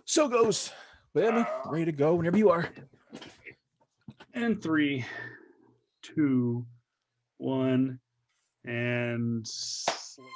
So goes. Bam, ready to go whenever you are. And 3, 2, 1, and slate.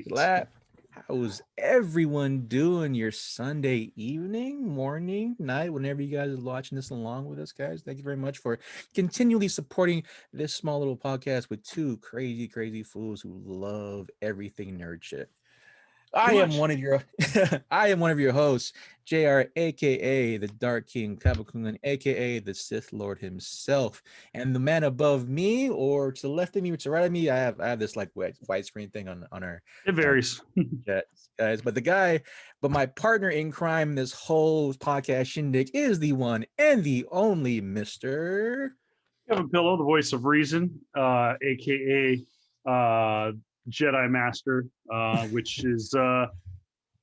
Slap. How's everyone doing your Sunday evening, morning, night, whenever you guys are watching this along with us, guys? Thank you very much for continually supporting this small little podcast with two crazy fools who love everything nerd shit. I am one of your I am one of your hosts, JR, aka the Dark King, Cabacungan, aka the Sith Lord himself. And the man above me, or to the left of me, or to the right of me, I have this like widescreen thing on our It varies. chat, guys. But my partner in crime, this whole podcast shindig, is the one and the only Mr. Kevin Pillow, the voice of reason, aka Jedi Master, which is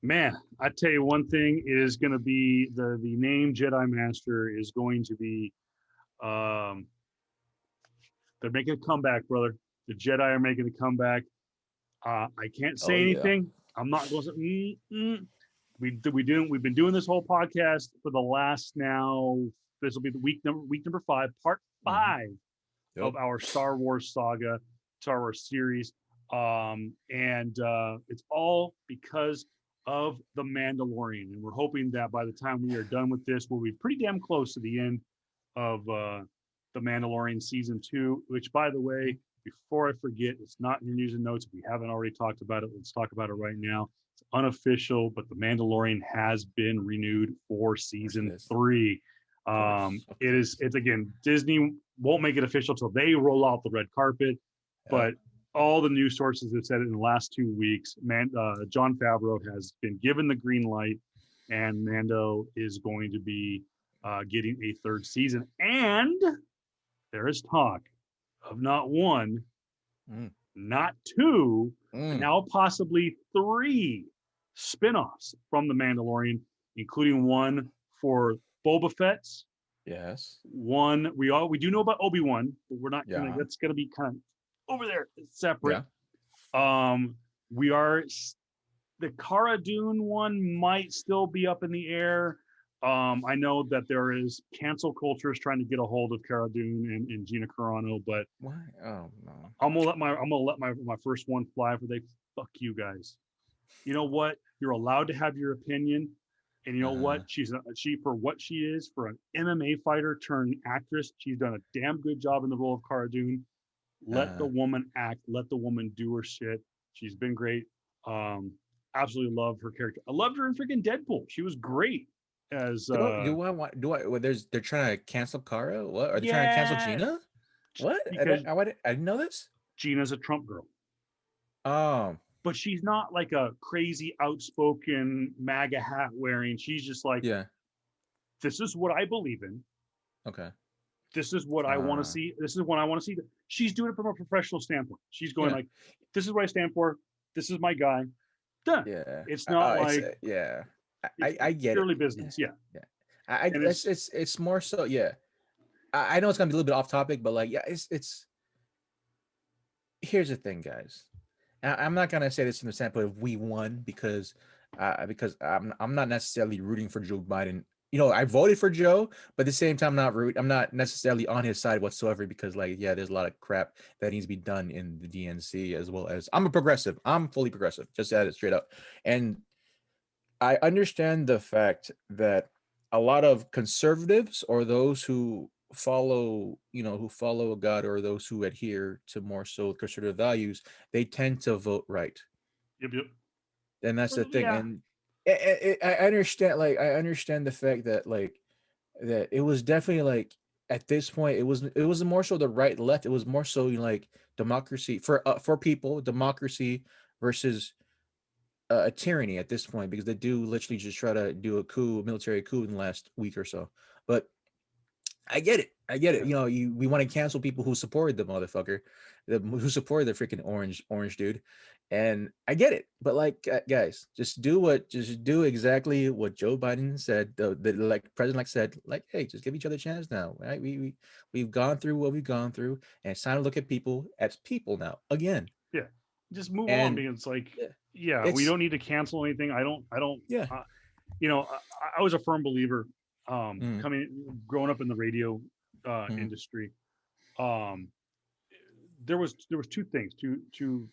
man. I tell you one thing is going to be the name Jedi Master is going to be. They're making a comeback, brother. The Jedi are making a comeback. I can't say anything. I'm not going to. We've been doing this whole podcast for the last now. This will be the week number 5, part 5 of our Star Wars saga, Star Wars series, and it's all because of the Mandalorian. And we're hoping that by the time we are done with this, we'll be pretty damn close to the end of the Mandalorian season 2. Which, by the way, before I forget, it's not in your news and notes. If we haven't already talked about it, let's talk about it right now. It's unofficial, but the Mandalorian has been renewed for season 3. It's again, Disney won't make it official till they roll out the red carpet, but all the news sources have said it in the last 2 weeks. Jon Favreau has been given the green light, and Mando is going to be getting a 3rd season. And there is talk of not 1, not 2, now possibly 3 spinoffs from the Mandalorian, including one for Boba Fett's. Yes. One we do know about Obi-Wan, but we're not gonna. That's gonna be kind of over there, separate. Yeah. We are the Cara Dune one might still be up in the air. I know that there is cancel cultures trying to get a hold of Cara Dune and Gina Carano, but why? Oh no! I'm gonna let my first one fly. For they fuck you guys. You know what? You're allowed to have your opinion. And you know what? She for what she is, for an MMA fighter turned actress, she's done a damn good job in the role of Cara Dune. Let the woman act. Let the woman do her shit. She's been great. Absolutely love her character. I loved her in freaking Deadpool. She was great as. They're trying to cancel Cara. What are they trying to cancel Gina? What? I didn't know this. Gina's a Trump girl. But she's not like a crazy outspoken MAGA hat wearing. She's just like, this is what I believe in. Okay. This is what I want to see. This is what I want to see. She's doing it from a professional standpoint. She's going like, this is what I stand for. This is my guy. Done. Yeah. It's not I get purely it. business. Yeah. It's more so. Yeah. I know it's gonna be a little bit off topic, but like, it's. Here's the thing, guys. I'm not gonna say this from the standpoint of we won because I'm not necessarily rooting for Joe Biden. You know, I voted for Joe, but at the same time, I'm not necessarily on his side whatsoever because, like, there's a lot of crap that needs to be done in the DNC as well as I'm a progressive. I'm fully progressive, just to add it straight up. And I understand the fact that a lot of conservatives or those who follow a god or those who adhere to more so conservative values, they tend to vote right. Yep. And that's the thing. And I understand the fact that that it was definitely like at this point it was more so the right left. It was more so like democracy for people, democracy versus a tyranny at this point, because they do literally just try to do a military coup in the last week or so. But I get it. I get it. Yeah. We want to cancel people who supported the motherfucker, who supported the freaking orange dude, and I get it. But like, guys, just do exactly what Joe Biden said. The like president like said, like, hey, just give each other a chance now, right? We've gone through what we've gone through, and it's time to look at people as people now again. Yeah. Just move on, And because it's like, yeah, yeah, we it's don't need to cancel anything. I don't, yeah, I was a firm believer, mm, growing up in the radio mm, industry. Um, there was two things, two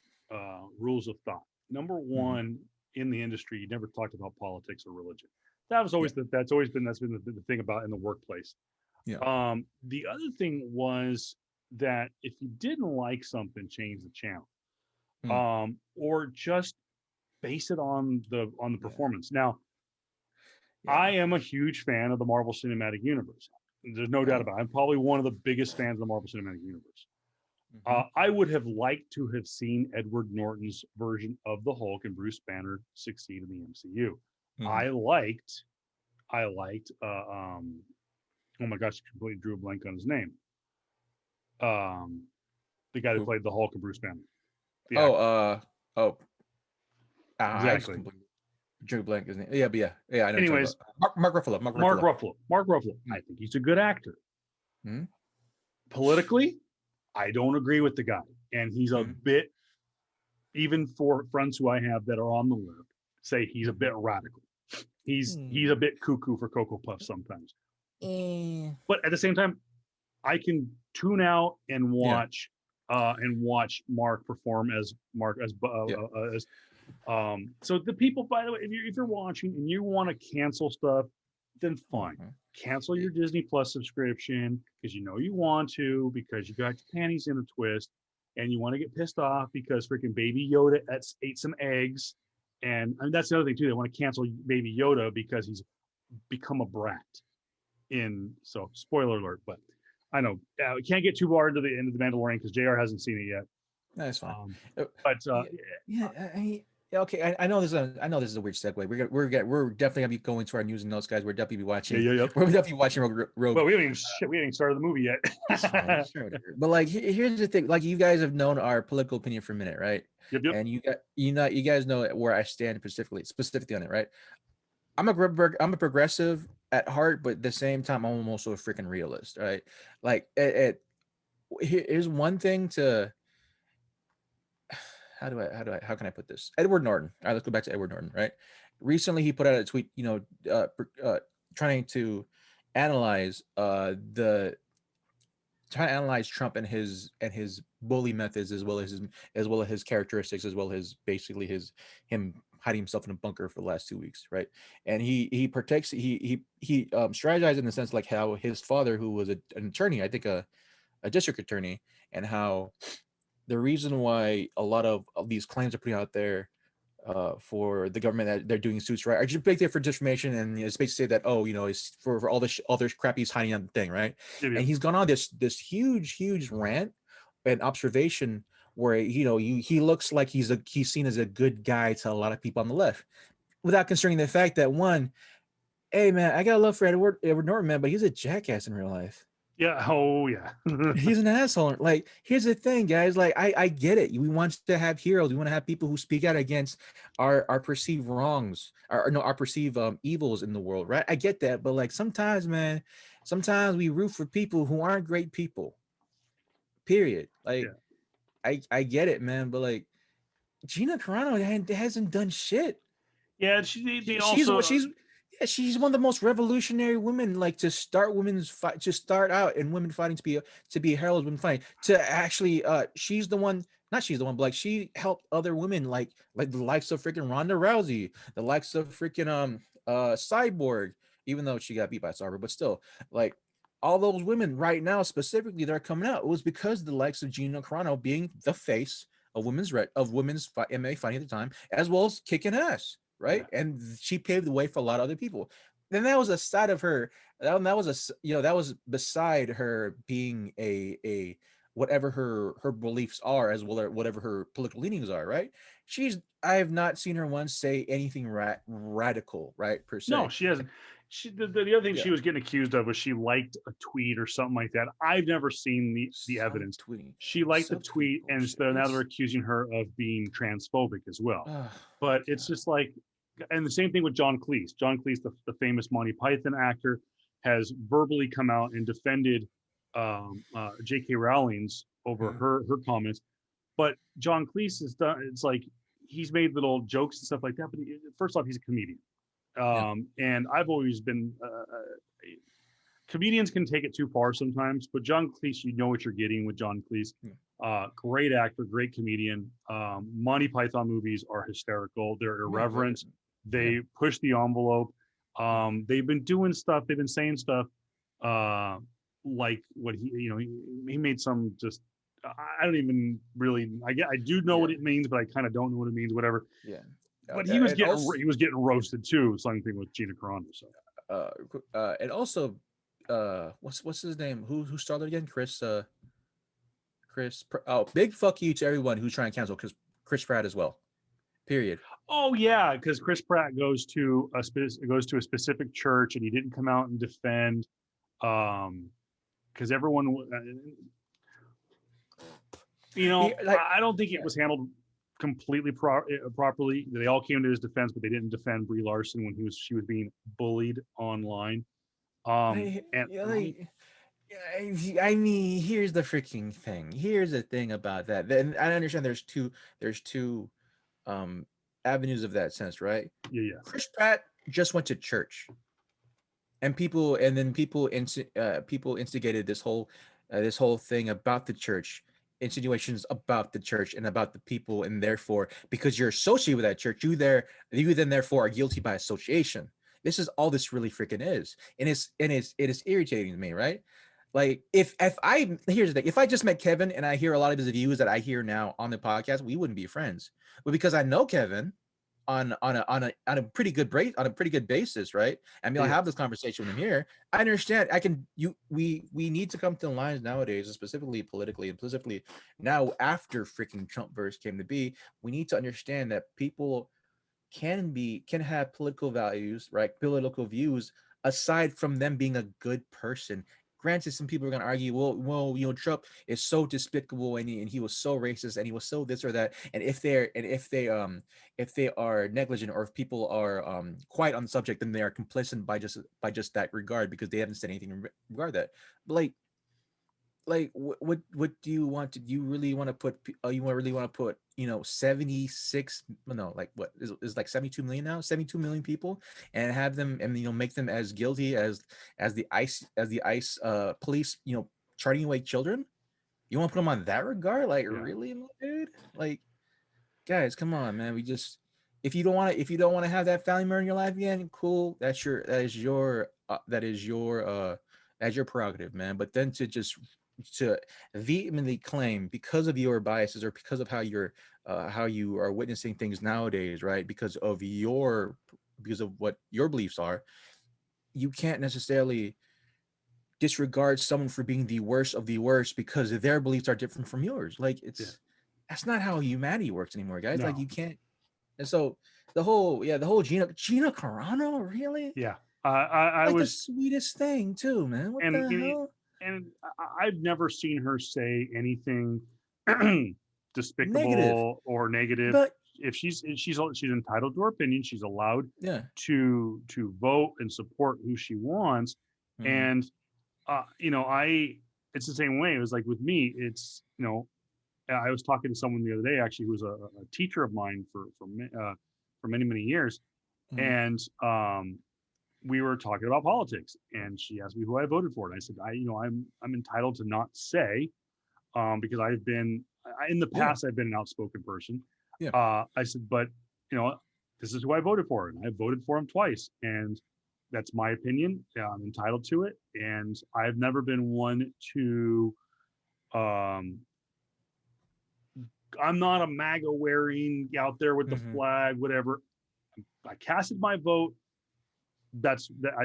rules of thought. Number mm, one, in the industry, you never talked about politics or religion. That was yeah, always that's been the thing about in the workplace. yeah, The other thing was that if you didn't like something, change the channel, mm, or just base it on the yeah, performance. Now, yeah. I am a huge fan of the Marvel Cinematic Universe. There's no doubt Oh, about it. I'm probably one of the biggest fans of the Marvel Cinematic Universe. mm-hmm, I would have liked to have seen Edward Norton's version of the Hulk and Bruce Banner succeed in the MCU. mm-hmm. I liked. Oh my gosh, I completely drew a blank on his name. Um, the guy that Who? played the Hulk and Bruce Banner, the Oh, actor. oh, I just Exactly. completely drew blank his name. Yeah, but yeah, I know what you're talking Anyways, about. Mark Ruffalo. Mark Mark Ruffalo. Ruffalo. Mark Ruffalo. Mm, I think he's a good actor. mm, Politically, I don't agree with the guy, and he's a mm, bit, even for friends who I have that are on the left, say he's a mm, bit radical. He's mm. a bit cuckoo for Cocoa Puffs sometimes. Eh, But at the same time, I can tune out yeah, and watch Mark perform as Mark yeah, as so the people, by the way, if you're watching and you want to cancel stuff, then fine. mhm, Cancel yeah, your Disney Plus subscription because you know you want to, because you got your panties in a twist, and you want to get pissed off because freaking Baby Yoda ate some eggs. And I mean, that's the other thing too. They want to cancel Baby Yoda because he's become a brat. So spoiler alert, but I know we can't get too far into the end of the Mandalorian because Jr. hasn't seen it yet. that's fine. Um, Uh, but yeah, yeah. Yeah, okay, I know I know this is a weird segue. We're definitely gonna be going to our news and notes, guys. We're definitely be yeah, watching. yeah, yeah. We're definitely watching Rogue. Well, we haven't even started the movie It's fine. yet. Sure, whatever. But like, here's the thing. Like, you guys have known our political opinion for a minute, right? Yep, yep. And you guys know where I stand specifically on it, right? I'm a progressive at heart, but at the same time, I'm also a freaking realist, right? Like, here's one thing to how can I put this? Edward Norton. All right, let's go back to Edward Norton, right? Recently, he put out a tweet, trying to analyze the trying to analyze Trump and his bully methods, as well as his characteristics, as well as basically him hiding himself in a bunker for the last 2 weeks, right? And he protects he strategized in the sense like how his father, who was an attorney, I think a district attorney, and how the reason why a lot of these claims are putting out there for the government that they're doing suits, right, are just big there for disinformation, and it's basically say that, oh, it's for all this all this crap he's hiding on the thing, right? Yep, And yep. he's gone on this huge rant and observation where he looks like he's seen as a good guy to a lot of people on the left, without considering the fact that, one, hey man, I got love for Edward Norton, man, but he's a jackass in real life. Yeah. Oh, yeah. He's an asshole. Like, here's the thing, guys. Like, I get it. We want to have heroes. We want to have people who speak out against our perceived wrongs, or no, our perceived evils in the world, right? I get that, but like, sometimes, man, sometimes we root for people who aren't great people. Period. Like, Yeah. I get it, man, but like, Gina Carano hasn't done shit. Yeah. They also, She's yeah, she's one of the most revolutionary women, like, to start women's fight, to start out in women fighting, to be heralds women fighting, to actually she's the one, not she's the one, but like, she helped other women, like the likes of freaking Ronda Rousey, the likes of freaking Cyborg, even though she got beat by Cyborg, but still, like, all those women right now specifically that are coming out, it was because of the likes of Gina Carano being the face of women's MMA fighting at the time, as well as kicking ass, right? yeah, And she paved the way for a lot of other people. Then that was a side of her. That was that was beside her being a whatever her beliefs are, as well as whatever her political leanings are, right? I have not seen her once say anything radical, right, per No, se. she hasn't. The other thing Yeah. she was getting accused of was she liked a tweet or something like that. I've never seen the evidence. Subtweeting. She liked the Subtweet tweet, and bullshit. so now they're It's accusing her of being transphobic as well. oh But my it's just like, and the same thing with John Cleese. John Cleese, the famous Monty Python actor, has verbally come out and defended J.K. Rowling's over God. her comments. But John Cleese has done. It's like he's made little jokes and stuff like that. But first off, he's a comedian, Yeah. and I've always been. Comedians can take it too far sometimes, but John Cleese, you know what you're getting with John Cleese. Yeah. Great actor, great comedian. Monty Python movies are hysterical. They're irreverent. They push the envelope. They've been doing stuff. They've been saying stuff like what he made some just. I don't even really. I do know what it means, but I kind of don't know what it means. Whatever. Yeah. But And also, he was getting roasted too. Same thing with Gina Carano. So and also, what's his name? Who started again? Oh, big fuck you to everyone who's trying to cancel Chris Pratt as well. Period. Oh yeah, because Chris Pratt goes to a specific church, and he didn't come out and defend, because everyone, I don't think it was handled completely properly. They all came to his defense, but they didn't defend Brie Larson when she was being bullied online. I mean, here's the freaking thing. Here's the thing about that. Then I understand there's two avenues of that sense, right? Yeah. Chris Pratt just went to church, and people instigated this whole thing about the church, insinuations about the church and about the people, and therefore, because you're associated with that church, you then therefore are guilty by association. This is all this really freaking is, and it is irritating to me, right? Like if I here's the thing, if I just met Kevin and I hear a lot of his views that I hear now on the podcast, we wouldn't be friends. But because I know Kevin on a pretty good basis, right? I mean, I'll have this conversation with him here. I understand. We need to come to the lines nowadays, specifically politically and specifically now after freaking Trump verse came to be. We need to understand that people can have political values, right? Political views aside from them being a good person. Granted, some people are going to argue, well, Trump is so despicable, and he was so racist, and he was so this or that. And if they are negligent, or if people are quiet on the subject, then they are complicit by just that regard, because they haven't said anything in regard to that. But what do you want to do? You really want to put 76, no, like what is like 72 million now, 72 million people, and have them, and make them as guilty as the ICE police, charting away children? You want to put them on that regard? Like, really, dude? Like, guys, come on, man. If you don't want to have that family member in your life again, cool. That's your prerogative, man. But then to vehemently claim, because of your biases, or because of how you are witnessing things nowadays, right? Because of what your beliefs are, you can't necessarily disregard someone for being the worst of the worst because their beliefs are different from yours. Like, that's not how humanity works anymore, guys. No. Like, you can't. And so the whole Gina Carano, really? Yeah. I like was the sweetest thing too, man. What the hell? And I've never seen her say anything despicable or negative. But if she's entitled to her opinion, she's allowed to vote and support who she wants. And it's the same way. It was like with me, it's I was talking to someone the other day, actually, who was a teacher of mine for many years, and we were talking about politics, and she asked me who I voted for, and I said, I'm entitled to not say, because I've been in the past, I've been an outspoken person. I said, but this is who I voted for, and I voted for him twice, and that's my opinion. I'm entitled to it, and I've never been one to. I'm not a MAGA wearing out there with the flag, whatever. I casted my vote. I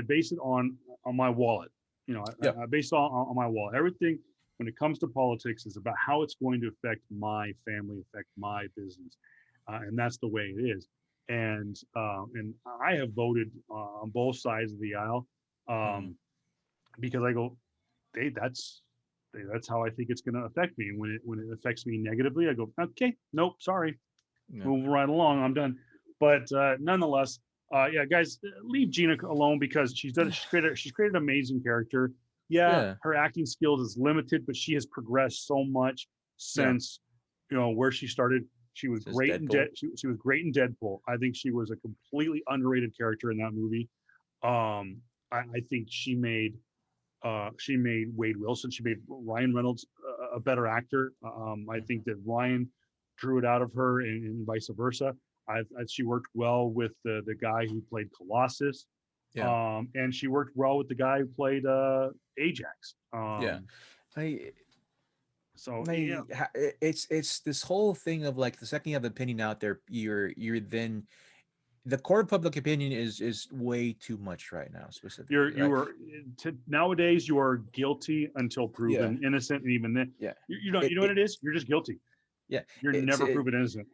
base it on my wallet. I base it on my wallet. Everything when it comes to politics is about how it's going to affect my family, affect my business. and that's the way it is. And I have voted on both sides of the aisle, Mm. because I go, that's how I think it's going to affect me. And when it affects me negatively, I go, okay, nope, sorry, Yeah. move right along, I'm done. But nonetheless, yeah, guys, leave Gina alone because she's created an amazing character. Yeah, Yeah. her acting skills is limited, but she has progressed so much Yeah. since where she started. She was Since great in Deadpool. she was great in Deadpool. I think she was a completely underrated character in that movie. I think she made Wade Wilson. She made Ryan Reynolds a better actor. I think that Ryan drew it out of her, and vice versa. She worked well with the guy who played Colossus, Yeah. and she worked well with the guy who played Ajax. Yeah. I So yeah, it's this whole thing of like the second you have an opinion out there, you're then the court of public opinion is way too much right now, specifically. you Right? are nowadays you are guilty until Yeah. proven innocent, and even then, Yeah. you don't. It, You know what it it is? You're just guilty. yeah. You're It's never proven innocent.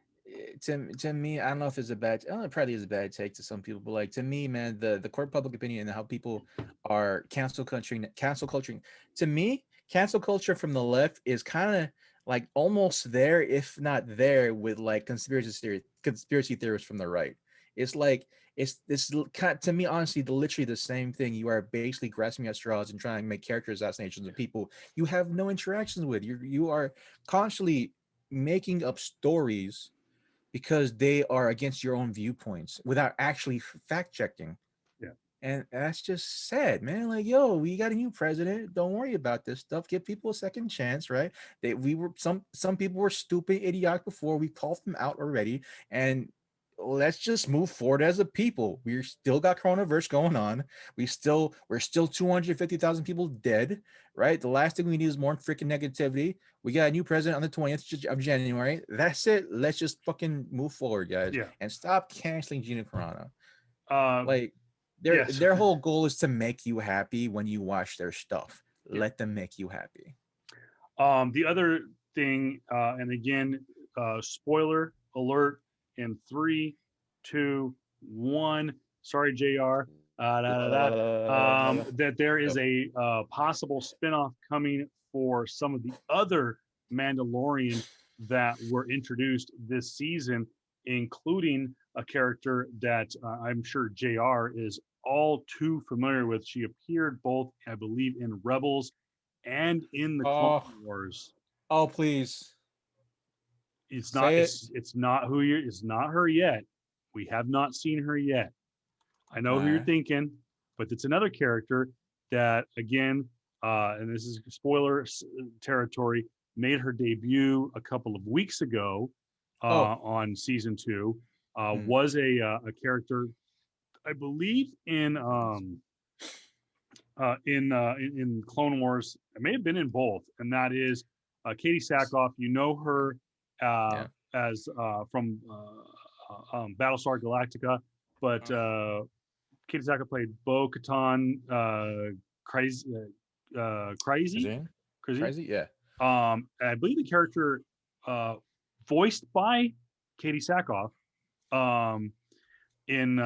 to me, I don't know if it's a bad. Oh, it probably is a bad take to some people, but like to me, man, the court of public opinion and how people are cancel culturing. To me, cancel culture from the left is kind of like almost there, if not there, with like conspiracy theories from the right. It's like to me, honestly, literally the same thing. You are basically grasping at straws and trying to make character assassinations of people you have no interactions with. You are constantly making up stories because they are against your own viewpoints without actually fact checking. Yeah. And that's just sad, man. Like, yo, we got a new president. Don't worry about this stuff. Give people a second chance, right? We were some people were stupid, idiotic before. We called them out already, and let's just move forward as a people. We still got coronavirus going on. We're still 250,000 people dead, right? The last thing we need is more freaking negativity. We got a new president on the 20th of January. That's it. Let's just fucking move forward, guys, Yeah. and stop canceling Gina Carano. Uh, Like yes. their whole goal is to make you happy when you watch their stuff. Yeah. Let them make you happy. The other thing, and again, spoiler alert in 3, 2, 1. Sorry, Jr. That there is a possible spinoff coming for some of the other Mandalorian that were introduced this season, including a character that I'm sure Jr. is all too familiar with. She appeared both, I believe, in Rebels and in the Clone Oh, Wars. oh, please It's not say it. it's not who you it's not her yet. We have not seen her yet. I know who you're Okay. thinking, but it's another character that again, and this is spoiler territory, made her debut a couple of weeks ago Oh, on season 2. mm, Was a character, I believe, in Clone Wars. It may have been in both, and that is Katie Sackhoff. You know her yeah. as from Battlestar Galactica, but Katie Sackhoff played Bo-Katan, Crazy, Crazy? Crazy. Crazy? Yeah. I believe the character voiced by Katie Sackhoff um, in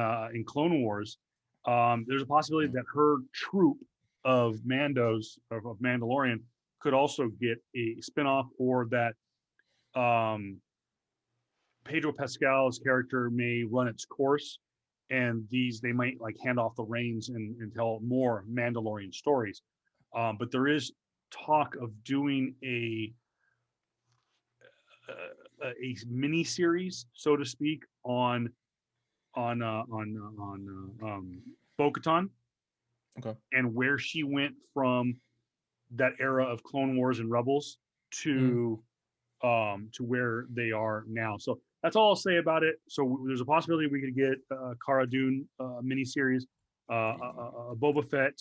Clone Wars. There's a possibility Mm. that her troop of of Mandalorian could also get a spinoff, or that um, Pedro Pascal's character may run its course, and they might like hand off the reins and tell more Mandalorian stories. But there is talk of doing a mini series, so to speak, Bo-Katan, Okay. and where she went from that era of Clone Wars and Rebels Mm. to where they are now. So that's all I'll say about it. So there's a possibility we could get Cara Dune miniseries, Boba Fett,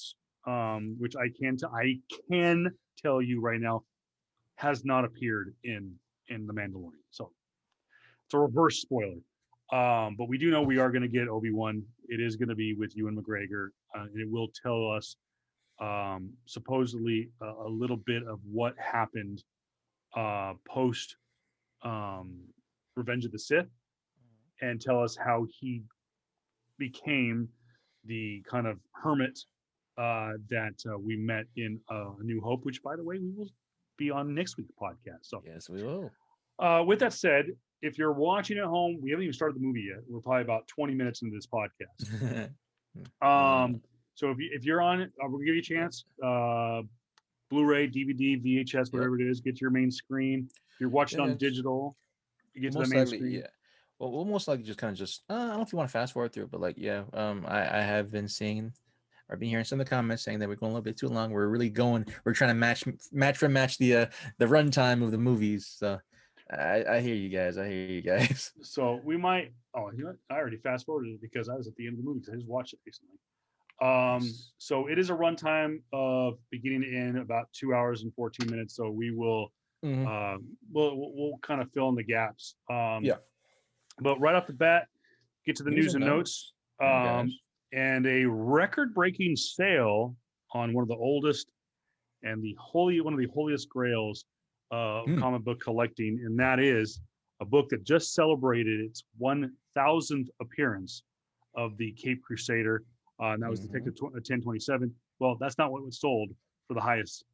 which I can tell you right now has not appeared in the Mandalorian. So it's a reverse spoiler. But we do know we are going to get Obi-Wan. It is going to be with Ewan McGregor, and it will tell us supposedly a little bit of what happened post Revenge of the Sith. and tell us how he became the kind of hermit that we met in A New Hope, which, by the way, we will be on next week's podcast. So, Yes, we will. with that said, if you're watching at home, we haven't even started the movie yet. We're probably about 20 minutes into this podcast. So if you're on it, we'll give you a chance. Blu-ray, DVD, VHS, whatever it is, get to your main screen. If you're watching on digital, you get to the main screen. Yeah. Well, we'll most likely just kind of I don't know if you want to fast forward through it, but like, yeah, I have been seeing, I've been hearing some of the comments saying that we're going a little bit too long. We're really we're trying to match the runtime of the movies. So I hear you guys. So we might, you know what? I already fast forwarded it because I was at the end of the movie because I just watched it recently. So it is a runtime of beginning to end about 2 hours and 14 minutes. So we will, we'll kind of fill in the gaps. But right off the bat, get to the news and notes. And a record-breaking sale on one of the oldest and one of the holiest grails of comic book collecting, and that is a book that just celebrated its 1,000th appearance of the Cape Crusader, and that was Detective 1027. Well, that's not what was sold for the highest.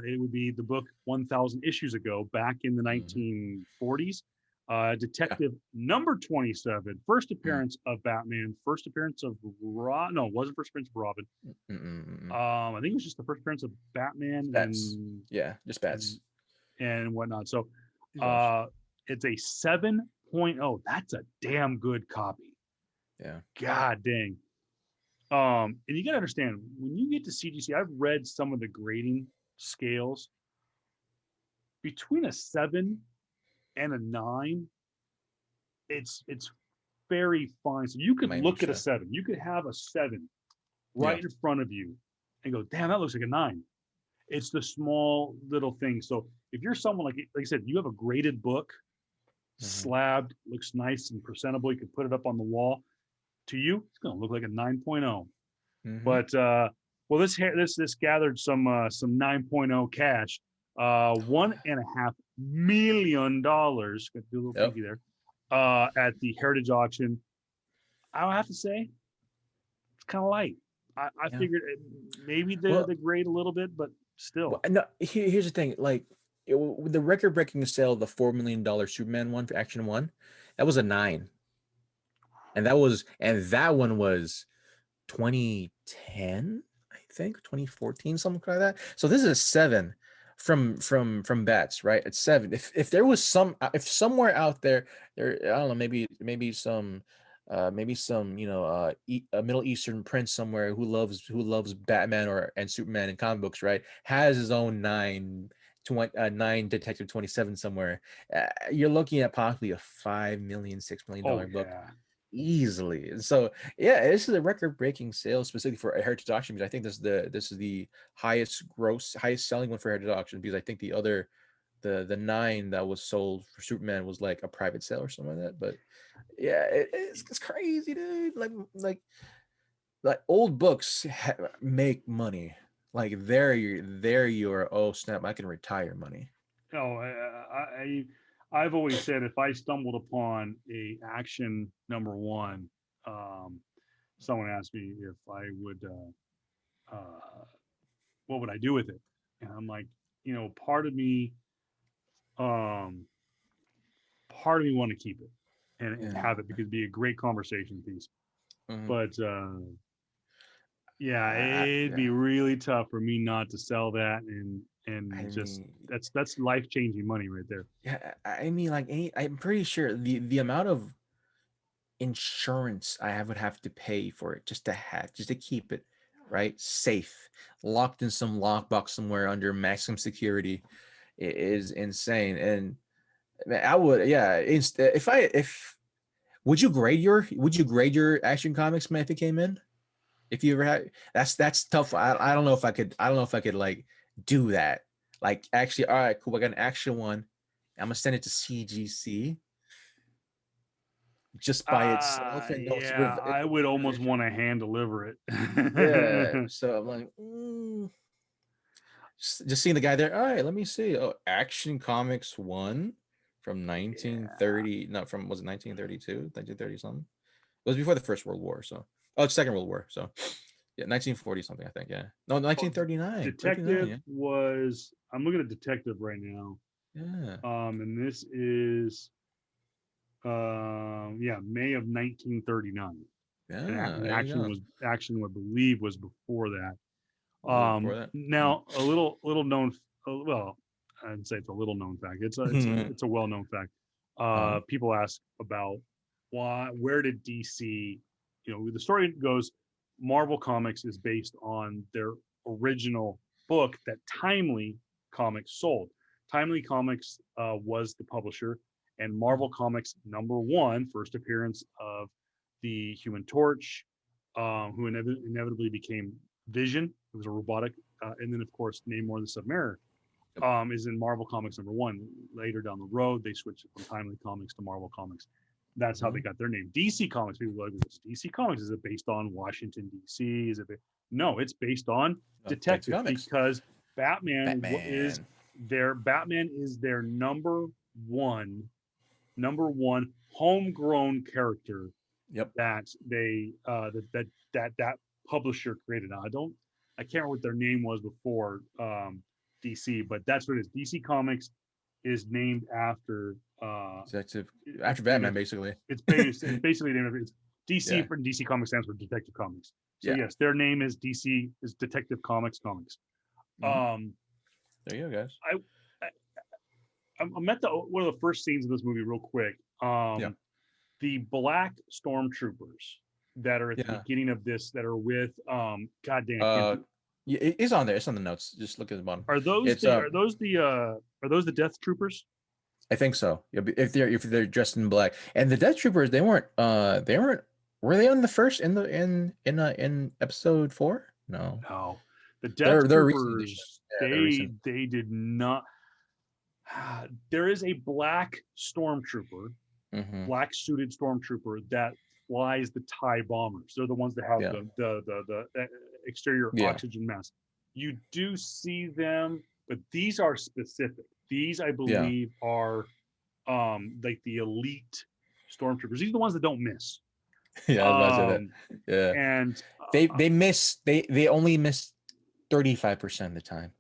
It would be the book 1,000 issues ago, back in the 1940s. Detective number 27, first appearance of Batman, first appearance of no, it wasn't first appearance of Robin. I think it was just the first appearance of Batman and just Bats and whatnot. So it's a 7.0. That's a damn good copy. Yeah. God dang. And you gotta understand, when you get to CGC, I've read some of the grading scales. Between a 7 and a 9, it's very fine. So you could look at a 7. You could have a 7 right in front of you and go, damn, that looks like a 9. It's the small little thing. So if you're someone like I said, you have a graded book, slabbed, looks nice and presentable, you can put it up on the wall. To you, it's going to look like a 9.0. But well, this gathered some 9.0 cash. $1.5 million. Got to do a little thinky there. At the Heritage auction, I have to say, it's kind of light. I figured maybe the grade a little bit, but still. Well, no, here's the thing. Like the record-breaking sale of the $4 million Superman one for Action 1, that was a 9, and that one was 2010, I think, 2014, something like that. So this is a 7 from Bats, right? It's 7. If there was if somewhere out there, I don't know, maybe some a Middle Eastern prince somewhere who loves Batman and Superman and comic books, right, has his own 9 Detective 27 somewhere, you're looking at possibly a $5 million, $6 million book easily. And so this is a record-breaking sale specifically for a Heritage auction, because I think this is the highest selling one for Heritage auction, because I think the other the 9 that was sold for Superman was like a private sale or something like that. But it's crazy, dude. Like old books make money. Like they're your oh snap, I can retire money. No, I've always said, if I stumbled upon a Action number 1, someone asked me if I would, what would I do with it? And I'm like, part of me want to keep it and have it, because it'd be a great conversation piece. But it'd be really tough for me not to sell that, and that's life-changing money right there. Yeah, I mean, like, I'm pretty sure the amount of insurance I would have to pay for it just to keep it, right, safe, locked in some lockbox somewhere under maximum security, is insane. And I would, would you grade your Action Comics, man, if it came in? If you ever had, that's tough. I don't know if I could like do that. Like, actually, all right, cool, I got an Action 1. I'm gonna send it to CGC just by itself. And I would almost want to hand deliver it. So I'm like, just seeing the guy there. All right, let me see. Oh, Action Comics 1 from 1930. No, from was it 1932, 1930 something? It was before the First World War. So, oh, it's Second World War. So, yeah, 1940 something, I think. Yeah, no, 1939. Detective 39, yeah. was. I'm looking at Detective right now. Yeah. And this is, yeah, May of 1939. Yeah, And there you go. action, I believe, was before that. A little before that. Now a little known, well, I'd say it's a little known fact. It's a well known fact. People ask about where did DC, the story goes, Marvel Comics is based on their original book that Timely Comics sold. Timely Comics was the publisher, and Marvel Comics #1, first appearance of the Human Torch, who inevitably became Vision. It was a robotic, and then of course Namor the Submariner is in Marvel Comics #1. Later down the road, they switched it from Timely Comics to Marvel Comics. That's how they got their name. DC Comics. People are like, what's DC Comics? Is it based on Washington D.C.? No, it's based on Detective Comics. Because Batman is their number one homegrown character. Yep. That they that publisher created. Now, I can't remember what their name was before DC, but that's what it is. DC Comics is named after Detective after Batman, basically. It's basically named after, it's DC for DC Comics stands for Detective Comics. So yes, their name is DC is Detective Comics. There you go, guys. I met one of the first scenes of this movie real quick. The black stormtroopers that are at the beginning of this, that are with goddamn. It's on there. It's on the notes. Just look at the bottom. Are those the Death Troopers? I think so. If they're dressed in black, and the Death Troopers, they weren't. Were they on the first in episode 4? No. No. The Death Troopers. They did not. There is a black stormtrooper, black suited stormtrooper that flies the TIE bombers. They're the ones that have the exterior oxygen mask. You do see them, but these are specific. These, I believe, are like the elite stormtroopers. These are the ones that don't miss. Yeah, I was about to say that. Yeah, and they miss. They only miss 35% of the time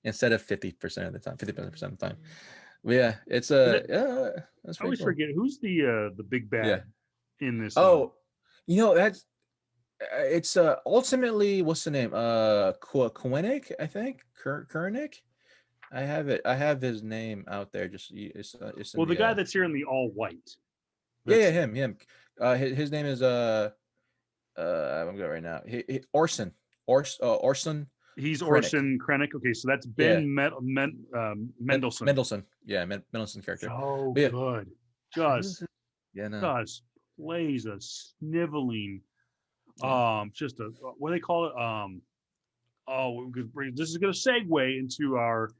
instead of 50% of the time. 50% of the time. But yeah, it's that's I always forget who's the big bad in this. Oh, that's it's ultimately, what's the name? Koenig, I think. Koenig. I have his name out there. Just it's the guy that's here in the all white. Him. His name is I'm going right now. Orson. He's Orson Krennic. Okay, so that's Ben Mendelsohn. Mendelsohn. Yeah, Mendelsohn character. So good. Just plays a sniveling. Just a, what do they call it? This is going to segue into our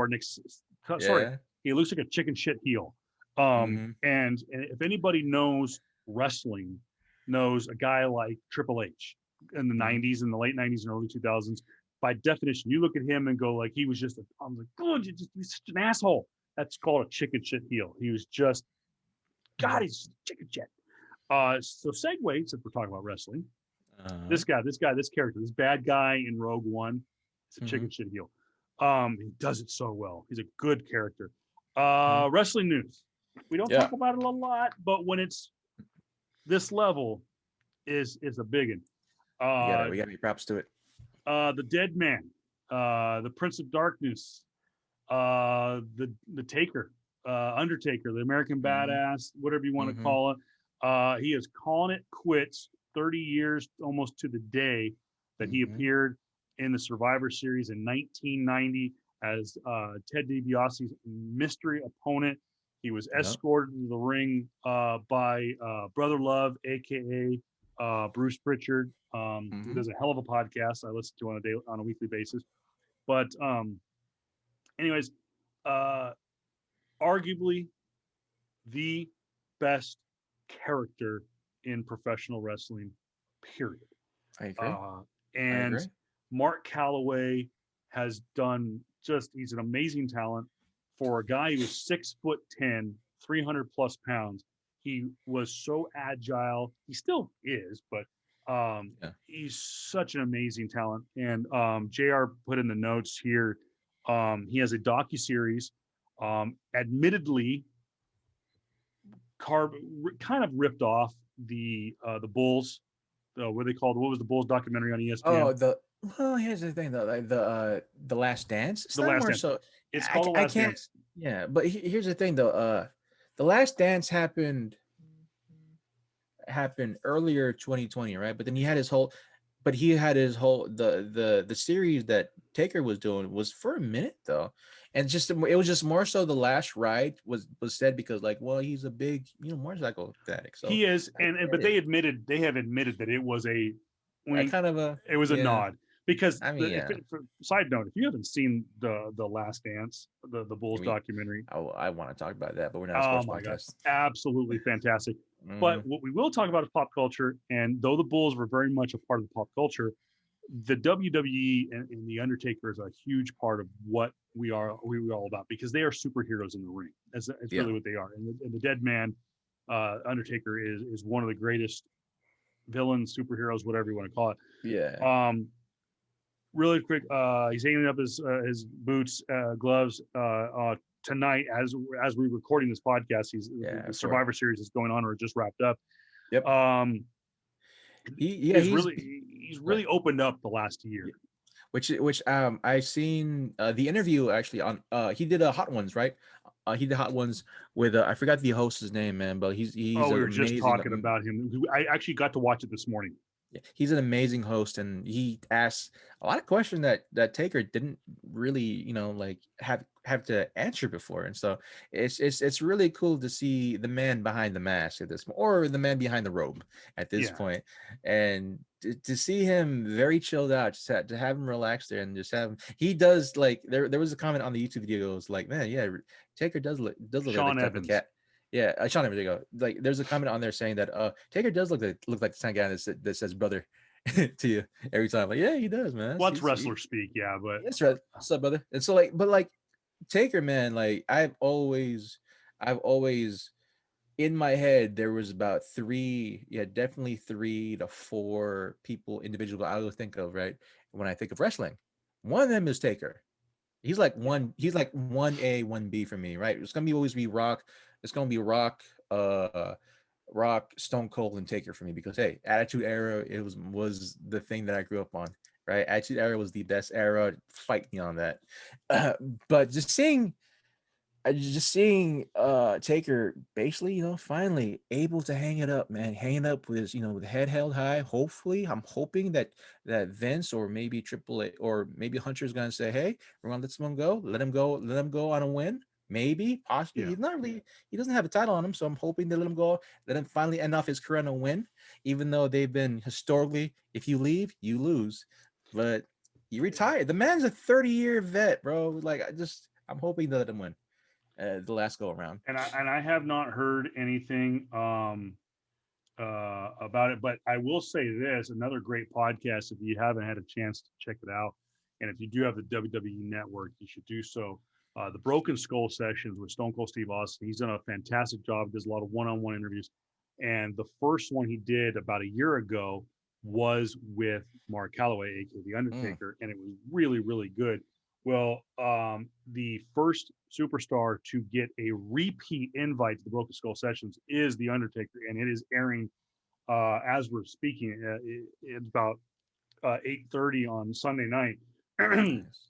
next. Sorry, he looks like a chicken shit heel. And if anybody knows wrestling, knows a guy like Triple H in the 90s, in the late 90s and early 2000s. By definition, you look at him and go like, he was just, I'm like, God, he's such an asshole. That's called a chicken shit heel. He was just, God, he's chicken shit. So segue, since we're talking about wrestling, this character, this bad guy in Rogue One, is a chicken shit heel. He does it so well. He's a good character. Wrestling news. We don't talk about it a lot, but when it's this level, is a big one. We got to be props to it. The Dead Man, the Prince of Darkness, the Taker, Undertaker, the American Badass, whatever you want to call it. He is calling it quits. 30 years almost to the day that he appeared in the Survivor Series in 1990 as Ted DiBiase's mystery opponent. He was escorted to the ring by Brother Love, aka Bruce Pritchard, who does a hell of a podcast I listen to on a weekly basis. But anyways, arguably the best character in professional wrestling, period. I agree. And I agree. Mark Calloway has done he's an amazing talent for a guy who was 6'10", 300 plus pounds. He was so agile. He still is, but he's such an amazing talent. And JR put in the notes here, he has a docuseries, admittedly kind of ripped off the Bulls. What they called? What was the Bulls documentary on ESPN? Well, here's the thing though, like the Last Dance. It's The not Last more Dance. so. It's called The Last Dance. Yeah, but here's the thing though. The Last Dance happened earlier 2020, right? But then he had his whole the series that Taker was doing was for a minute though, and it was just more so the last ride was said because like, well, he's a big motorcycle fanatic, so he is, but they have admitted that it was a wink, it was a nod. Because side note, if you haven't seen the Last Dance, the Bulls documentary, I want to talk about that, but we're not a sports podcast. Absolutely fantastic. But what we will talk about is pop culture, and though the Bulls were very much a part of the pop culture, the WWE and the Undertaker is a huge part of what we're all about, because they are superheroes in the ring. It's really what they are. And the Dead Man, Undertaker is one of the greatest villains, superheroes, whatever you want to call it. Yeah. Really quick, he's hanging up his boots, gloves tonight as we're recording this podcast. The Survivor Series is going on or just wrapped up. Yep. He's really opened up the last year. Which I've seen the interview actually on he did Hot Ones, right? He did Hot Ones with I forgot the host's name, man, but he's we were just talking about him. I actually got to watch it this morning. Yeah, he's an amazing host, and he asks a lot of questions that Taker didn't really, like have to answer before. And so it's really cool to see the man behind the mask at this point, or the man behind the robe at this point, and to see him very chilled out, just to have him relax there and just have him. He does, like, there was a comment on the YouTube video. It was like, man, yeah, Taker does look Sean like Evans. a cat. Yeah, Sean, there you go. Like, there's a comment on there saying that Taker does look like the kind of guy that says brother to you every time. Like, yeah, he does, man. What's wrestler speak? Yeah, but that's right. What's up, brother? And so, but Taker, man, like I've always in my head there was about definitely 3 to 4 individual I would think of, right, when I think of wrestling. One of them is Taker. He's like 1A, 1B for me, right? It's gonna always be Rock. It's gonna be Rock, Stone Cold, and Taker for me, because hey, Attitude Era was the thing that I grew up on, right? Attitude Era was the best era. Fight me on that. But just seeing Taker basically, finally able to hang it up, man, hanging up with his, with the head held high. Hopefully, I'm hoping that Vince or maybe Triple A or maybe Hunter's gonna say, hey, we're gonna let someone go, let him go on a win. Maybe, possibly. He's not really, he doesn't have a title on him, so I'm hoping they let him go, let him finally end off his career on a win, even though they've been historically, if you leave, you lose. But he retired. The man's a 30-year vet, bro. Like, I'm hoping they let him win the last go around. And I have not heard anything about it, but I will say this: another great podcast. If you haven't had a chance to check it out, and if you do have the WWE Network, you should do so. The Broken Skull Sessions with Stone Cold Steve Austin. He's done a fantastic job. Does a lot of one-on-one interviews, and the first one he did about a year ago was with Mark Calloway, aka the Undertaker, and it was really, really good. Well, the first superstar to get a repeat invite to the Broken Skull Sessions is the Undertaker, and it is airing as we're speaking. It's about 8:30 on Sunday night.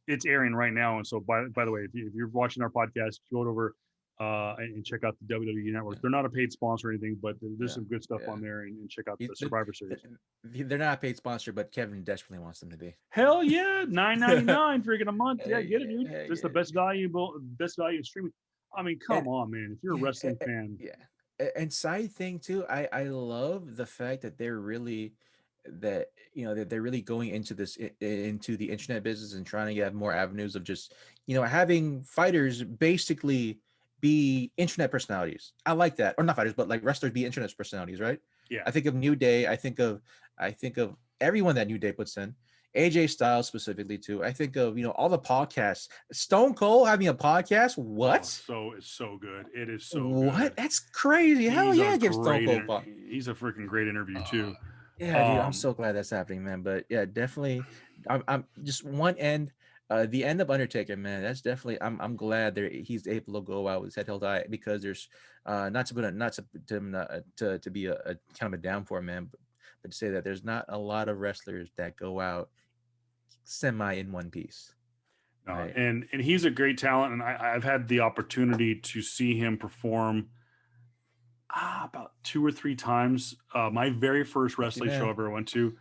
It's airing right now, and so by the way, if you're watching our podcast, go over and check out the WWE Network. They're not a paid sponsor or anything, but there's some good stuff on there, and check out the Survivor Series. They're not a paid sponsor, but Kevin desperately wants them to be. Hell yeah, $9.99 freaking a month. Yeah, get it, dude. It's the best value in streaming. I mean, come on, man. If you're a wrestling fan, And side thing too, I love the fact that they're really that they're really going into the internet business and trying to get more avenues of just having fighters basically be internet personalities. I like that. Or not fighters, but like wrestlers be internet personalities, right? Yeah. I think of New Day. I think of everyone that New Day puts in. AJ Styles specifically too. I think of all the podcasts. Stone Cold having a podcast. Oh, What? it's so good. It is so What? good. That's crazy. Hell yeah, give Stone Cold pop. He's a freaking great interview too. Yeah, dude, I'm so glad that's happening, man. But yeah, definitely, I'm just one end. The end of Undertaker, man. That's definitely. I'm glad that he's able to go out with his head held high because there's not to put not to be a kind of a down for him, man, but to say that there's not a lot of wrestlers that go out semi in one piece, right? And he's a great talent, and I've had the opportunity to see him perform about 2 or 3 times. My very first wrestling show I ever went to,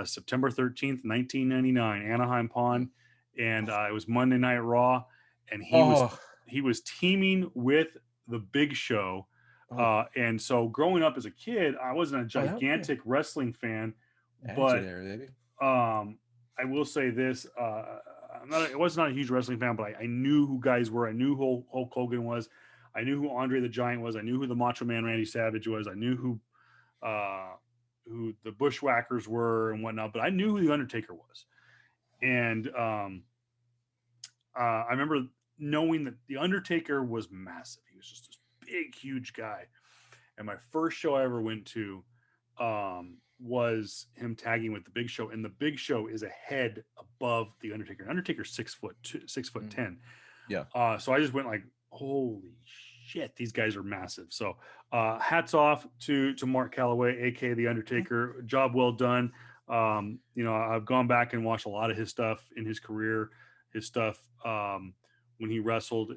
September 13th, 1999, Anaheim Pond, and it was Monday Night Raw, and he was teaming with the Big Show. And so growing up as a kid, I wasn't a gigantic wrestling fan, but I will say this: I was not a huge wrestling fan, but I knew who guys were. I knew who Hulk Hogan was. I knew who Andre the Giant was. I knew who the Macho Man Randy Savage was. I knew who the Bushwhackers were and whatnot. But I knew who the Undertaker was, and I remember knowing that the Undertaker was massive. He was just this big, huge guy. And my first show I ever went to was him tagging with the Big Show, and the Big Show is a head above the Undertaker. Undertaker's 6'10". Yeah. So I just went like, holy shit, these guys are massive. So hats off to Mark Calloway, aka the Undertaker. Job well done. I've gone back and watched a lot of his stuff in his career, his stuff when he wrestled.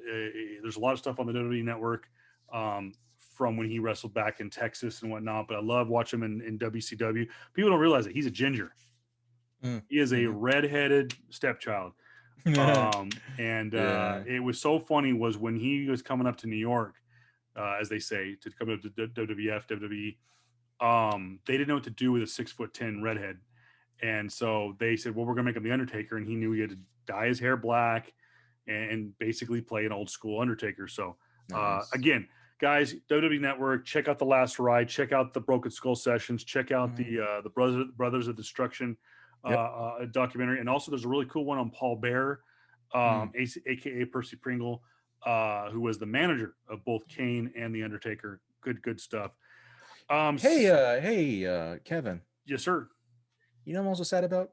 There's a lot of stuff on the WWE Network. From when he wrestled back in Texas and whatnot, but I love watching him in WCW. People don't realize that he's a ginger. He is a redheaded stepchild. It was so funny was when he was coming up to New York, as they say, to come up to WWF, WWE, they didn't know what to do with a 6'10" redhead. And so they said, well, we're going to make him the Undertaker. And he knew he had to dye his hair black and basically play an old school Undertaker. So again, guys, WWE Network, check out The Last Ride, check out the Broken Skull Sessions, check out the Brothers of Destruction documentary. And also there's a really cool one on Paul Bearer, aka Percy Pringle, who was the manager of both Kane and the Undertaker. Good stuff. Hey, Kevin. Yes, sir. You know what I'm also sad about?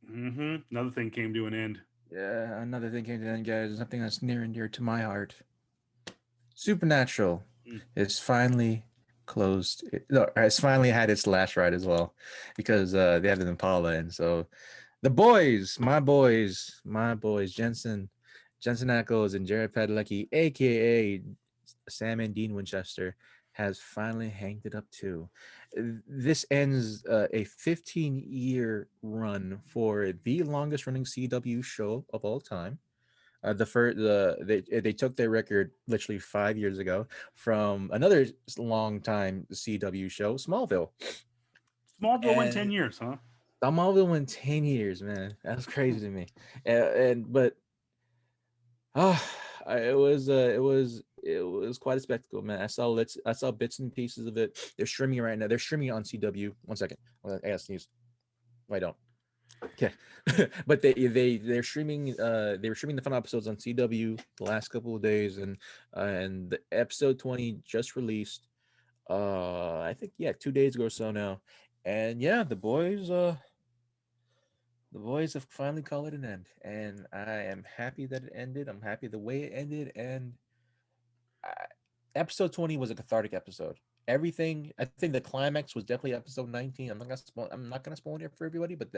Another thing came to an end. Yeah, another thing came to an end, guys. Something that's near and dear to my heart. Supernatural is finally closed. It's finally had its last ride as well, because they have an Impala, and so the boys, my boys, Jensen Ackles and Jared Padalecki, aka Sam and Dean Winchester, has finally hanged it up too. This ends a 15-year run for the longest running CW show of all time. They took their record literally 5 years ago from another long time CW show, Smallville. Smallville went 10 years, huh? Smallville went 10 years, man. That's crazy to me. It was quite a spectacle, man. I saw bits and pieces of it. They're streaming right now. They're streaming on CW. 1 second. I gotta sneeze. No, I don't. Okay. But they're streaming they were streaming the final episodes on CW the last couple of days, and the episode 20 just released I think 2 days ago or so now. And the boys have finally called it an end, and I am happy that it ended. I'm happy the way it ended, and episode 20 was a cathartic episode. Everything, I think the climax was definitely episode 19. I'm not gonna spoil it for everybody, but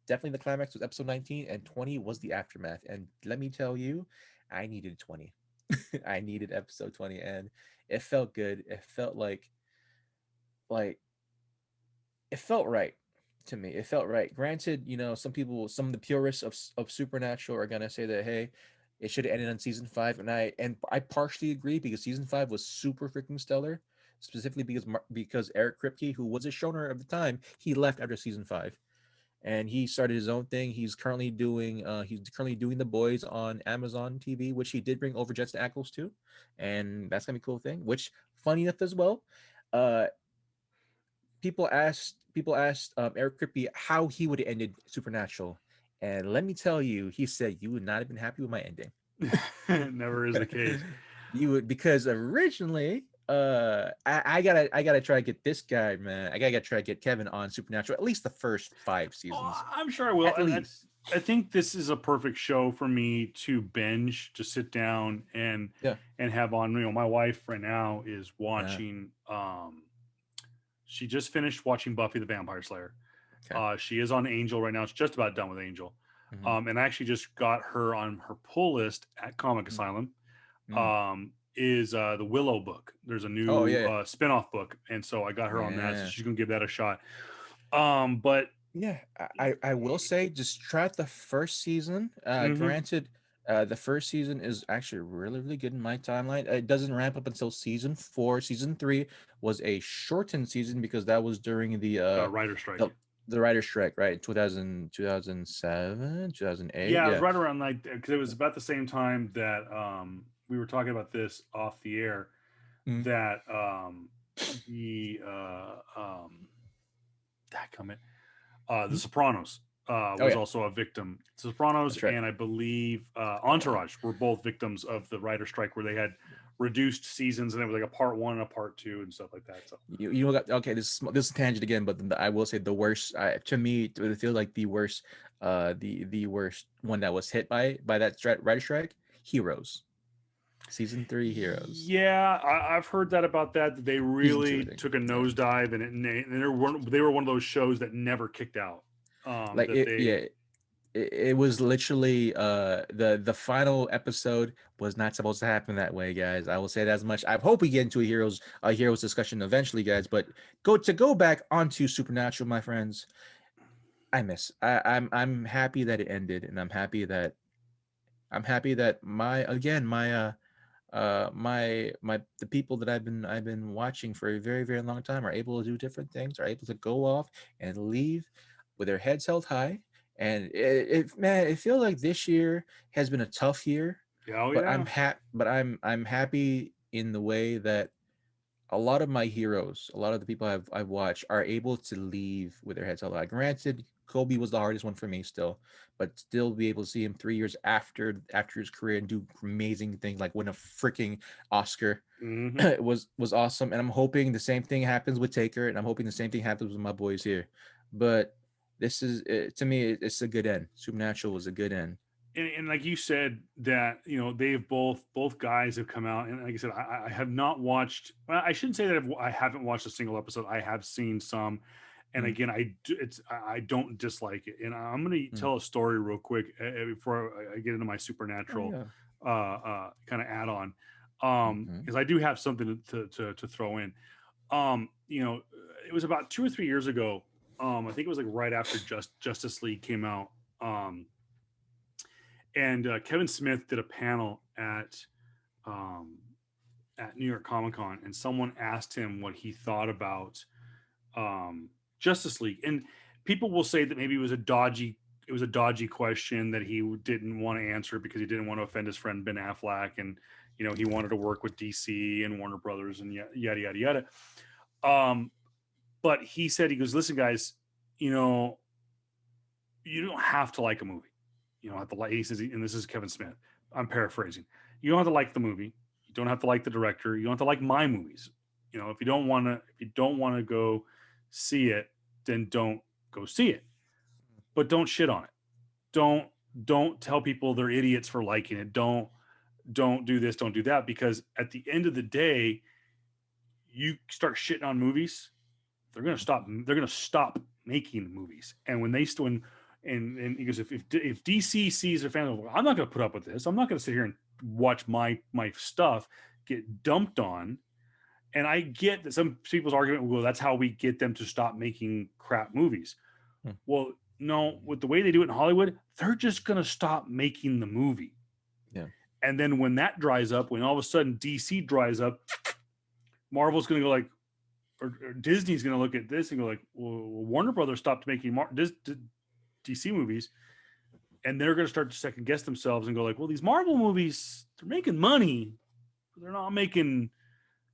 definitely the climax was episode 19, and 20 was the aftermath. And let me tell you, I needed 20. I needed episode 20, and it felt good. It felt like it felt right to me. It felt right. Granted, some of the purists of Supernatural are gonna say that, hey, it should have ended on season 5, and I partially agree, because season 5 was super freaking stellar, specifically because Eric Kripke, who was a showrunner of the time, he left after season 5, and he started his own thing. He's currently doing The Boys on Amazon TV, which he did bring over Jensen Ackles to, and that's gonna be a cool thing. Which, funny enough as well, people asked Eric Kripke how he would have ended Supernatural, and let me tell you, he said you would not have been happy with my ending. Never is the case. You would, because originally, I gotta try to get this guy, man. I gotta try to get Kevin on Supernatural, at least the first 5 seasons, I'm sure I will. at least. I think this is a perfect show for me to binge, to sit down Yeah. and have on. My wife right now is Yeah. watching. She just finished watching Buffy the Vampire Slayer. Okay. She is on Angel right now. It's just about done with Angel. Mm-hmm. And I actually just got her on her pull list at Comic Asylum. Is the Willow book. There's a new spin-off book, and so I got her on that, so she's gonna give that a shot. But yeah, I will say, just try out the first season. Granted, the first season is actually really, really good in my timeline. It doesn't ramp up until season 4. Season 3 was a shortened season because that was during the writer strike. The writer strike, right? 2007, 2008. Yeah, it was right around like, because it was about the same time that we were talking about this off the air, that the The Sopranos was also a victim. Sopranos and I believe Entourage were both victims of the writer strike, where they had reduced seasons, and it was like a part 1 and a part 2 and stuff like that. So you know, okay, this is tangent again, but I will say the worst, to me, it feels like the worst, the worst one that was hit by that writer strike. Heroes, season 3 Heroes. Yeah, I've heard that about that. They really took a nosedive, and they were one of those shows that never kicked out. It was literally the final episode was not supposed to happen that way, guys. I will say that as much. I hope we get into a heroes discussion eventually, guys. But go back onto Supernatural, my friends. I'm happy that it ended, and I'm happy that the people that I've been watching for a very, very long time are able to do different things, are able to go off and leave with their heads held high. And it feels like this year has been a tough year. I'm happy in the way that a lot of my heroes, a lot of the people I've watched, are able to leave with their heads held high. Granted, Kobe was the hardest one for me still, but still be able to see him 3 years after his career and do amazing things like win a freaking Oscar was awesome. And I'm hoping the same thing happens with Taker, and I'm hoping the same thing happens with my boys here. But this is, to me, it's a good end. Supernatural was a good end. And like you said, that they've both guys have come out, and like I said, I have not watched. Well, I shouldn't say that I haven't watched a single episode. I have seen some, and again, I don't dislike it. And I'm going to tell a story real quick before I get into my Supernatural kind of add on, because I do have something to throw in. It was about 2 or 3 years ago. I think it was like right after Justice League came out. And Kevin Smith did a panel at New York Comic-Con, and someone asked him what he thought about Justice League. And people will say that maybe it was a dodgy question that he didn't want to answer because he didn't want to offend his friend Ben Affleck, and he wanted to work with DC and Warner Brothers and yada yada yada. But he said, he goes, listen, guys, you don't have to like a movie. You don't have to like, he says, and this is Kevin Smith, I'm paraphrasing. You don't have to like the movie. You don't have to like the director. You don't have to like my movies. If you don't want to go see it, then don't go see it. But don't shit on it. Don't tell people they're idiots for liking it. Don't do this, don't do that, because at the end of the day, you start shitting on movies, they're going to stop making movies. And when they and he goes, if DC sees their fans, I'm not going to put up with this. I'm not going to sit here and watch my stuff get dumped on. And I get that some people's argument, well, that's how we get them to stop making crap movies. Well, no, with the way they do it in Hollywood, they're just going to stop making the movie. Yeah. And then when that dries up, when all of a sudden DC dries up, Marvel's going to go like, or Disney's going to look at this and go like, well, Warner Brothers stopped making DC movies, and they're going to start to second guess themselves and go like, well, these Marvel movies, they're making money, but they're not making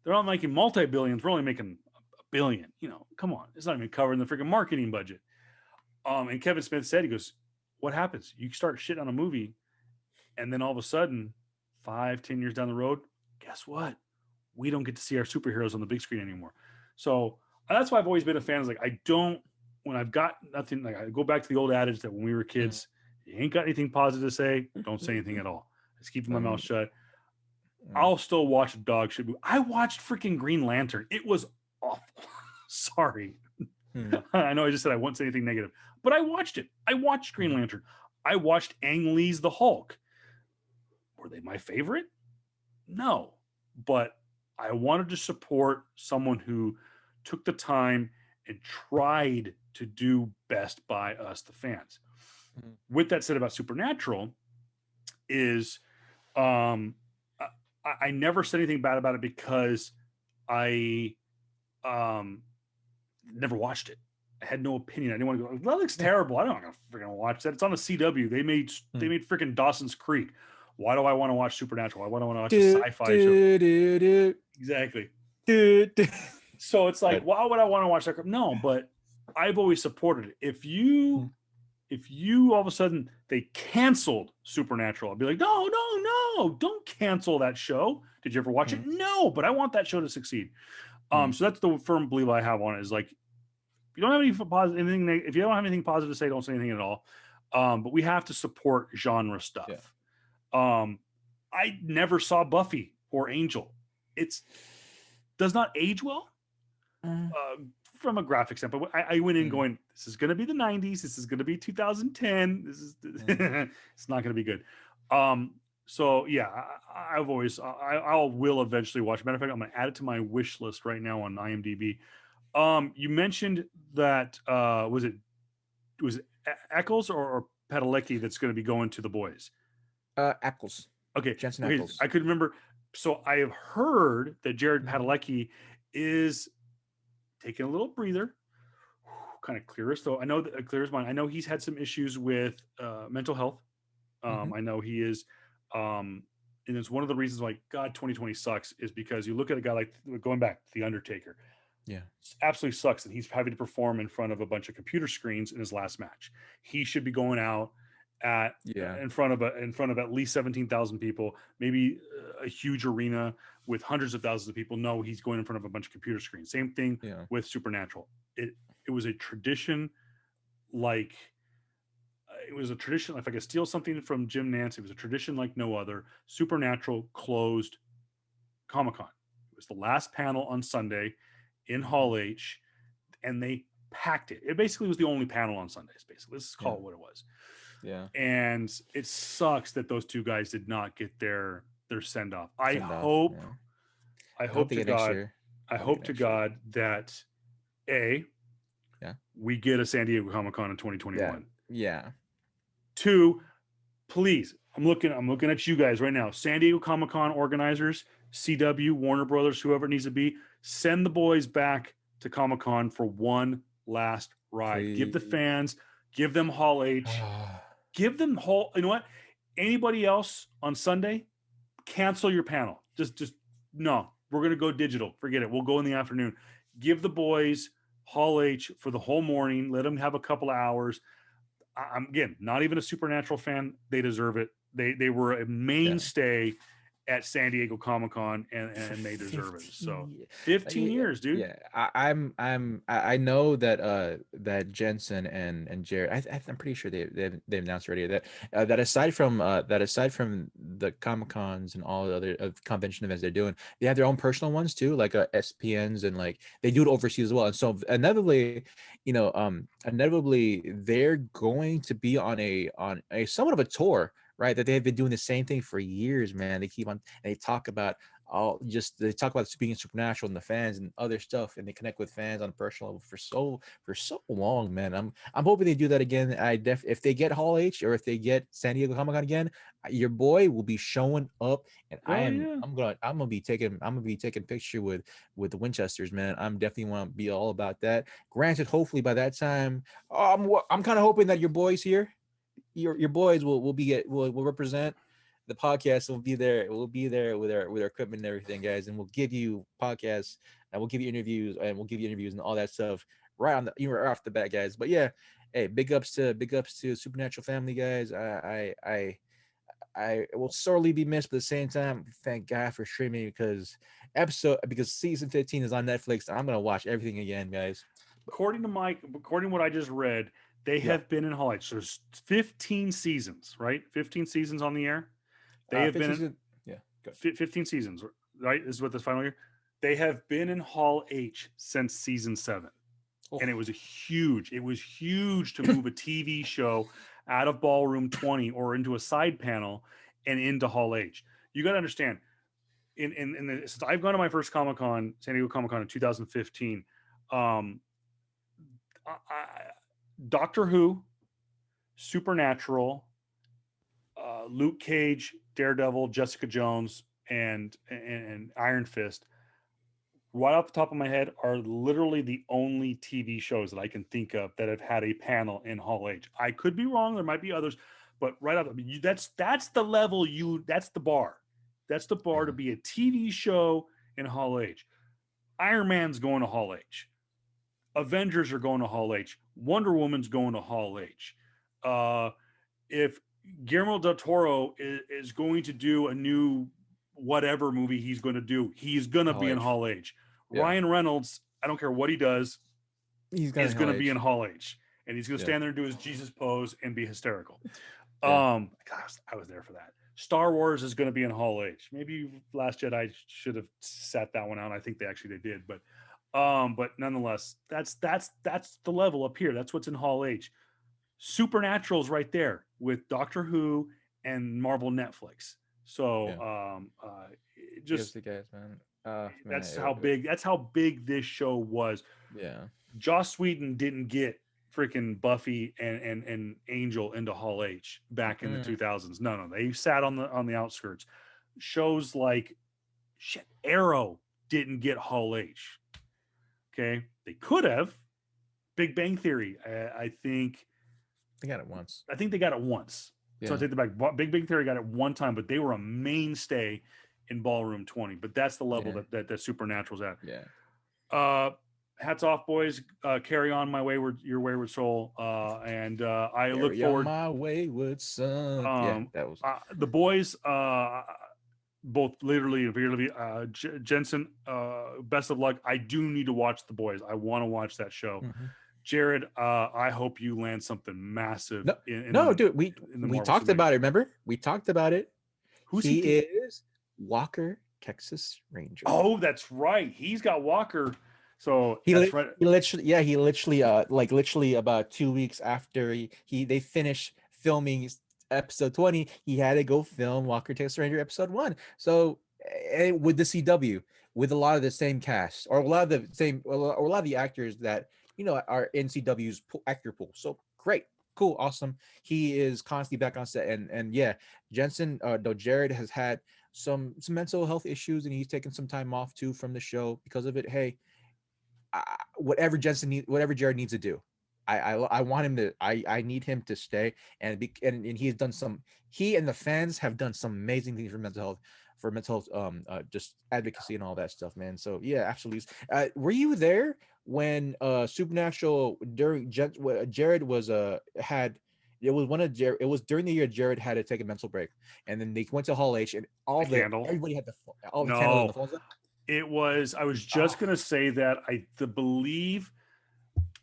multi-billions. We're only making billion. You know, come on, it's not even covering the freaking marketing budget. And Kevin Smith said, he goes, what happens? You start shit on a movie, and then all of a sudden, 5-10 years down the road, guess what? We don't get to see our superheroes on the big screen anymore. So that's why I've always been a fan. Is like, I don't, when I've got nothing, like I go back to the old adage that when we were kids, you ain't got anything positive to say, don't say anything at all. Just keep my mouth shut. I'll still watch a dog shit movie. I watched freaking Green Lantern. It was awful. Sorry. I know I just said I won't say anything negative, but I watched it. I watched Green Lantern. I watched Ang Lee's The Hulk. Were they my favorite? No, but I wanted to support someone who took the time and tried to do best by us, the fans. With that said about Supernatural, is I never said anything bad about it because I never watched it. I had no opinion. I didn't want to go, that looks terrible. I don't want to freaking watch that. It's on the CW. They made freaking Dawson's Creek. Why do I want to watch Supernatural? Why do I want to watch a sci-fi show? Exactly. So it's like, why would I want to watch that? No, but I've always supported it. If you all of a sudden they canceled Supernatural, I'd be like, no, don't cancel that show. Did you ever watch it? No, but I want that show to succeed. So that's the firm belief I have on it, is like, if you don't have if you don't have anything positive to say, don't say anything at all. But we have to support genre stuff. I never saw Buffy or Angel. It's does not age well from a graphic standpoint. I went in going, this is going to be the 90s. This is going to be 2010. This is it's not going to be good. So yeah, I will eventually watch. Matter of fact, I'm going to add it to my wish list right now on IMDb. You mentioned that was it Eccles or Padalecki that's going to be going to The Boys? Eccles. Okay, Jensen Eccles. I could remember. So I have heard that Jared Padalecki is taking a little breather, kind of clear his throat. I know that clear his mind. I know he's had some issues with mental health. I know he is, and it's one of the reasons why 2020 sucks is because you look at a guy like, going back to the Undertaker. Yeah, it absolutely sucks that he's having to perform in front of a bunch of computer screens in his last match. He should be going out in front of at least 17,000 people, maybe a huge arena with hundreds of thousands of people. No, he's going in front of a bunch of computer screens. Same thing with Supernatural. It was a tradition, like it was a tradition. If I could steal something from Jim Nance, it was a tradition like no other. Supernatural closed Comic-Con. It was the last panel on Sunday in Hall H, and they packed it. It basically was the only panel on Sundays. Basically, let's call it what it was. Yeah, and it sucks that those two guys did not get their send off. I hope to God that we get a San Diego Comic-Con in 2021. Yeah. 2, please, I'm looking at you guys right now. San Diego Comic-Con organizers, CW, Warner Brothers, whoever it needs to be, send the boys back to Comic-Con for one last ride. Please. Give the fans, give them Hall H, give them you know what? Anybody else on Sunday, cancel your panel. Just no, we're going to go digital. Forget it. We'll go in the afternoon. Give the boys Hall H for the whole morning. Let them have a couple of hours. I'm again, not even a Supernatural fan. They deserve it. They were a mainstay at San Diego Comic-Con, and they deserve it. So 15 years, dude. Yeah, I know that Jensen and Jared, I'm pretty sure they've announced already that aside from the Comic-Cons and all the other convention events they're doing, they have their own personal ones too, like SPNs, and like they do it overseas as well. And so inevitably, they're going to be on a somewhat of a tour. Right, that they've been doing the same thing for years, man. They keep on, and they talk about being Supernatural and the fans and other stuff, and they connect with fans on a personal level for so long, man. I'm hoping they do that again. If they get Hall H or if they get San Diego Comic-Con again, your boy will be showing up, and I'm gonna be taking picture with the Winchesters, man. I'm definitely want to be all about that. Granted, hopefully by that time, I'm kind of hoping that your boys here. Your boys will represent the podcast will be there. We'll be there with our equipment and everything, guys, and we'll give you podcasts and we'll give you interviews and all that stuff right on the right off the bat, guys. But yeah, hey, big ups to Supernatural family, guys. I will sorely be missed, but at the same time, thank God for streaming because season 15 is on Netflix. And I'm gonna watch everything again, guys. According to what I just read, they Yeah, have been in Hall H. So there's 15 seasons, right? 15 seasons on the air. They have 15 been season, yeah, good. 15 seasons, right? This is what this final year. They have been in Hall H since season 7. And Oh, it was huge to move a TV show out of ballroom 20 or into a side panel and into Hall H. You got to understand, since I've gone to my first Comic Con, San Diego Comic Con in 2015, um, Doctor Who, Supernatural, Luke Cage, Daredevil, Jessica Jones, and Iron Fist, right off the top of my head, are literally the only TV shows that I can think of that have had a panel in Hall H. I could be wrong; there might be others, but right off, that's the level that's the bar. That's the bar to be a TV show in Hall H. Iron Man's going to Hall H. Avengers are going to Hall H. Wonder Woman's going to Hall H. If Guillermo del Toro is going to do a new whatever movie he's going to do, he's going to be in Hall H. Yeah, Ryan Reynolds, I don't care what he does, he's is going to be in Hall H. And he's going to stand there and do his Jesus pose and be hysterical. Gosh, I was there for that. Star Wars is going to be in Hall H. Maybe Last Jedi should have sat that one out. I think they did, but nonetheless, that's the level up here. That's what's in Hall H. Supernatural's right there with Doctor Who and Marvel Netflix. So just the guys, man. that's how big this show was. Yeah. Joss Whedon didn't get freaking Buffy and Angel into Hall H back in the 2000s. No, they sat on the outskirts. Shows like Arrow didn't get Hall H. Okay, they could have. Big Bang Theory, I think they got it once. I think they got it once. Yeah. So I take the back. Big Bang Theory got it one time, but they were a mainstay in Ballroom 20. But that's the level that Supernatural's at. Yeah. Hats off, boys. Carry on, your wayward soul. And I look forward. My wayward son. That was the boys. Both literally and figuratively. Jensen, best of luck. I do need to watch the boys. I want to watch that show. Mm-hmm. Jared, I hope you land something massive. Dude, we talked about it. Remember, we talked about it. Who's he is Walker, Texas Ranger. Oh, that's right. He's got Walker. So he literally about 2 weeks after they finished filming episode 20, he had to go film Walker Texas Ranger episode 1. So with the CW, with a lot of the same cast, or a lot of the actors that are in CW's actor pool. So great, cool, awesome. He is constantly back on set, and Jensen, though Jared has had some mental health issues, and he's taken some time off too from the show because of it. Hey, whatever Jared needs to do, I want him to. I need him to stay, and he's done he and the fans have done some amazing things for mental health, just advocacy and all that stuff, man. So yeah, absolutely. Were you there when Supernatural during Jared was had? It was during the year Jared had to take a mental break, and then they went to Hall H, and everybody had the candles on the phones. It was. I was just gonna say that I believe.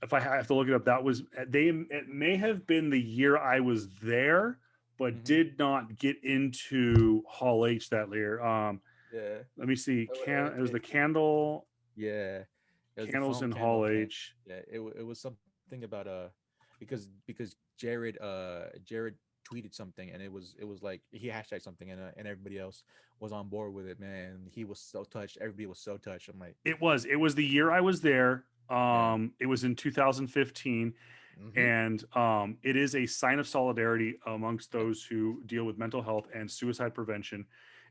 If I have to look it up, it may have been the year I was there, but did not get into Hall H that year. Let me see. It was the candle. Yeah, candles in Hall H. Yeah, it was something about because Jared tweeted something, and it was like he hashtagged something, and everybody else was on board with it, man. He was so touched. Everybody was so touched. I'm like, it was the year I was there. It was in 2015, and it is a sign of solidarity amongst those who deal with mental health and suicide prevention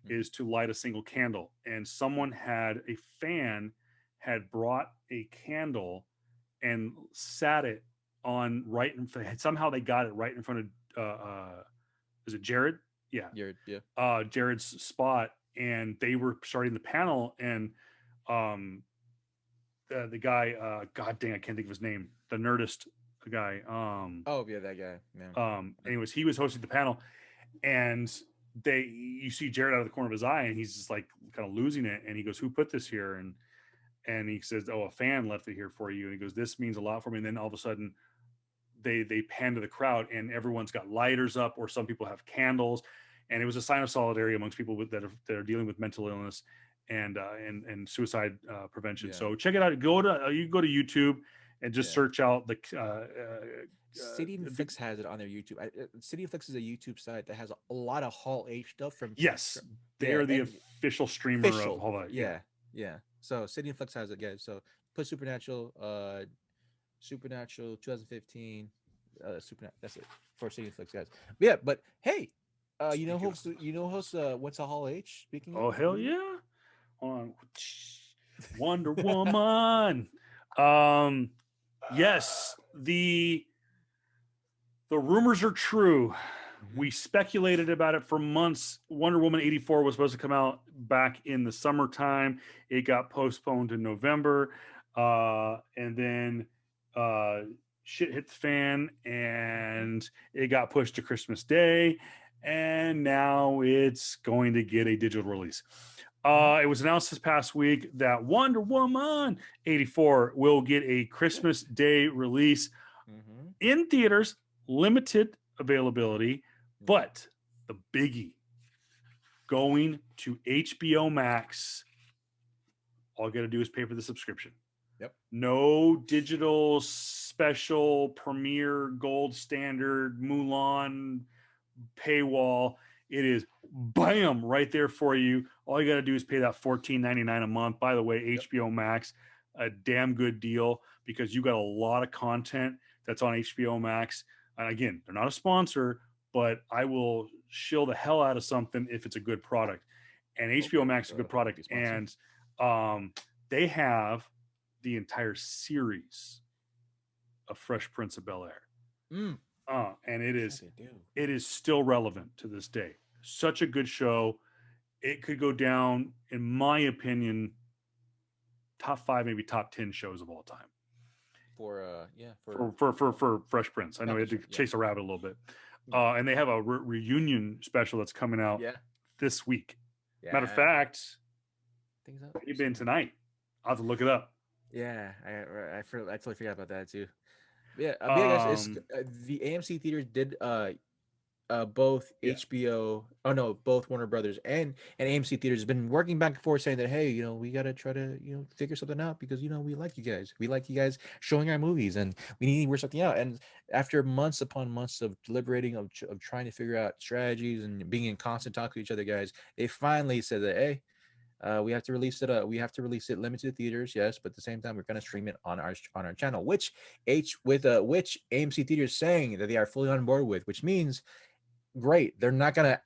is to light a single candle. And a fan had brought a candle and sat it on somehow they got it right in front of is it Jared? Yeah. Yeah. Jared's spot, and they were starting the panel, and um, the guy, God dang, I can't think of his name, the Nerdist guy. Oh yeah, that guy. Yeah. Anyways, he was hosting the panel, and you see Jared out of the corner of his eye, and he's just like kind of losing it, and he goes, "Who put this here?" And he says, "Oh, a fan left it here for you." And he goes, "This means a lot for me." And then all of a sudden, they pan to the crowd, and everyone's got lighters up, or some people have candles, and it was a sign of solidarity amongst people that are dealing with mental illness and suicide prevention. Yeah. So check it out. You can go to YouTube and just Yeah. search out the City and Flicks has it on their YouTube. City and Flicks is a YouTube site that has a lot of Hall H stuff yes, they yeah, are the and official streamer of official. all that. Yeah, yeah. So City and Flicks has it, guys. So put Supernatural 2015, that's it for City and Flicks, guys. But yeah, but hey, who's what's a Hall H? Speaking Oh of, hell yeah! On Wonder Woman. Um, yes, the rumors are true. Mhm. We speculated about it for months. Wonder Woman 84 was supposed to come out back in the summertime. It got postponed to November. And then shit hit the fan, and it got pushed to Christmas Day. And now it's going to get a digital release. It was announced this past week that Wonder Woman 84 will get a Christmas Day release Mhm. in theaters, limited availability, but the biggie, going to HBO Max. All you got to do is pay for the subscription. Yep. No digital special premiere gold standard Mulan paywall. It is bam right there for you. All you got to do is pay that $14.99 a month. By the way, Yep. HBO Max, a damn good deal because you got a lot of content that's on HBO Max. And again, they're not a sponsor, but I will shill the hell out of something if it's a good product. And HBO Max is a good product. And they have the entire series of Fresh Prince of Bel-Air. Mm. And it is Yeah, they do. it is still relevant to this day. Such a good show. It could go down, in my opinion, top 5, maybe top 10 shows of all time. For Fresh Prince. I know we had to chase a rabbit a little bit. And they have a reunion special that's coming out this week. Yeah. Matter of fact, maybe in tonight. I'll have to look it up. Yeah, I totally forgot about that too. Yeah, yeah, guys, the AMC theaters did both HBO, both Warner Brothers and AMC theaters has been working back and forth saying that, hey, we got to try to, figure something out because, we like you guys. We like you guys showing our movies and we need to work something out. And after months upon months of deliberating, of trying to figure out strategies and being in constant talk with each other, guys, they finally said that, hey, we have to release it. We have to release it limited theaters, yes, but at the same time, we're going to stream it on our channel, which AMC theaters saying that they are fully on board with, which means great. They're not gonna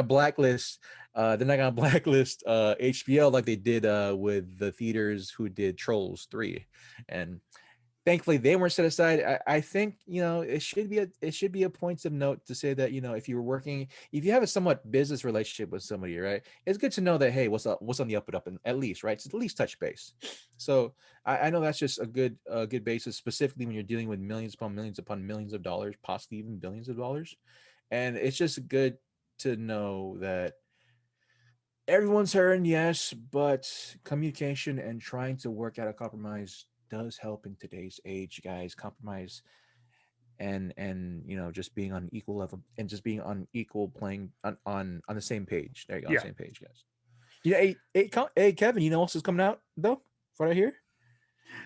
blacklist. HBO like they did with the theaters who did Trolls 3, and thankfully they weren't set aside. I think it should be a point of note to say that if you have a somewhat business relationship with somebody, right, it's good to know that, hey, what's on the up and up, and at least, right, so at least touch base. So I know that's just a good basis, specifically when you're dealing with millions upon millions of dollars, possibly even billions of dollars. And it's just good to know that everyone's hurting, yes, but communication and trying to work out a compromise does help in today's age, guys. Compromise and just being on equal level and just being on equal playing on the same page. There you go, on the same page, guys. Hey, Kevin, you know what else is coming out though? What I hear?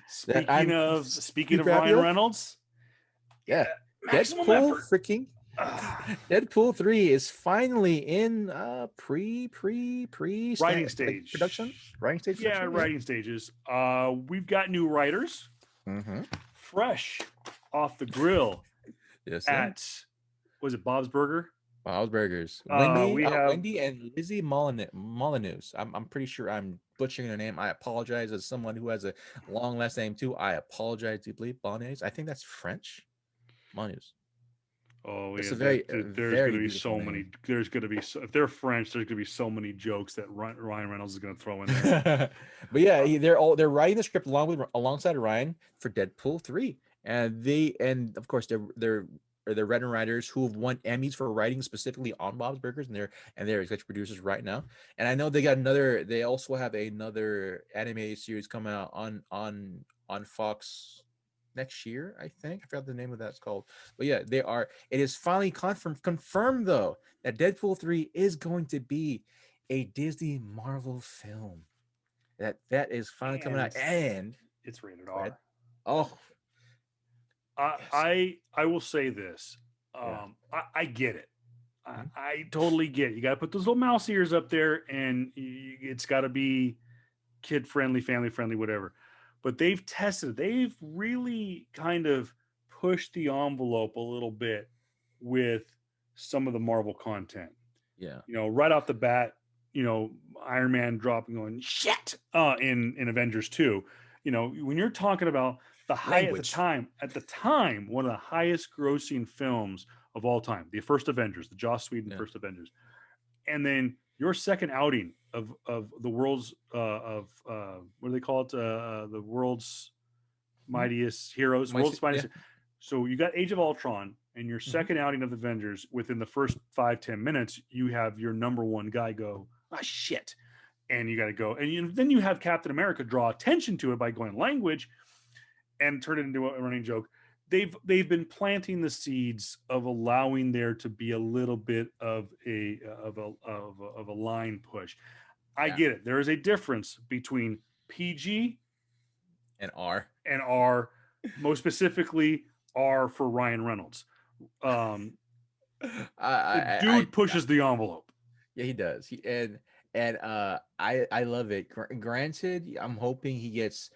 Speaking of Ryan Reynolds, Deadpool freaking Deadpool 3 is finally in writing stage. Production? Writing stage? Yeah, writing stages. We've got new writers. Mm-hmm. Fresh off the grill. Yes, at was it Bob's Burger? Bob's Burgers. Wendy and Lizzie Molyneux. I'm pretty sure I'm butchering their name. I apologize as someone who has a long last name too. I apologize deeply. Bolognese. I think that's French. Molyneux. Oh It's yeah, a very there's going very to be beautiful so many. name. There's going to be if they're French, there's going to be so many jokes that Ryan Reynolds is going to throw in there. But yeah, they're writing the script alongside Ryan for Deadpool 3, and of course they're written writers who have won Emmys for writing specifically on Bob's Burgers, and they're executive producers right now. And I know they also have another animated series coming out on Fox next year. I think I forgot the name of that's called, but yeah, it is finally confirmed though that Deadpool 3 is going to be a Disney Marvel film. That is finally coming And out, and it's rated go ahead. R. Oh yes, I will say this. yeah. I get it. Mhm. I totally get it. You got to put those little mouse ears up there, and it's got to be kid friendly, family friendly, whatever. But they've tested. They've really kind of pushed the envelope a little bit with some of the Marvel content. Yeah. Right off the bat, Iron Man dropping going shit in Avengers 2. When you're talking about the high Language. at the time, one of the highest grossing films of all time, the first Avengers, the Joss Whedon Yeah. first Avengers, and then your second outing of the world's what do they call it? The world's mightiest heroes, world's Yeah. mightiest. So you got Age of Ultron, and your second outing of the Avengers. Within the first 5-10 minutes, you have your number one guy go, ah, shit, and you got to go, and then you have Captain America draw attention to it by going language, and turn it into a running joke. They've been planting the seeds of allowing there to be a little bit of a line push. I get it. There is a difference between PG And R. and R, most specifically R for Ryan Reynolds. The dude pushes the envelope. Yeah, he does. I love it. Granted, I'm hoping he gets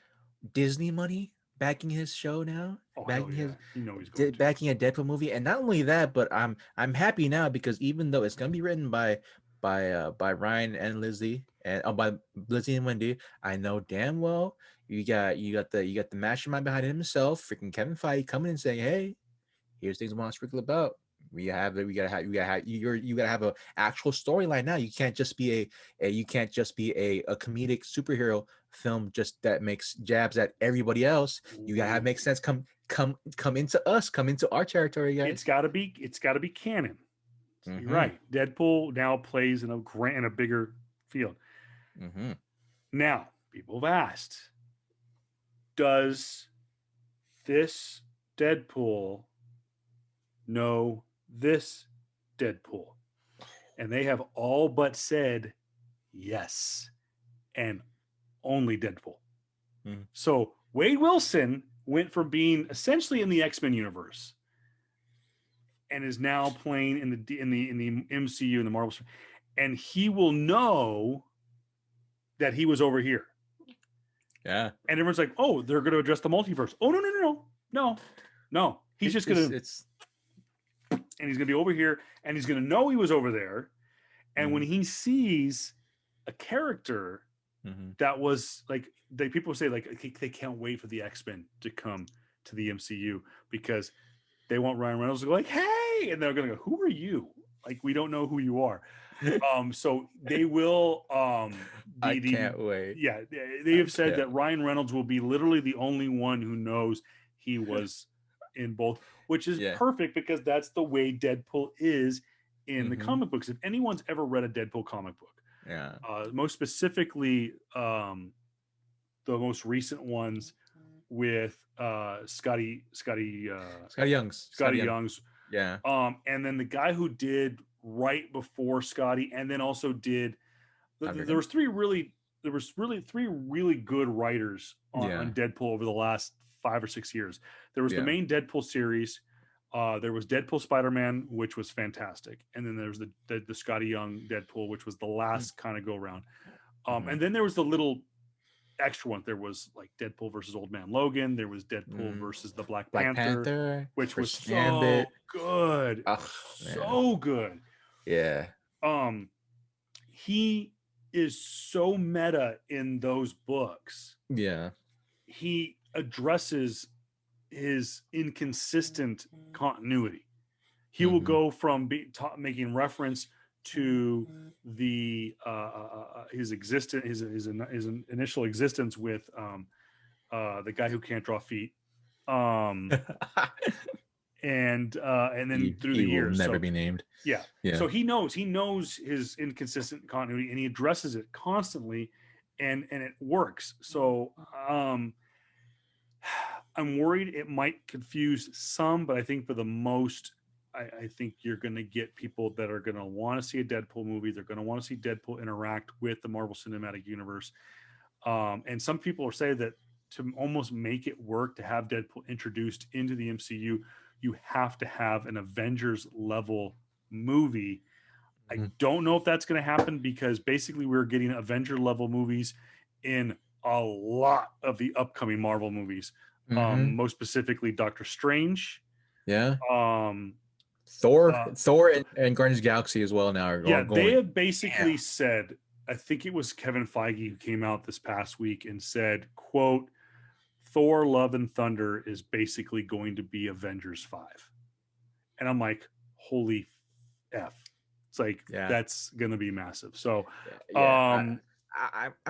Disney money backing his show now, Oh hell backing yeah, his he's going to. backing a Deadpool movie, and not only that, but I'm happy now because even though it's gonna be written by Ryan and Lizzie and by Lizzie and Wendy, I know damn well you got the mastermind behind it himself, freaking Kevin Feige, coming and saying, hey, here's things I want to sprinkle about. We gotta have a actual storyline now. You can't just be a comedic superhero film just that makes jabs at everybody else. You gotta have make sense. Come into our territory, guys. It's got to be canon. You're right. Deadpool now plays in a bigger field. Now, people have asked, does this Deadpool know this Deadpool? And they have all but said yes, and only Deadpool. So Wade Wilson went from being essentially in the X-Men universe and is now playing in the MCU, in the Marvel, and he will know that he was over here. Yeah. And everyone's like, oh, they're going to address the multiverse. Oh, no. He's just going to, and he's going to be over here, and he's going to know he was over there. And when he sees a character that was like, people say like they can't wait for the X-Men to come to the MCU because they want Ryan Reynolds to go like, hey, and they're going to go, who are you? Like, we don't know who you are. So they will. I can't wait. Yeah, they have said that Ryan Reynolds will be literally the only one who knows he was in both, which is perfect because that's the way Deadpool is in the comic books. If anyone's ever read a Deadpool comic book, most specifically the most recent ones with Scotty Young's. Yeah. And then the guy who did right before Scotty, and then also did there was three really good writers on Deadpool over the last 5 or 6 years. There was the main Deadpool series. There was Deadpool Spider-Man, which was fantastic, and then there was the Scotty Young Deadpool, which was the last kind of go round. And then there was the little extra one. There was like Deadpool versus Old Man Logan. There was Deadpool versus the Black Panther, which was so good, so good. Yeah. He is so meta in those books. Yeah. He addresses his inconsistent continuity. He will go from making reference to the his existence, his initial existence with the guy who can't draw feet, and then through the he will years. never So be named. yeah. Yeah. So he knows his inconsistent continuity, and he addresses it constantly, and it works. So I'm worried it might confuse some, but I think for the most, I think you're going to get people that are going to want to see a Deadpool movie. They're going to want to see Deadpool interact with the Marvel Cinematic Universe. And some people are saying that to almost make it work to have Deadpool introduced into the MCU, you have to have an Avengers level movie. I don't know if that's going to happen because basically we're getting Avenger level movies in a lot of the upcoming Marvel movies. Most specifically Doctor Strange. Yeah. Thor and Guardians of the Galaxy as well now are yeah, going. They have basically said, I think it was Kevin Feige who came out this past week and said, quote, Thor Love and Thunder is basically going to be Avengers 5. And I'm like, holy F. It's like, that's going to be massive. So, I'm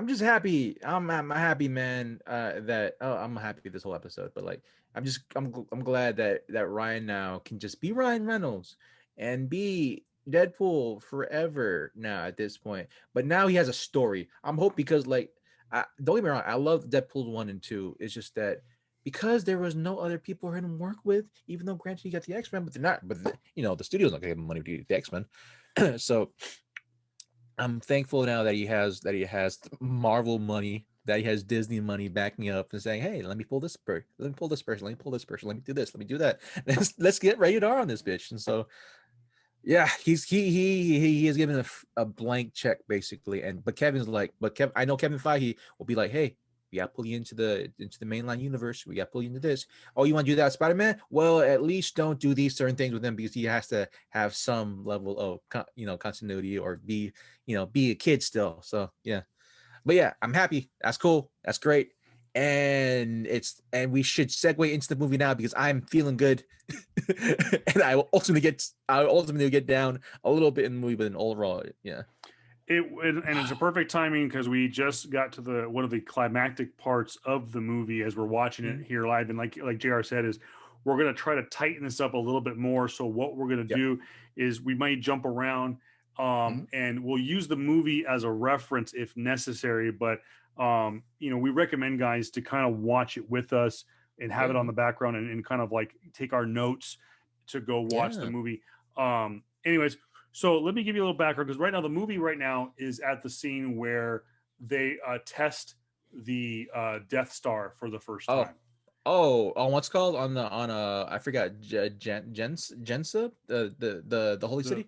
just happy. I'm happy, man. I'm happy this whole episode, but like, I'm glad that Ryan now can just be Ryan Reynolds and be Deadpool forever now at this point. But now he has a story. I'm hoping because like, don't get me wrong, I love Deadpool 1 and 2. It's just that because there was no other people for him to work with, even though granted you got the X-Men, but they're not. But the studio's not gonna give him money to do the X-Men, so. I'm thankful now that he has Marvel money, that he has Disney money backing up and saying, "Hey, let me pull this person, let me pull this person, let me pull this person, let me do this, let me do that. Let's get rated R on this bitch." And so, yeah, he is given a blank check basically. But Kevin's like, I know Kevin Feige will be like, "Hey, we got to pull you into the mainline universe. We got to pull you into this. Oh, you want to do that, Spider-Man? Well, at least don't do these certain things with him because he has to have some level of continuity or be a kid still." So yeah, but yeah, I'm happy. That's cool. That's great. And we should segue into the movie now because I'm feeling good, and I will ultimately get down a little bit in the movie, but in overall, yeah. And it's a perfect timing because we just got to one of the climactic parts of the movie as we're watching it here live. And like JR said, is we're going to try to tighten this up a little bit more. So what we're going to do is we might jump around and we'll use the movie as a reference if necessary. But, we recommend guys to kind of watch it with us and have it on the background and kind of like take our notes to go watch the movie. Anyways, so let me give you a little background because right now the movie is at the scene where they test the Death Star for the first time. On what's called on I forgot Jensa, the Holy City.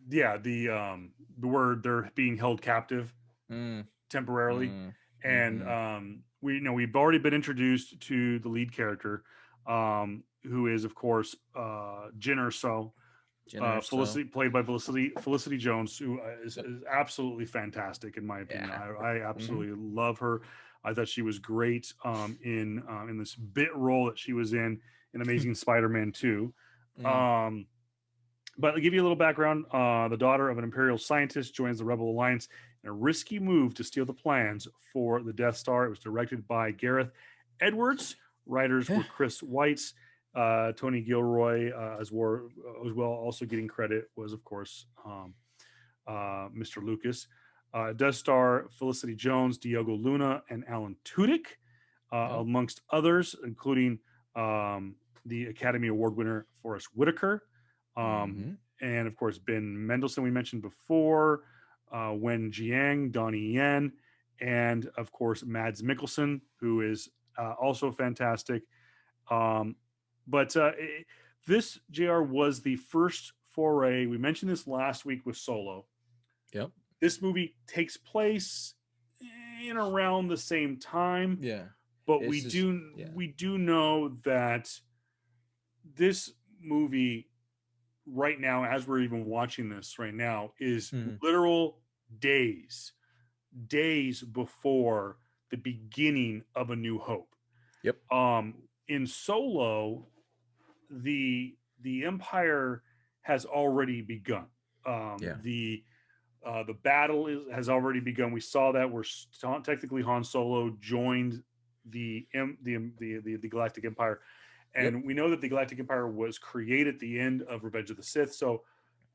Yeah, the where they're being held captive temporarily, and we've already been introduced to the lead character, who is of course Jyn Erso. Felicity, played by Felicity Jones, who is absolutely fantastic in my opinion. I absolutely love her. I thought she was great in this bit role that she was in Amazing Spider-Man 2. But to give you a little background, the daughter of an Imperial scientist joins the Rebel Alliance in a risky move to steal the plans for the Death Star. It was directed by Gareth Edwards. Writers were Chris Weitz. Tony Gilroy as well. Also getting credit was, of course, Mr. Lucas. Does star Felicity Jones, Diogo Luna, and Alan Tudyk, amongst others, including the Academy Award winner Forrest Whitaker, and of course Ben Mendelsohn we mentioned before, Wen Jiang, Donnie Yen, and of course Mads Mikkelsen, who is also fantastic. But this, JR, was the first foray. We mentioned this last week with Solo. Yep. This movie takes place in around the same time. Yeah. But we do know that this movie right now, as we're even watching this right now, is literal days before the beginning of A New Hope. Yep. In Solo, the Empire has already begun. Yeah. The battle has already begun. We saw that where technically Han Solo joined the Galactic Empire, Yep. and we know that the Galactic Empire was created at the end of Revenge of the Sith. So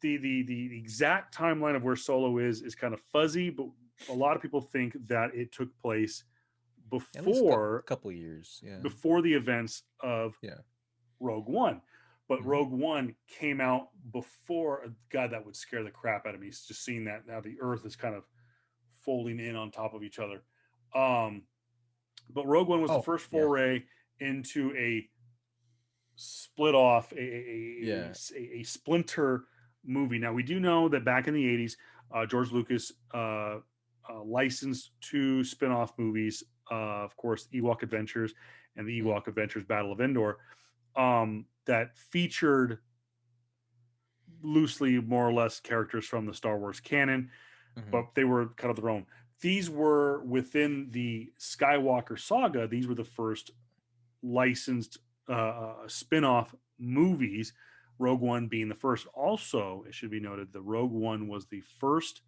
the exact timeline of where Solo is kind of fuzzy, but a lot of people think that it took place At least a before couple years. Yeah. before the events of Yeah. Rogue One. But Mhm. Rogue One came out before. God, that would scare the crap out of me. Just seeing that now the Earth is kind of folding in on top of each other. But Rogue One was the Oh, first yeah. foray into a split off, Yeah. a splinter movie. Now we do know that back in the '80s, George Lucas licensed two spin-off movies. Of course, Ewok Adventures and the Mm. Ewok Adventures Battle of Endor, that featured loosely, more or less, characters from the Star Wars canon, Mhm. but they were kind of their own. These were within the Skywalker saga. These were the first licensed spin-off movies, Rogue One being the first. Also, it should be noted that Rogue One was the first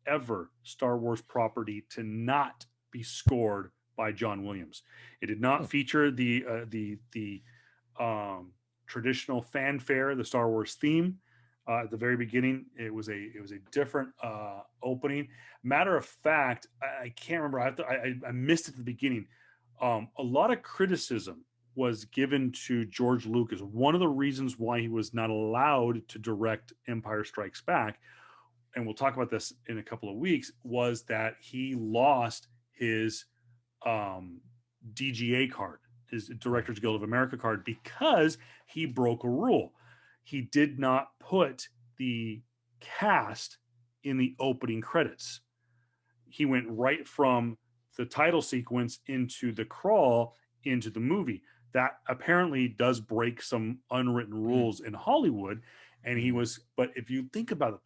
ever Star Wars property to not be scored by John Williams. It did not Hmm. feature the traditional fanfare, the Star Wars theme. At the very beginning, it was a different opening. Matter of fact, I can't remember. I missed it at the beginning. A lot of criticism was given to George Lucas. One of the reasons why he was not allowed to direct Empire Strikes Back, and we'll talk about this in a couple of weeks, was that he lost his DGA card, his Directors Guild of America card, because he broke a rule. He did not put the cast in the opening credits. He went right from the title sequence into the crawl into the movie. That apparently does break some unwritten Mm. rules in Hollywood. And he Mhm. was, but if you think about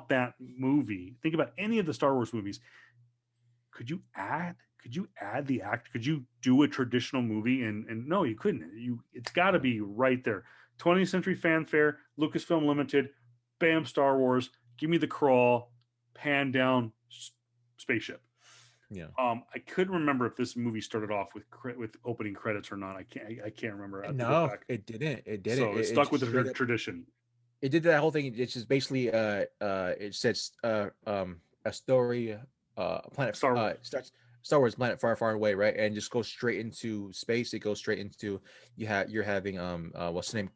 that movie, think about any of the Star Wars movies, could you add the act? Could you do a traditional movie? And no, you couldn't. It's got to Yeah. be right there. 20th Century Fanfare, Lucasfilm Limited, bam, Star Wars. Give me the crawl, pan down, spaceship. Yeah. I couldn't remember if this movie started off with opening credits or not. I can't remember. I have to go No, back. it didn't. It didn't. So it It stuck with just the straight up. tradition. It did that whole thing. It's just basically it says a story planet Star Wars. starts Star Wars planet far far away, right? And just goes straight into space. It goes straight into you're having what's the name,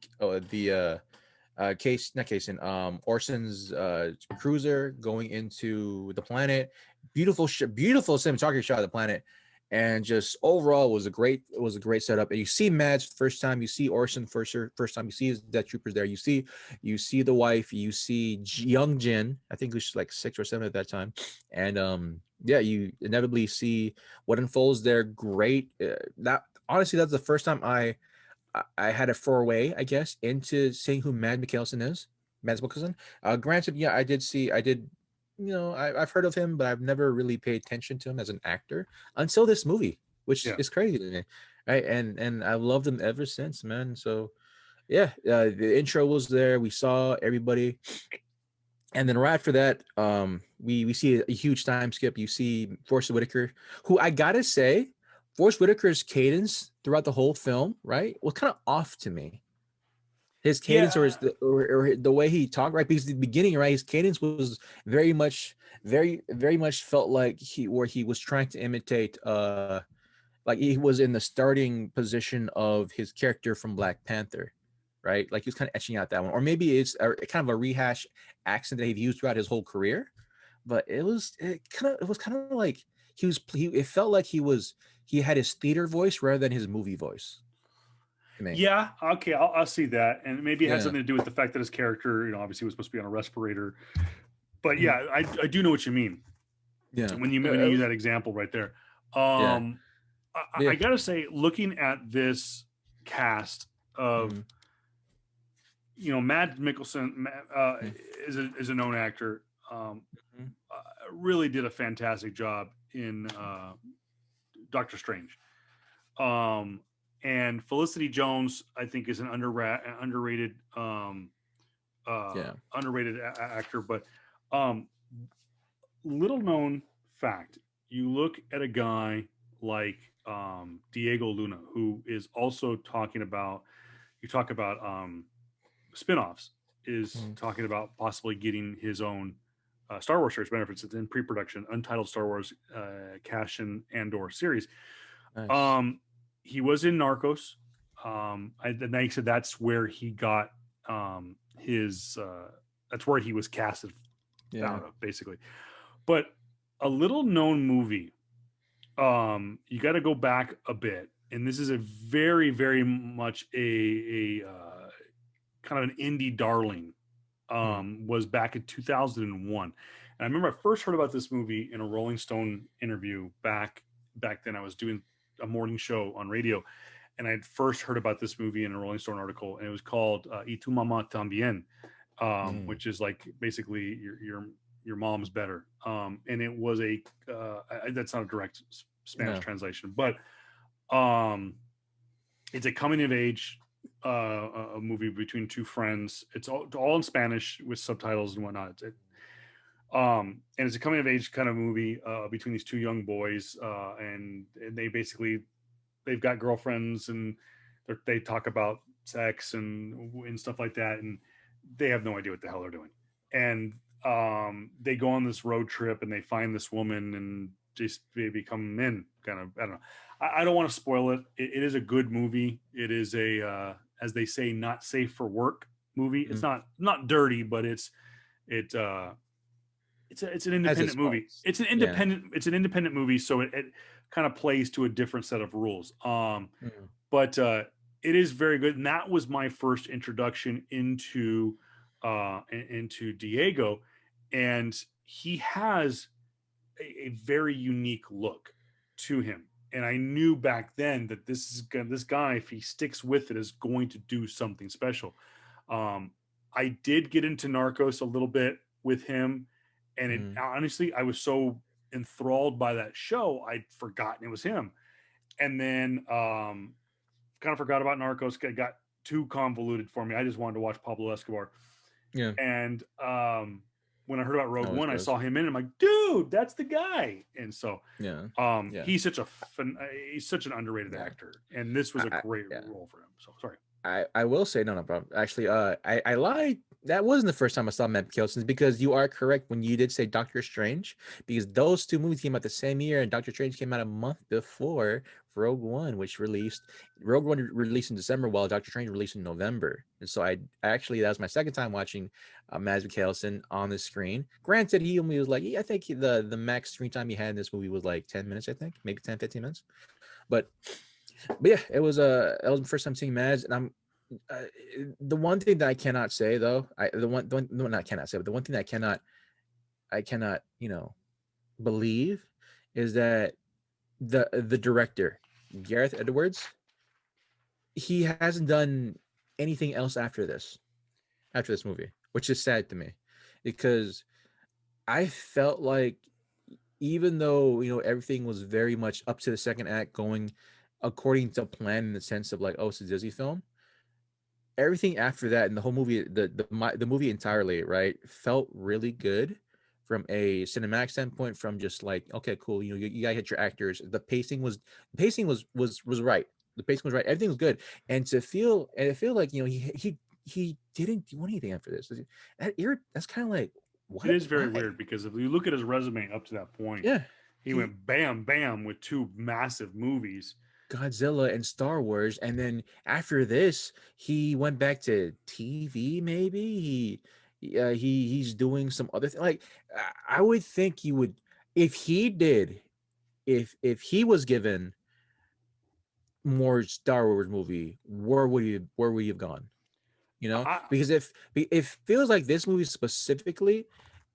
case not Cason, Orson's cruiser going into the planet. Beautiful cinematography shot of the planet, and just overall was a great setup. And you see Mads first time, you see Orson first time, you see his death troopers there, you see the wife, you see young Jin, I think he was like 6 or 7 at that time, and yeah, you inevitably see what unfolds there. Great. That honestly, that's the first time I had a foray, I guess, into seeing who Mads Mikkelsen. Granted, yeah, I did, I've heard of him, but I've never really paid attention to him as an actor until this movie, which Yeah. is crazy to me, right? And I've loved him ever since, man. So yeah, the intro was there. We saw everybody, and then right after that, we see a huge time skip. You see Forrest Whitaker, who I gotta say, Forrest Whitaker's cadence throughout the whole film, right, was kind of off to me. His cadence, or Yeah. his or the way he talked, right? Because at the beginning, right, his cadence was very much felt like he was trying to imitate, like he was in the starting position of his character from Black Panther, right? Like he was kind of etching out that one, or maybe it's kind of a rehash accent that he's used throughout his whole career. But it was kind of like it felt like he had his theater voice rather than his movie voice to me. Yeah, okay, I'll see that, and maybe it had Yeah. something to do with the fact that his character, obviously was supposed to be on a respirator. But Mhm. yeah, I do know what you mean Yeah. when you use that example right there. Yeah. Um, But I yeah. gotta say, looking at this cast of, Mhm. Matt Mickelson Mhm. is a known actor. Mhm. Really did a fantastic job in Doctor Strange. And Felicity Jones, I think, is an underrated Yeah. underrated actor. But um, little known fact: you look at a guy like Diego Luna, who is also talking about. You talk about spinoffs. Is Mm, talking about possibly getting his own Star Wars series benefits. It's in pre-production, untitled Star Wars cash and or series. nice. Um, he was in Narcos. And they said that's where he got his. That's where he was casted Yeah. out of, basically. But a little known movie. You got to go back a bit, and this is a very, very much a kind of an indie darling. Mm, Was back in 2001, and I remember I first heard about this movie in a Rolling Stone interview back then. I was doing a morning show on radio, and I had first heard about this movie in a Rolling Stone article, and it was called "Y tu mamá también," mm, which is like basically your mom's better. And it was that's not a direct Spanish no. translation, but um, it's a coming of age a movie between two friends. It's all in Spanish with subtitles and whatnot. And it's a coming of age kind of movie between these two young boys, and they've got girlfriends, and they talk about sex and stuff like that, and they have no idea what the hell they're doing. And they go on this road trip, and they find this woman, and just they become men. Kind of, I don't know. I don't want to spoil it. It is a good movie. It is as they say, not safe for work movie. It's Mm, not dirty, but it it's an has independent its movie. faults. It's an Yeah. independent movie, so it kind of plays to a different set of rules. Mm, But it is very good, and that was my first introduction into Diego, and he has a very unique look to him. And I knew back then that this guy, if he sticks with it, is going to do something special. Um, I did get into Narcos a little bit with him, and it mm, honestly, I was so enthralled by that show, I'd forgotten it was him. And then kind of forgot about Narcos. It got too convoluted for me. I just wanted to watch Pablo Escobar. yeah. And when I heard about Rogue Always One, I does. saw him in. I'm like, dude, that's the guy. And so Yeah. Yeah. he's such an underrated Yeah. actor, and this was a great Yeah. role for him. So sorry. I will say no problem. Actually, I lied. That wasn't the first time I saw Matt Mikkelsen because you are correct when you did say Doctor Strange, because those two movies came out the same year, and Doctor Strange came out a month before Rogue One, which released. Rogue One released in December, while Doctor Strange released in November. And so I actually, that was my second time watching Mads Mikkelsen on the screen. Granted, he only was like, I think the max screen time he had in this movie was like 10 minutes. I think maybe 10-15 minutes. But yeah, it was that was my first time seeing Mads, and I'm uh, the one thing that I cannot say though, no, not cannot say, but the one thing that I cannot believe is that the director Gareth Edwards, he hasn't done anything else after this movie, which is sad to me, because I felt like, even though everything was very much up to the second act going according to plan, in the sense of like, oh, it's a Disney film, everything after that and the whole movie, the movie entirely, right, felt really good from a cinematic standpoint. From just like, okay, cool, you gotta hit your actors. The pacing was right. The pacing was right. Everything was good. And to feel like he didn't do anything after this. That's kind of like, It what? is very Why? weird because if you look at his resume up to that point, Yeah. he He went bam bam with two massive movies. Godzilla and Star Wars, and then after this, he went back to TV. Maybe he's doing some other thing. Like, I would think he would, if he did, if he was given more Star Wars movie, where would he have gone? I, Because if it feels like this movie specifically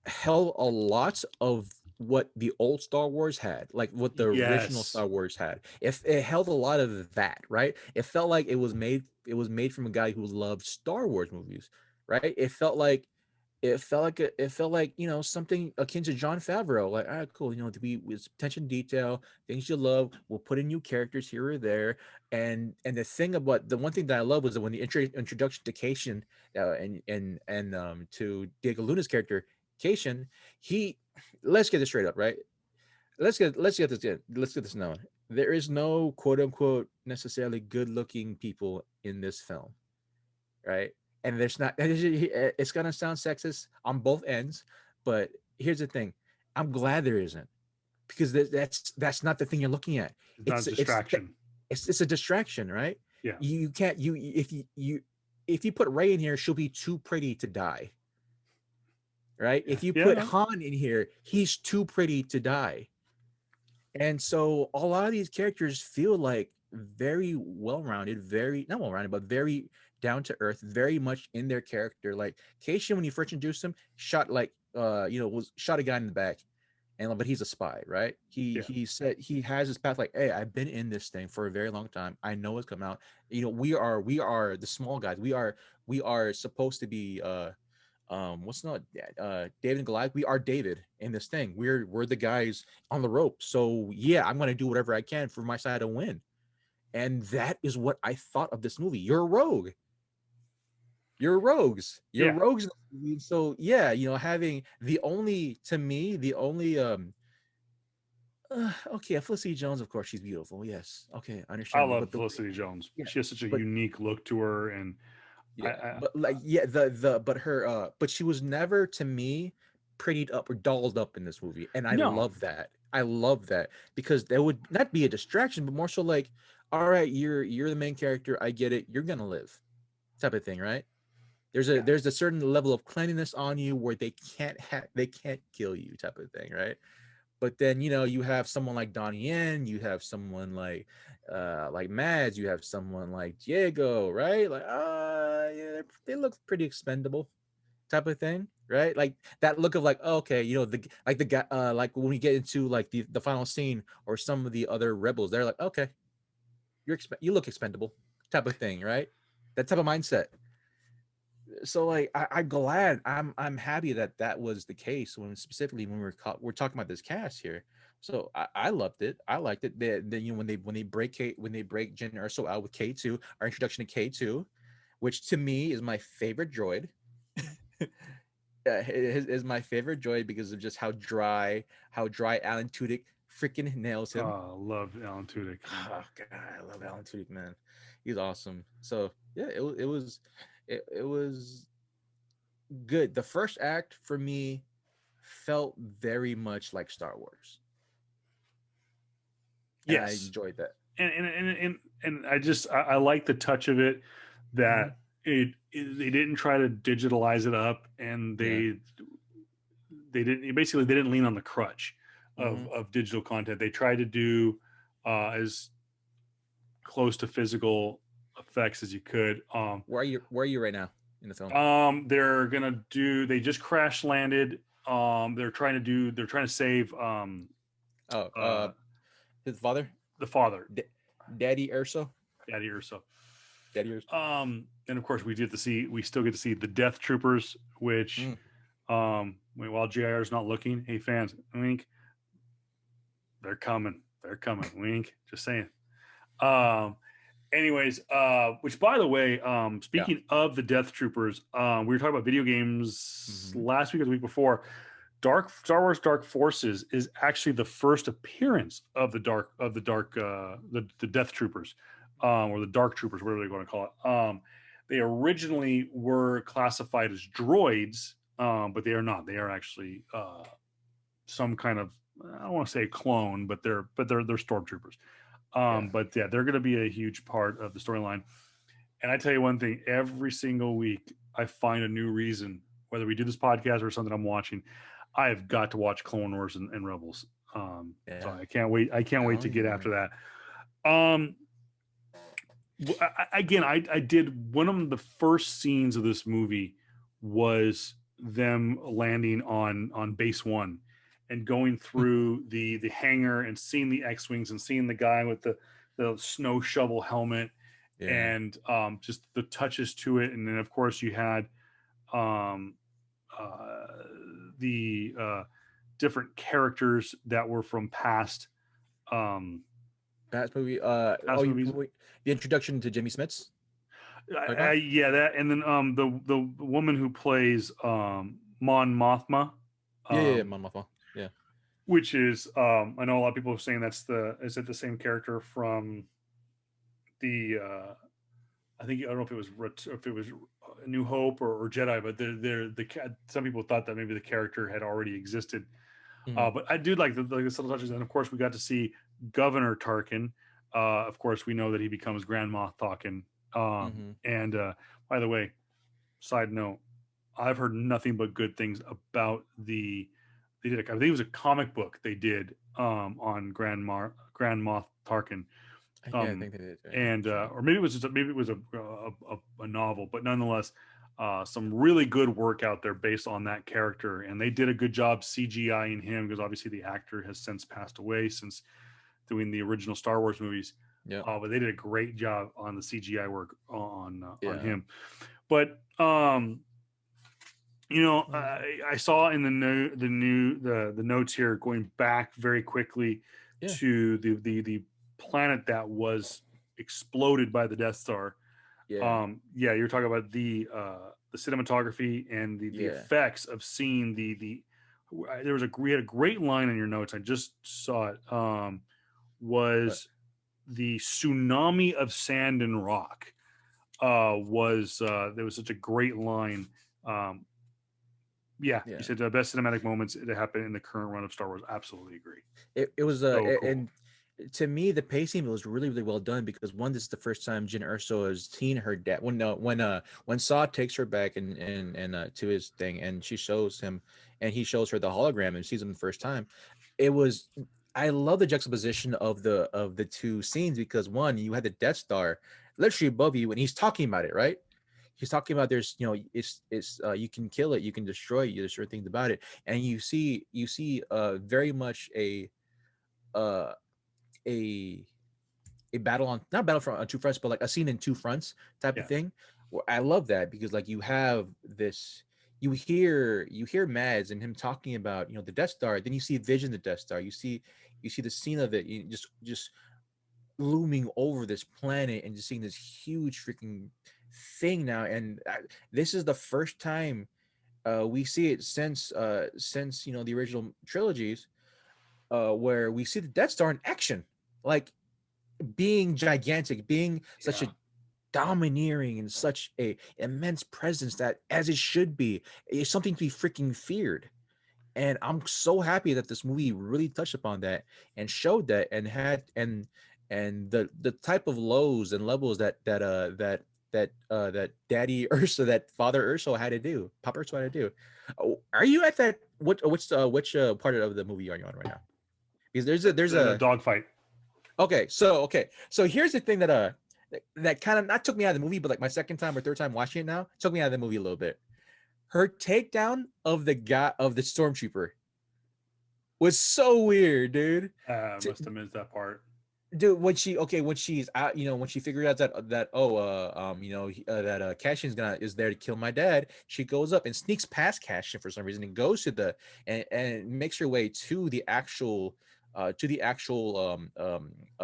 held a lot of what the old Star Wars had, like what the original yes, Star Wars had. If it held a lot of that, right? It felt like it was made from a guy who loved Star Wars movies, right? It felt like it felt like, you know, something akin to John Favreau. Like, all right, cool, you know, with attention to detail, things you love, we'll put in new characters here or there. And the one thing that I love was that when the introduction to Cation, and to Diego Luna's character Cation, he let's get this straight up, right? Let's get this known. There is no quote unquote necessarily good looking people in this film, right? And there's not. It's gonna sound sexist on both ends, but here's the thing: I'm glad there isn't, because that's not the thing you're looking at. It's not a distraction. It's a distraction, right? Yeah. You can't you if you put Ray in here, she'll be too pretty to die, right? Yeah. If you Yeah. put Han in here, he's too pretty to die. And so a lot of these characters feel like very well-rounded, very not well-rounded, but very down to earth, very much in their character. Like Cation, when you first introduced him, shot like was shot a guy in the back, and but he's a spy, right? He said he has his path. Like, hey, I've been in this thing for a very long time. I know what's coming out. You know, we are the small guys. We are supposed to be what's not David and Goliath. We are David in this thing. We're the guys on the rope. So yeah, I'm gonna do whatever I can for my side to win. And that is what I thought of this movie. You're a rogue. You're rogues. You're rogues. So yeah, you know, having the only okay, Felicity Jones, of course, she's beautiful. Yes. Okay, I understandable. love Felicity Jones. Yeah, She has such a but unique look to her, and yeah, but like yeah, the but her but she was never to me prettied up or dolled up in this movie, and I no, love that. I love that because that would not be a distraction, but more so like, all right, you're the main character. I get it. You're gonna live, type of thing, right? There's a certain level of cleanliness on you where they can't kill you, type of thing, right? But then, you know, you have someone like Donnie Yen, you have someone like Mads, you have someone like Diego, right? Like, yeah, they look pretty expendable, type of thing, right? Like that look of like, oh, okay, you know, the guy, like when we get into like the final scene or some of the other rebels, they're like, okay, you look expendable, type of thing, right? That type of mindset. So like I'm glad, I'm happy that that was the case when specifically when we're talking about this cast here. So I loved it. I liked it. You know, when they break Jyn Erso out with K2, our introduction to K2, which to me is my favorite droid. Is my favorite droid because of just how dry Alan Tudyk freaking nails him. love Alan Tudyk. Oh god, I love Alan Tudyk, man. He's awesome. So yeah, it was good. The first act for me felt very much like Star Wars. And I Yes, enjoyed that. and I like the touch of it that they didn't try to digitalize it up, and they didn't lean on the crutch of digital content. They tried to do as close to physical effects as you could. Where are you right now in the film? They just crash landed. They're trying to save His father, the father, Daddy Urso. Daddy Urso. Daddy Urso. And of course we still get to see the Death Troopers, which while JR is not looking, hey fans, wink, they're coming, wink, just saying. Anyways, which by the way, speaking of the Death Troopers, we were talking about video games last week or the week before. Star Wars Dark Forces is actually the first appearance of the Death Troopers, or the Dark Troopers, whatever they want to call it. They originally were classified as droids, but they are not. They are actually some kind of, I don't want to say clone, but they're stormtroopers. But yeah, they're going to be a huge part of the storyline. And I tell you one thing: every single week, I find a new reason, whether we do this podcast or something I'm watching. I have got to watch Clone Wars and Rebels. So I can't wait. I can't wait to get after that. Again, I did one of the first scenes of this movie was them landing on base 1 and going through the hangar and seeing the X-wings and seeing the guy with the snow shovel helmet and just the touches to it. And then of course you had the different characters that were from um, Past movie. past movies. The introduction to Jimmy Smits. Yeah, that, and then the woman who plays Mon Mothma. Mon Mothma. Yeah. Which is I know a lot of people are saying is it the same character from the I think I don't know if it was New Hope or Jedi, but some people thought that maybe the character had already existed. But I do like the subtle touches, and of course we got to see Governor Tarkin. Of course, we know that he becomes Grand Moff Tarkin. And by the way, side note, I've heard nothing but good things about they did. I think it was a comic book they did on Grand Moff Tarkin. Yeah, I think they did. And or maybe it was a novel, but nonetheless, some really good work out there based on that character, and they did a good job CGIing him because obviously the actor has since passed away since doing the original Star Wars movies. Yeah, but they did a great job on the CGI work on him. But I saw in the notes here going back very quickly to the planet that was exploded by the Death Star. You're talking about the cinematography and the effects of seeing we had a great line in your notes. I just saw it. Was the tsunami of sand and rock there was such a great line. You said the best cinematic moments that happened in the current run of Star Wars. Absolutely agree. It was so cool. And to me, the pacing was really, really well done because one, this is the first time Jyn Erso has seen her dad. When Saw takes her back and to his thing, and she shows him, and he shows her the hologram and sees him the first time. I love the juxtaposition of the two scenes because one, you had the Death Star literally above you, and he's talking about it, right? He's talking about there's it's you can kill it, you can destroy it, there's certain things about it, and you see very much a battle on not battlefront on two fronts, but like a scene in two fronts type of thing. Well, I love that because like you have this, you hear Mads and him talking about the Death Star, then you see Vision the Death Star, you see the scene of it, you just looming over this planet and just seeing this huge freaking thing now, and this is the first time we see it since the original trilogies where we see the Death Star in action, like being gigantic, being such a domineering and such a immense presence that, as it should be, is something to be freaking feared. And I'm so happy that this movie really touched upon that and showed that and had and the type of lows and levels that Daddy Urso, that Father Urso had to do, Papa Urso had to do. Are you at that? Which part of the movie are you on right now? Because there's a dogfight. Okay, so here's the thing that kind of not took me out of the movie, but like my second time or third time watching it now, took me out of the movie a little bit. Her takedown of the stormtrooper was so weird, dude. Must have missed that part. Dude, when she's out, when she figures out that Cassian's is there to kill my dad, she goes up and sneaks past Cassian for some reason and goes to and makes her way to the actual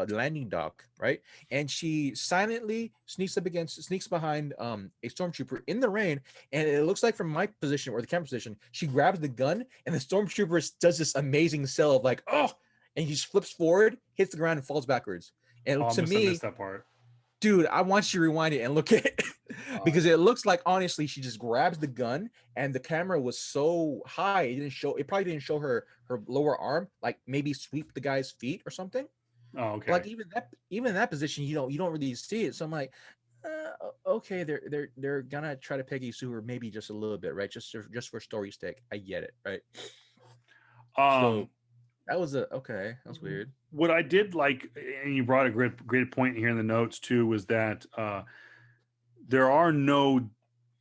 landing dock, right? And she silently sneaks behind a stormtrooper in the rain, and it looks like from my position or the camera position, she grabs the gun, and the stormtrooper does this amazing sell of like, oh, and he just flips forward, hits the ground, and falls backwards. And to me, missed that part. Dude, I want you to rewind it and look at it because it looks like, honestly, she just grabs the gun and the camera was so high it probably didn't show her lower arm, like maybe sweep the guy's feet or something. Oh, okay. Like even in that position, you don't really see it. So I'm like, okay, they're gonna try to Peggy Sue her maybe just a little bit, right? Just for story's sake. I get it, right? So that was weird. What I did like, and you brought a great point here in the notes too, was that there are no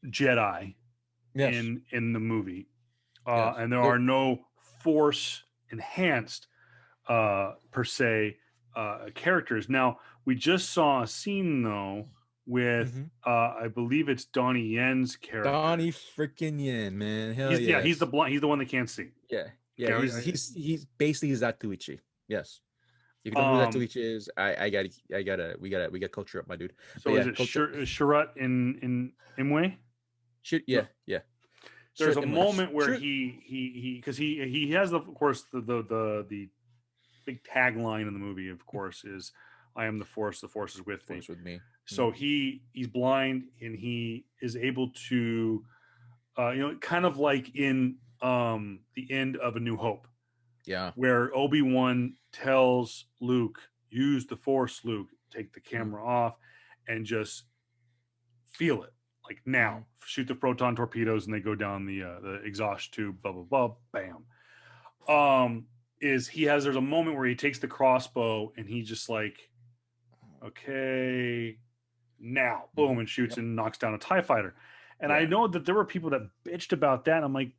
Jedi in the movie, and there are no Force enhanced per se characters. Now we just saw a scene though with Mm-hmm. I believe it's Donnie Yen's character. Donnie freaking Yen, man. Hell He's the yes. blind. He's the one that can't see. Yeah. Yeah. Okay. He's basically Zatuichi. Yes. If you don't know who Um. Zatuichi is, we got culture up, my dude. But So is yeah, it culture. Sharut in Imwe? Shoot. No. Yeah. Yeah. There's Shoot a and wait. moment where Shoot. he because he has of course the big tagline in the movie of course is I am the force is with me. Force with me. So he's blind and he is able to kind of like in the end of A New Hope Yeah. where Obi-Wan tells Luke, use the force, Luke, take the Mm-hmm. camera off and just feel it. Like now, shoot the proton torpedoes and they go down the exhaust tube, blah, blah, blah, bam. There's a moment where he takes the crossbow and he just like, okay, now, boom, and shoots Yep. and knocks down a TIE fighter. And I Yeah. know that there were people that bitched about that. I'm like,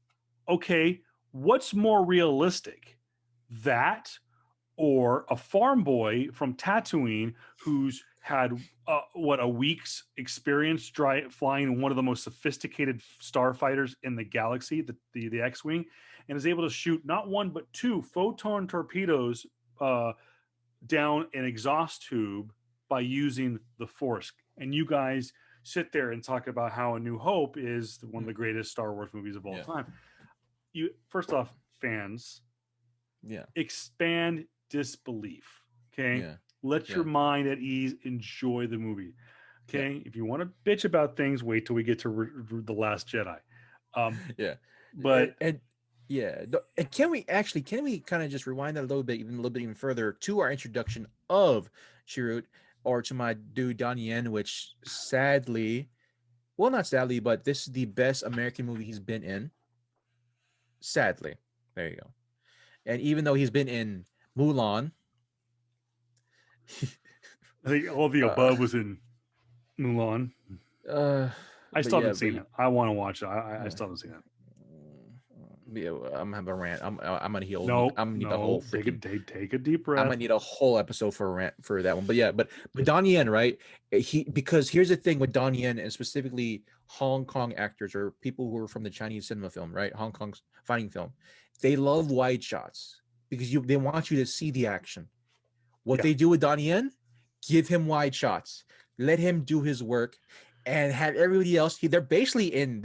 okay, what's more realistic? That or a farm boy from Tatooine who's had a week's experience flying one of the most sophisticated starfighters in the galaxy, the X-wing, and is able to shoot not one but two photon torpedoes down an exhaust tube by using the Force. And you guys sit there and talk about how A New Hope is one of the greatest Star Wars movies of all time. You first off, fans, expand disbelief. Okay, let your mind at ease. Enjoy the movie. Okay, if you want to bitch about things, wait till we get to the Last Jedi. But and can we kind of just rewind that a little bit even further to our introduction of Chirrut, or to my dude Donnie Yen, which sadly, well, not sadly, but this is the best American movie he's been in. Sadly, there you go. And even though he's been in Mulan, I think all the above was in Mulan. I still haven't seen it. I want to watch it. I still haven't seen it. Yeah, I'm gonna have a rant. I'm gonna heal. No, I'm gonna need a whole freaking. Take a deep breath. I'm gonna need a whole episode for a rant for that one. But yeah, but Donnie Yen, right? Because here's the thing with Donnie Yen, and specifically Hong Kong actors or people who are from the Chinese cinema film, right? Hong Kong's fighting film, they love wide shots because they want you to see the action. What they do with Donnie Yen, give him wide shots, let him do his work, and have everybody else. They're basically in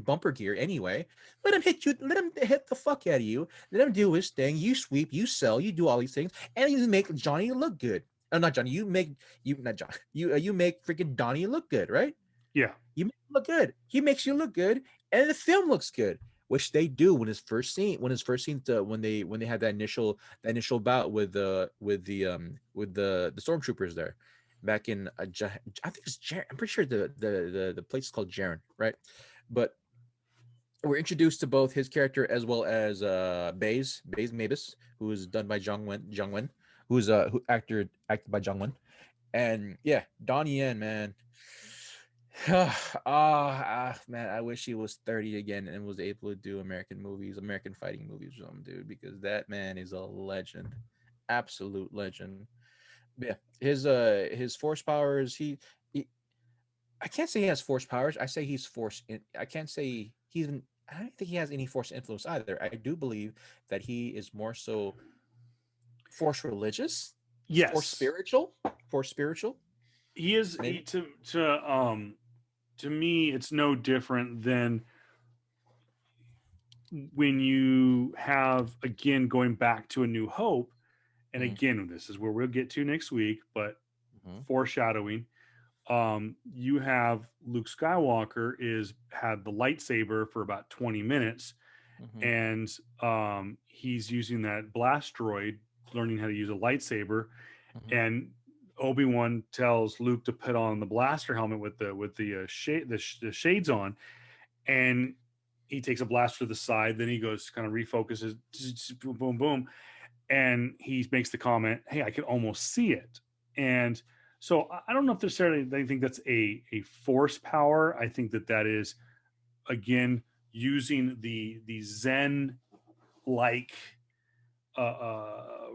bumper gear anyway. Let him hit you. Let him hit the fuck out of you. Let him do his thing. You sweep. You sell. You do all these things, and you make Johnny look good. Not Johnny. You make not John. You make freaking Donnie look good, right? Yeah. You make him look good. He makes you look good, and the film looks good, which they do when his first scene. When they had that initial bout with the stormtroopers there. Back in I think it's Jaren. I'm pretty sure the place is called Jaren, right? But we're introduced to both his character as well as Baze Mabus, who is done by Jung Wen, who's acted by Jung Wen, and yeah, Donnie Yen, man. Man, I wish he was 30 again and was able to do American fighting movies with him, dude, because that man is a legend, absolute legend. Yeah, his force powers. I can't say he has force powers. I say he's force. I can't say he's. I don't think he has any force influence either. I do believe that he is more so force religious. Yes. Force spiritual. Force spiritual. He is. To me, it's no different than when you have, again, going back to A New Hope, and again, this is where we'll get to next week, but foreshadowing. You have Luke Skywalker had the lightsaber for about 20 minutes, and he's using that blast droid, learning how to use a lightsaber, and Obi-Wan tells Luke to put on the blaster helmet with the shades on, and he takes a blaster to the side. Then he goes, kind of refocuses, boom, boom, boom, and he makes the comment, "Hey, I can almost see it." And so I don't know if necessarily they think that's a force power. I think that is, again, using the Zen like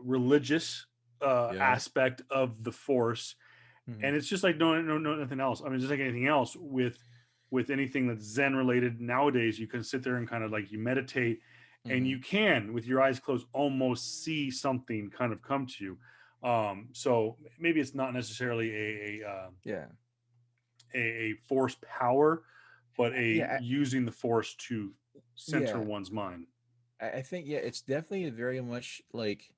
religious aspect of the force And it's just like no nothing else. I mean, just like anything else with anything that's Zen related nowadays, you can sit there and kind of like you meditate, and you can with your eyes closed almost see something kind of come to you. So maybe it's not necessarily Yeah. a force power, but a Yeah. using the force to center Yeah. one's mind. I think yeah, it's definitely very much like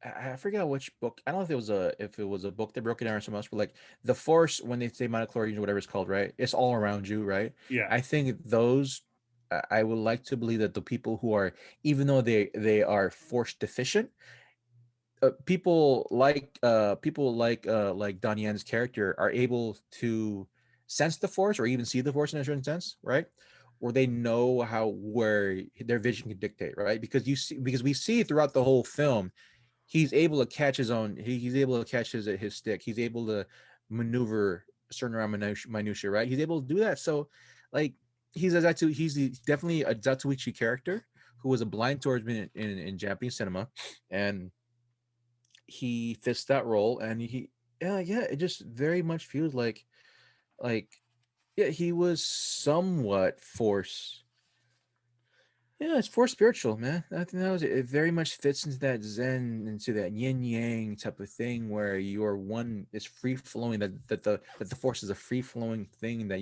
I forget which book. I don't know if it was a book that broke it down or something else, but like the force when they say midichlorians or whatever it's called, right? It's all around you, right? Yeah, I think those I would like to believe that the people who are even though they are force deficient, people like Don Yen's character are able to sense the force or even see the force in a certain sense, right? Or they know how where their vision can dictate, right? Because we see throughout the whole film he's able to catch his own he's able to catch his stick, he's able to maneuver a certain amount of minutia, right? He's able to do that. So like he's definitely a Zatoichi character who was a blind swordsman in Japanese cinema, and he fits that role. And yeah, it just very much feels like yeah, he was somewhat force. Yeah, it's for spiritual, man. I think that was it. It very much fits into that Zen, into that yin yang type of thing where you're one is free flowing. That the force is a free flowing thing that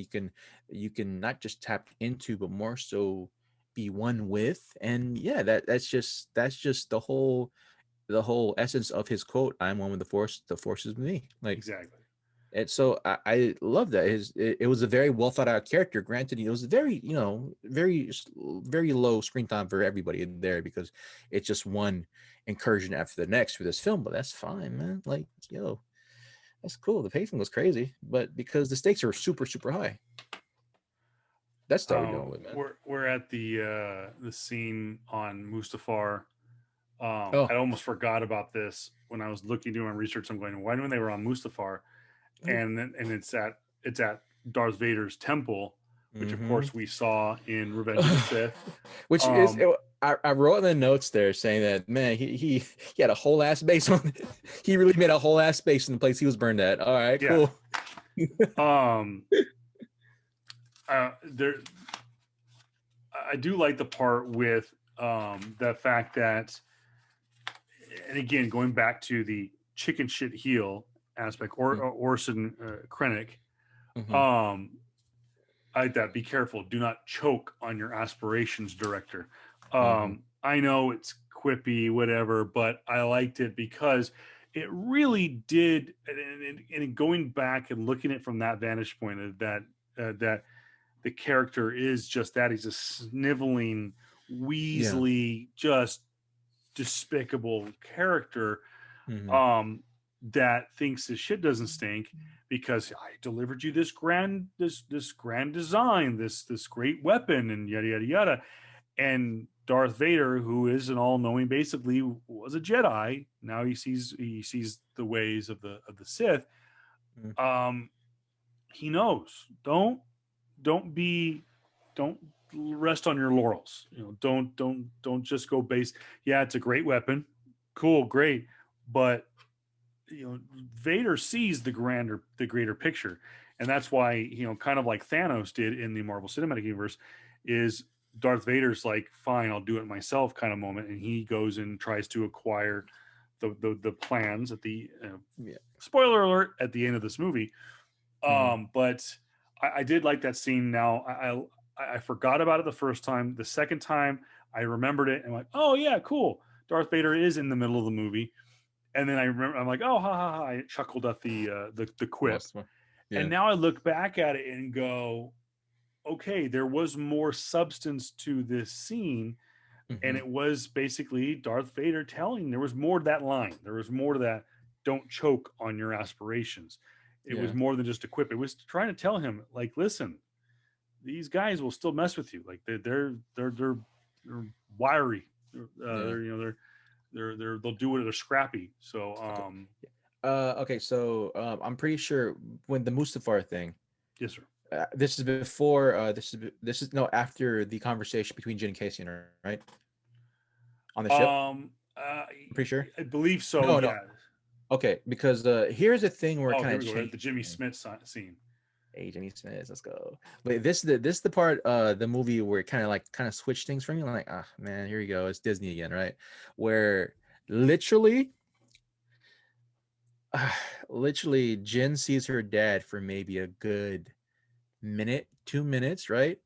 you can not just tap into, but more so be one with. And yeah, that's just the whole essence of his quote. I'm one with the force. The force is me. Like exactly. and so I love that. It was a very well thought out character. Granted, it was very, very low screen time for everybody in there because it's just one incursion after the next for this film. But that's fine, man. Like, yo, that's cool. The pacing was crazy, but because the stakes are super, super high. That's what we're going with, man. We're at the scene on Mustafar. Oh, I almost forgot about this when I was looking doing my research. I'm going, when they were on Mustafar, and it's at Darth Vader's temple, which of mm-hmm. course we saw in Revenge of the Sith. Which is Um, I wrote in the notes there saying that man he had a whole ass base on he really made a whole ass base in the place he was burned at. All right, yeah. cool. Um, there, I do like the part with the fact that, and again, going back to the chicken shit heel aspect, or Orson Krennic. Mm-hmm. Um, I like that. Be careful. Do not choke on your aspirations, director. Mm-hmm. I know it's quippy, whatever, but I liked it because it really did. And going back and looking at it from that vantage point, of that the character is just that. He's a sniveling, Yeah. weaselly, just despicable character, Mm-hmm. that thinks his shit doesn't stink because I delivered you this grand design, this great weapon, and yada yada yada. And Darth Vader, who is an all-knowing, basically was a Jedi. Now he sees the ways of the Sith. Mm-hmm. Um, he knows. Don't rest on your laurels. Don't just go base. Yeah, it's a great weapon. Cool, great. But Vader sees the greater picture. And that's why, kind of like Thanos did in the Marvel Cinematic Universe, is Darth Vader's like, fine, I'll do it myself kind of moment. And he goes and tries to acquire the plans at the Yeah. spoiler alert at the end of this movie. Mm-hmm. But I did like that scene. Now I forgot about it the first time. The second time I remembered it and like, oh yeah, cool. Darth Vader is in the middle of the movie. And then I remember, I'm like, oh, ha ha ha! I chuckled at the quip, and Yeah. now I look back at it and go, okay, there was more substance to this scene, and Mm-hmm. it was basically Darth Vader telling. There was more to that line. There was more to that. Don't choke on your aspirations. It was Yeah. more than just a quip. It was trying to tell him, like, listen, these guys will still mess with you. Like they're wiry. Yeah. They'll do it. They're scrappy. So Okay. Okay. So I'm pretty sure when the Mustafar thing. yes, sir. This is before. This is no after the conversation between Jin and Casey, right? On the ship. Um, uh, I'm pretty sure. I believe so. No, no. Yeah. Okay, because here's the thing where it Oh, kind here of we go. There's changed. the Jimmy Smith scene. Hey, Jenny Smith, let's go. But this is the part the movie where it kind of switched things for me. I'm like, ah man, here you go. It's Disney again, right? Where literally literally Jen sees her dad for maybe a good minute, 2 minutes, right?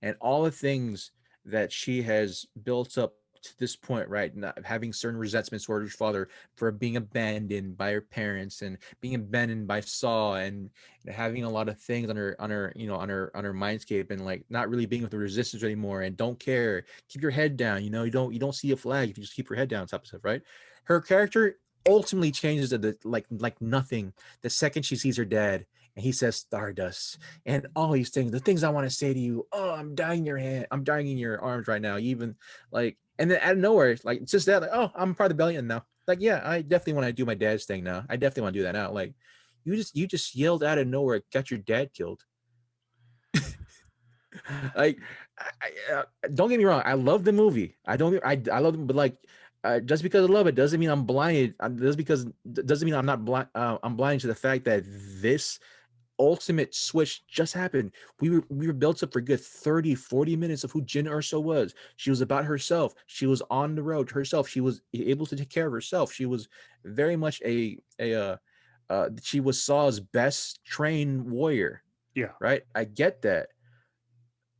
And all the things that she has built up to this point, right? Not having certain resentments towards her father for being abandoned by her parents and being abandoned by Saw and having a lot of things on her on her mindscape and like not really being with the resistance anymore and don't care. Keep your head down. You don't see a flag if you just keep your head down type of stuff, right? Her character ultimately changes to the like nothing the second she sees her dad and he says Stardust and all these things, the things I want to say to you. Oh, I'm dying in your hand. I'm dying in your arms right now. Even like, and then out of nowhere, like it's just that, like, oh, I'm part of the Rebellion now. Like, yeah, I definitely want to do my dad's thing now. I definitely want to do that now. Like, you just yelled out of nowhere, got your dad killed. Like, don't get me wrong, I love the movie. I love it, but like, just because I love it doesn't mean I'm blinded. Doesn't mean I'm not blind. I'm blind to the fact that this ultimate switch just happened. We were built up for good 30-40 minutes of who Jyn Erso was. She was about herself. She was on the road herself. She was able to take care of herself. She was very much she was Saw's best trained warrior. Yeah. Right? I get that.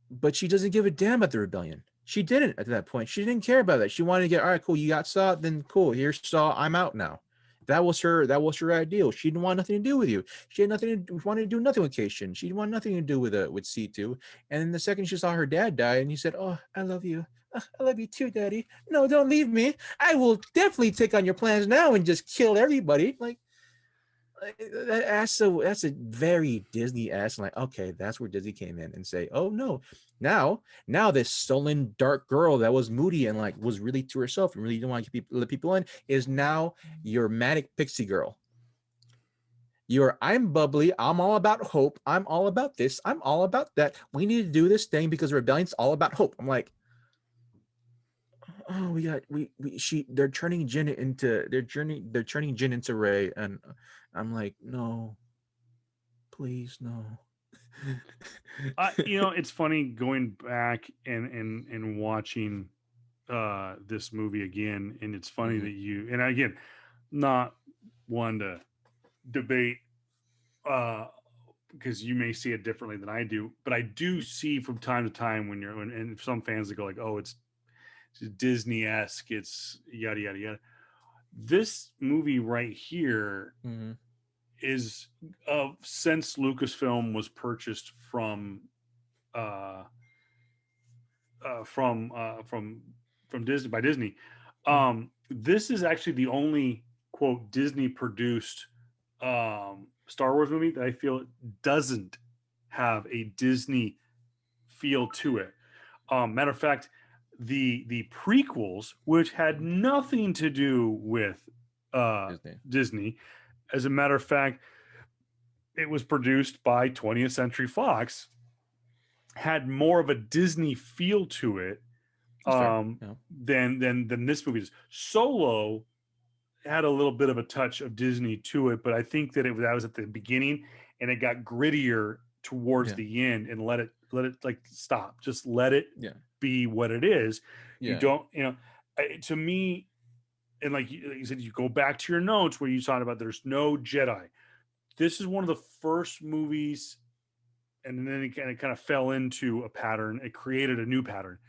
But she doesn't give a damn about the rebellion. She didn't at that point. She didn't care about that. She wanted to get, all right, cool, you got Saw, then cool. Here's Saw, I'm out now. That was her ideal. She didn't want nothing to do with you. She had nothing to wanted to do nothing with Cation. She didn't want nothing to do with C2. And then the second she saw her dad die, and he said, oh, I love you. I love you too, Daddy. No, don't leave me. I will definitely take on your plans now and just kill everybody. Like that's a very Disney ass. Like, okay, that's where Disney came in and say, oh no, now this sullen dark girl that was moody and like was really to herself and really didn't want to let people in is now your manic pixie girl. I'm bubbly. I'm all about hope. I'm all about this. I'm all about that. We need to do this thing because rebellion's all about hope. I'm like, oh, they're turning Jyn into they're turning Jyn into Ray, and I'm like, no, please, no. It's funny going back and watching this movie again, and it's funny Mhm. that and again, not one to debate because you may see it differently than I do, but I do see from time to time and some fans that go like, oh, it's Disney-esque, it's yada yada yada. This movie right here Mhm. is since Lucasfilm was purchased uh from Disney by Disney. Mhm. This is actually the only quote Disney produced Star Wars movie that I feel doesn't have a Disney feel to it. Matter of fact, the prequels, which had nothing to do with Disney. Disney, as a matter of fact, it was produced by 20th Century Fox, had more of a Disney feel to it That's fair. Yeah. than this movie is. Solo had a little bit of a touch of Disney to it, but I think that was at the beginning and it got grittier towards Yeah. the end and let it like stop. Just let it Yeah. be what it is. You Yeah. don't, to me, and like you said, you go back to your notes where you talked about there's no Jedi. This is one of the first movies, and then it kind of fell into a pattern. It created a new pattern,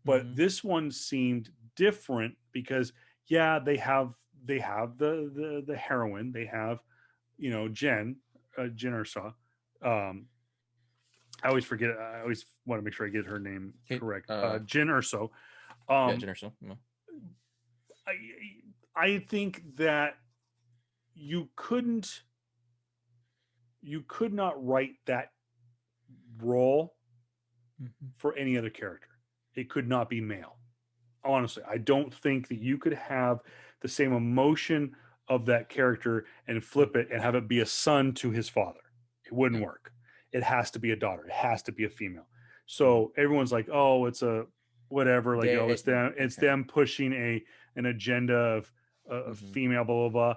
but Mhm. this one seemed different because yeah, they have the heroine, they have Jen Ursa. Um, I always forget. I always want to make sure I get her name Okay. correct. Jen Urso. Yeah, Um, Jennifer. No. I I think that you couldn't you could not write that role Mhm. for any other character. It could not be male. Honestly, I don't think that you could have the same emotion of that character and Mhm. flip it and have it be a son to his father. It wouldn't Yeah. work. It has to be a daughter. It has to be a female. Mhm. So everyone's like, "Oh, it's a whatever." Like, "Oh, They it's them. It's okay. them pushing an agenda of Mhm. female blah blah blah."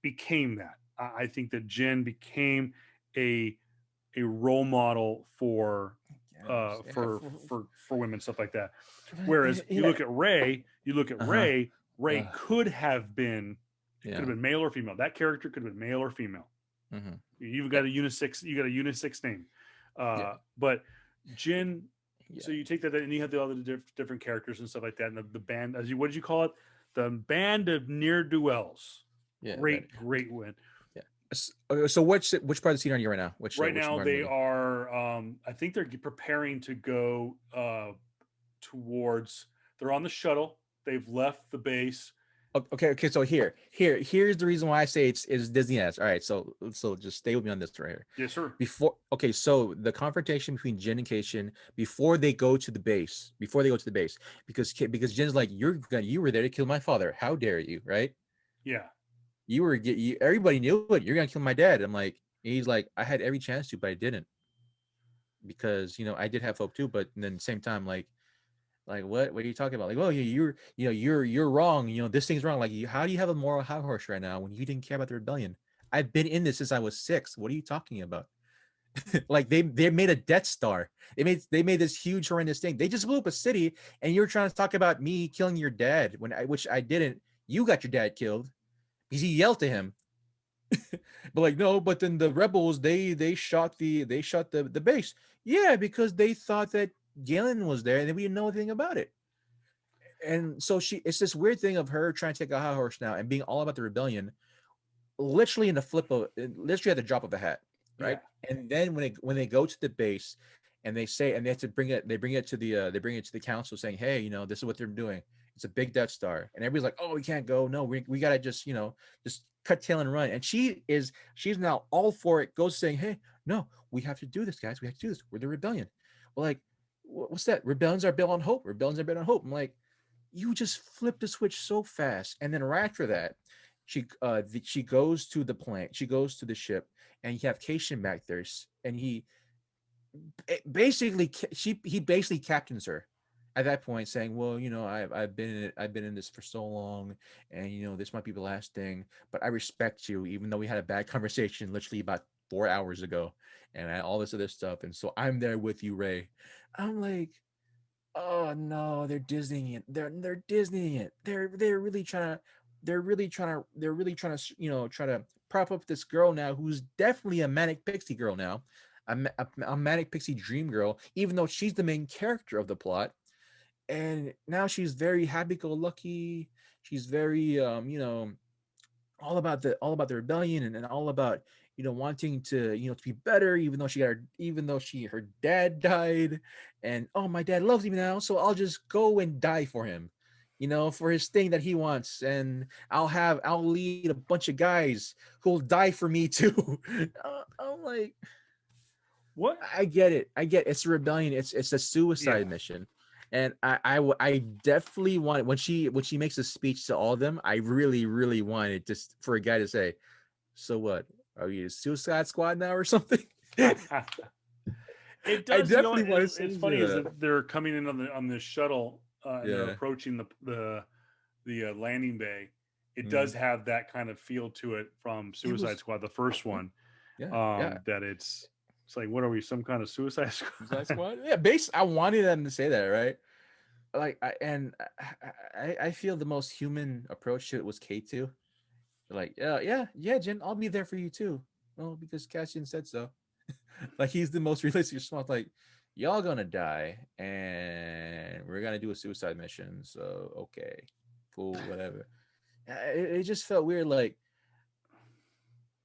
became that. I think that Jin became a a role model Yes. Yeah. for women, stuff like that. Whereas you Yeah. look at Ray, you look at Uh-huh. Ray could have been, it could Yeah. have been male or female. That character could have been male or female. Mm-hmm. You've Yeah. got a unisex, you got a unisex name. Yeah. But Jin, Yeah. so you take that and you have the other different characters and stuff like that. And the band, as you, what did you call it? The band of near duels. Yeah. Great win. Yeah. So which part of the scene are you right now? Right Which now part of the they movie? are, I think they're preparing to go towards, they're on the shuttle, they've left the base. Okay. So here's the reason why I say it's Disney ass. All right. So just stay with me on this right here. Yes, sir. Okay, so the confrontation between Jin and Keishin before they go to the base, because Jin's like, you were there to kill my father. How dare you, right? Yeah. Everybody knew it. You're gonna kill my dad. I'm like, he's like, I had every chance to, but I didn't, because I did have hope too. But then at the same time, like what are you talking about? Like, well, you're wrong. This thing's wrong. Like, how do you have a moral high horse right now when you didn't care about the rebellion? I've been in this since I was 6. What are you talking about? Like, they made a Death Star. They made this huge horrendous thing. They just blew up a city, and you're trying to talk about me killing your dad which I didn't. You got your dad killed because he yelled to him. But like, no, but then the rebels, they shot the base. Yeah, because they thought that Galen was there, and we didn't know anything about it. And so it's this weird thing of her trying to take a high horse now and being all about the rebellion, literally literally at the drop of a hat, Yeah. right? And then when they go to the base, and they have to bring it to the council, saying, hey, this is what they're doing. It's a big Death Star, and everybody's like, oh, we can't go. No, we gotta just cut tail and run. And she's now all for it. Goes saying, hey, no, we have to do this, guys. We have to do this. We're the rebellion. Well, like, what's that? Rebellions are built on hope. Rebellions are built on hope. I'm like, you just flipped the switch so fast. And then right after that, she goes to the plant. She goes to the ship, and you have Cation back there, and he basically captains her at that point, saying, well, I've been in this for so long, and this might be the last thing, but I respect you, even though we had a bad conversation literally about 4 hours ago, and all this other stuff, and so I'm there with you, Ray. I'm like, oh no, they're Disneying it. They're Disneying it. They're really trying to try to prop up this girl now, who's definitely a manic pixie girl now, a manic pixie dream girl, even though she's the main character of the plot. And now she's very happy-go-lucky. She's very all about the rebellion, and all about wanting to be better, even though her dad died. And, oh, my dad loves me now, so I'll just go and die for him, for his thing that he wants, and I'll lead a bunch of guys who'll die for me too. I'm like, What? I get it's a rebellion. It's a Yeah. suicide mission. And I definitely wanted, when she makes a speech to all of them, I really, really wanted just for a guy to say, so what, are you a Suicide Squad now or something? It I does, definitely want to it's say funny is that. that they're coming in on this shuttle, and they're Yeah. approaching the landing bay. It Mm. does have that kind of feel to it from It Suicide was, Squad, the first one. yeah. That it's like, what are we, some kind of Suicide Suicide Squad? Squad. Yeah, I wanted them to say that, right? Like, I feel the most human approach to it was K2. Like, yeah, Jen, I'll be there for you too. Well, because Cassian said so. Like, he's the most realistic response. Like, y'all gonna die, and we're gonna do a suicide mission. So, okay, cool, whatever. It just felt weird. Like,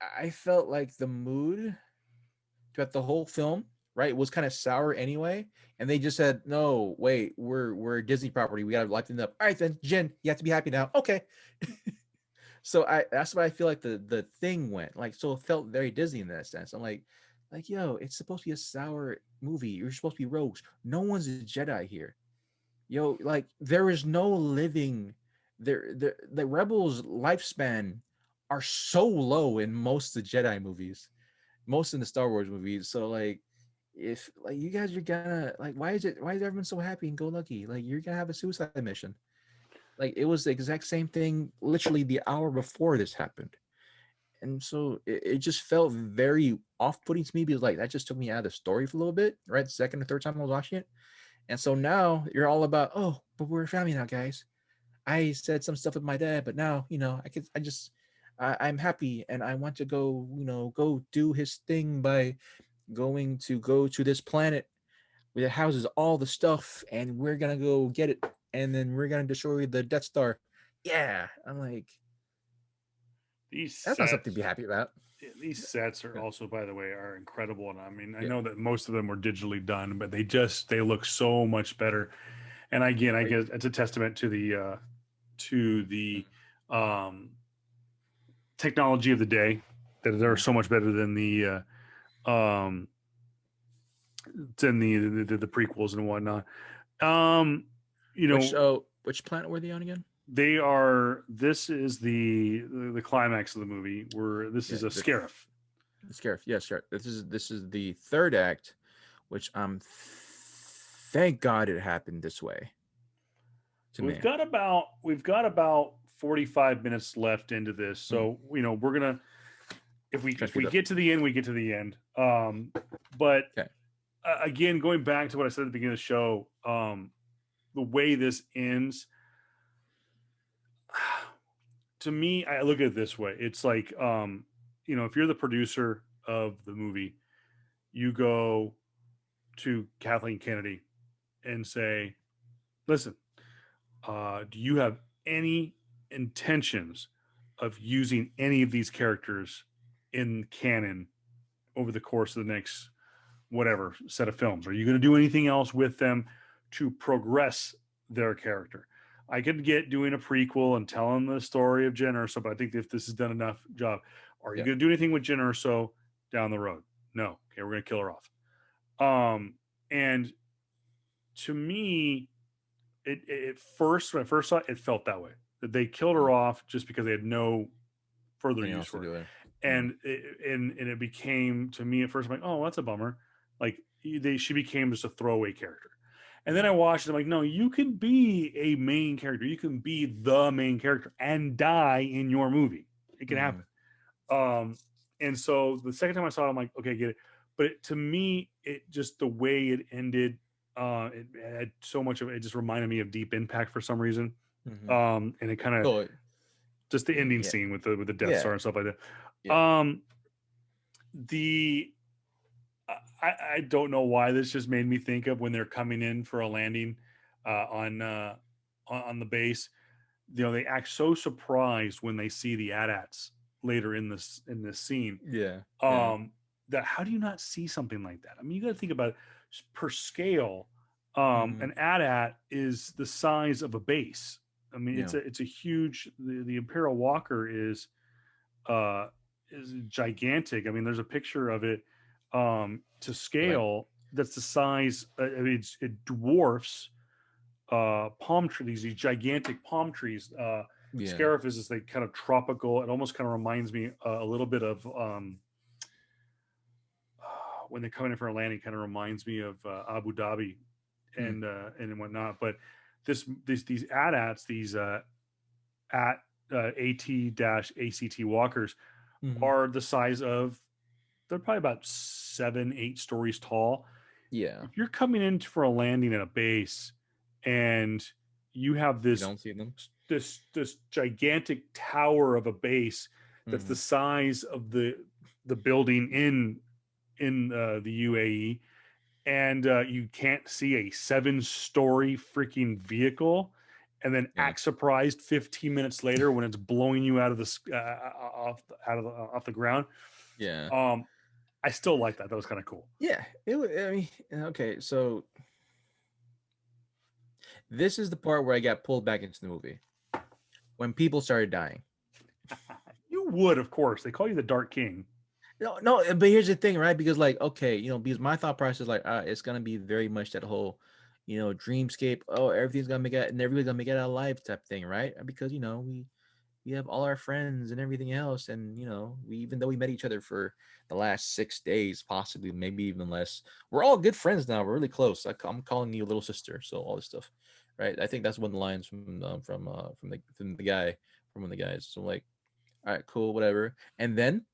I felt like the mood throughout the whole film, right, was kind of sour anyway. And they just said, no, wait, we're a Disney property. We gotta lighten it up. All right, then, Jen, you have to be happy now. Okay. So that's why I feel like the thing went like, so it felt very Disney in that sense. I'm like, yo, it's supposed to be a sour movie. You're supposed to be rogues. No one's a Jedi here. Yo, like, there is no living there. The Rebels' lifespan are so low in most of the Jedi movies, most in the Star Wars movies. So, like, if, like, you guys are gonna, like, why is everyone so happy and go lucky? Like, you're gonna have a suicide mission. Like, it was the exact same thing literally the hour before this happened. And so it just felt very off-putting to me because like that just took me out of the story for a little bit, right? The second or third time I was watching it. And so now you're all about, oh, but we're a family now, guys. I said some stuff with my dad, but now, I'm happy and I want to go, go do his thing by go to this planet where it houses all the stuff and we're gonna go get it and then we're gonna destroy the Death Star. Yeah. I'm like, These that's not something to sets, be happy about. these sets are Yeah. also, by the way, are incredible. And I mean, I Yeah. know that most of them were digitally done, but they look so much better. And again, I Right. guess it's a testament to the um, technology of the day that they're so much better than um, the prequels and whatnot. Um, you know, Which planet were they on again? they are. This is the climax of the movie, where this Yeah, is a Scarif. the Scarif. Yeah, Scarif. This is the third act, which thank God it happened this way to We've me. got about 45 minutes left into this, so we're gonna if we get to the end, we get to the end. But Okay. Again, going back to what I said at the beginning of the show, the way this ends, to me, I look at it this way. It's like, if you're the producer of the movie, you go to Kathleen Kennedy and say, listen, do you have any intentions of using any of these characters in canon over the course of the next whatever set of films? Are you going to do anything else with them to progress their character? I could get doing a prequel and telling the story of Jen Erso, but I think if this has done enough job, are you going to do anything with Jen Erso down the road? No. Okay, we're going to kill her off. And to me, when I first saw it, it felt that way, that they killed her off just because they had no further use for her. And it became, to me at first, I'm like, oh, that's a bummer. Like she became just a throwaway character. And then I watched it, I'm like, no, you can be a main character. You can be the main character and die in your movie. It can happen. And so the second time I saw it, I'm like, okay, I get it. But to me, it just, the way it ended, it had so much of it just reminded me of Deep Impact for some reason. And it kind of just the ending scene with the Death Star and stuff like that. Yeah. I don't know why this just made me think of when they're coming in for a landing on the base. They act so surprised when they see the AT-ATs later in this scene. That how do you not see something like that? I mean, you got to think about it per scale. An AT-AT is the size of a base. I mean, it's a huge. The Imperial Walker is gigantic. I mean, there's a picture of it to scale that's the size. It dwarfs palm trees. These gigantic palm trees. Scarif is this like kind of tropical. It almost kind of reminds me a little bit of when they're coming in for a landing. Kind of reminds me of Abu Dhabi and whatnot. But these AT-ATs, these AT-ACT walkers are the size of, they're probably about 7-8 stories tall. Yeah. If you're coming in for a landing at a base and you have this, you don't see them. this gigantic tower of a base that's the size of the building in the UAE, and you can't see a 7-story freaking vehicle, and then act surprised 15 minutes later when it's blowing you out of the off the ground. I still like that. That was kind of cool. Yeah, it was. I mean, okay, so this is the part where I got pulled back into the movie when people started dying. You would, of course. They call you the Dark King. No, but here's the thing, right? Because like, okay, because my thought process is like, it's gonna be very much that whole, dreamscape. Oh, everything's gonna make it, and everybody's gonna make it out alive type thing, right? Because we have all our friends and everything else, and we, even though we met each other for the last 6 days, possibly maybe even less, we're all good friends now. We're really close. I'm calling you little sister, so all this stuff, right? I think that's one of the lines from the guy, from one of the guys. So like, All right, cool, whatever. And then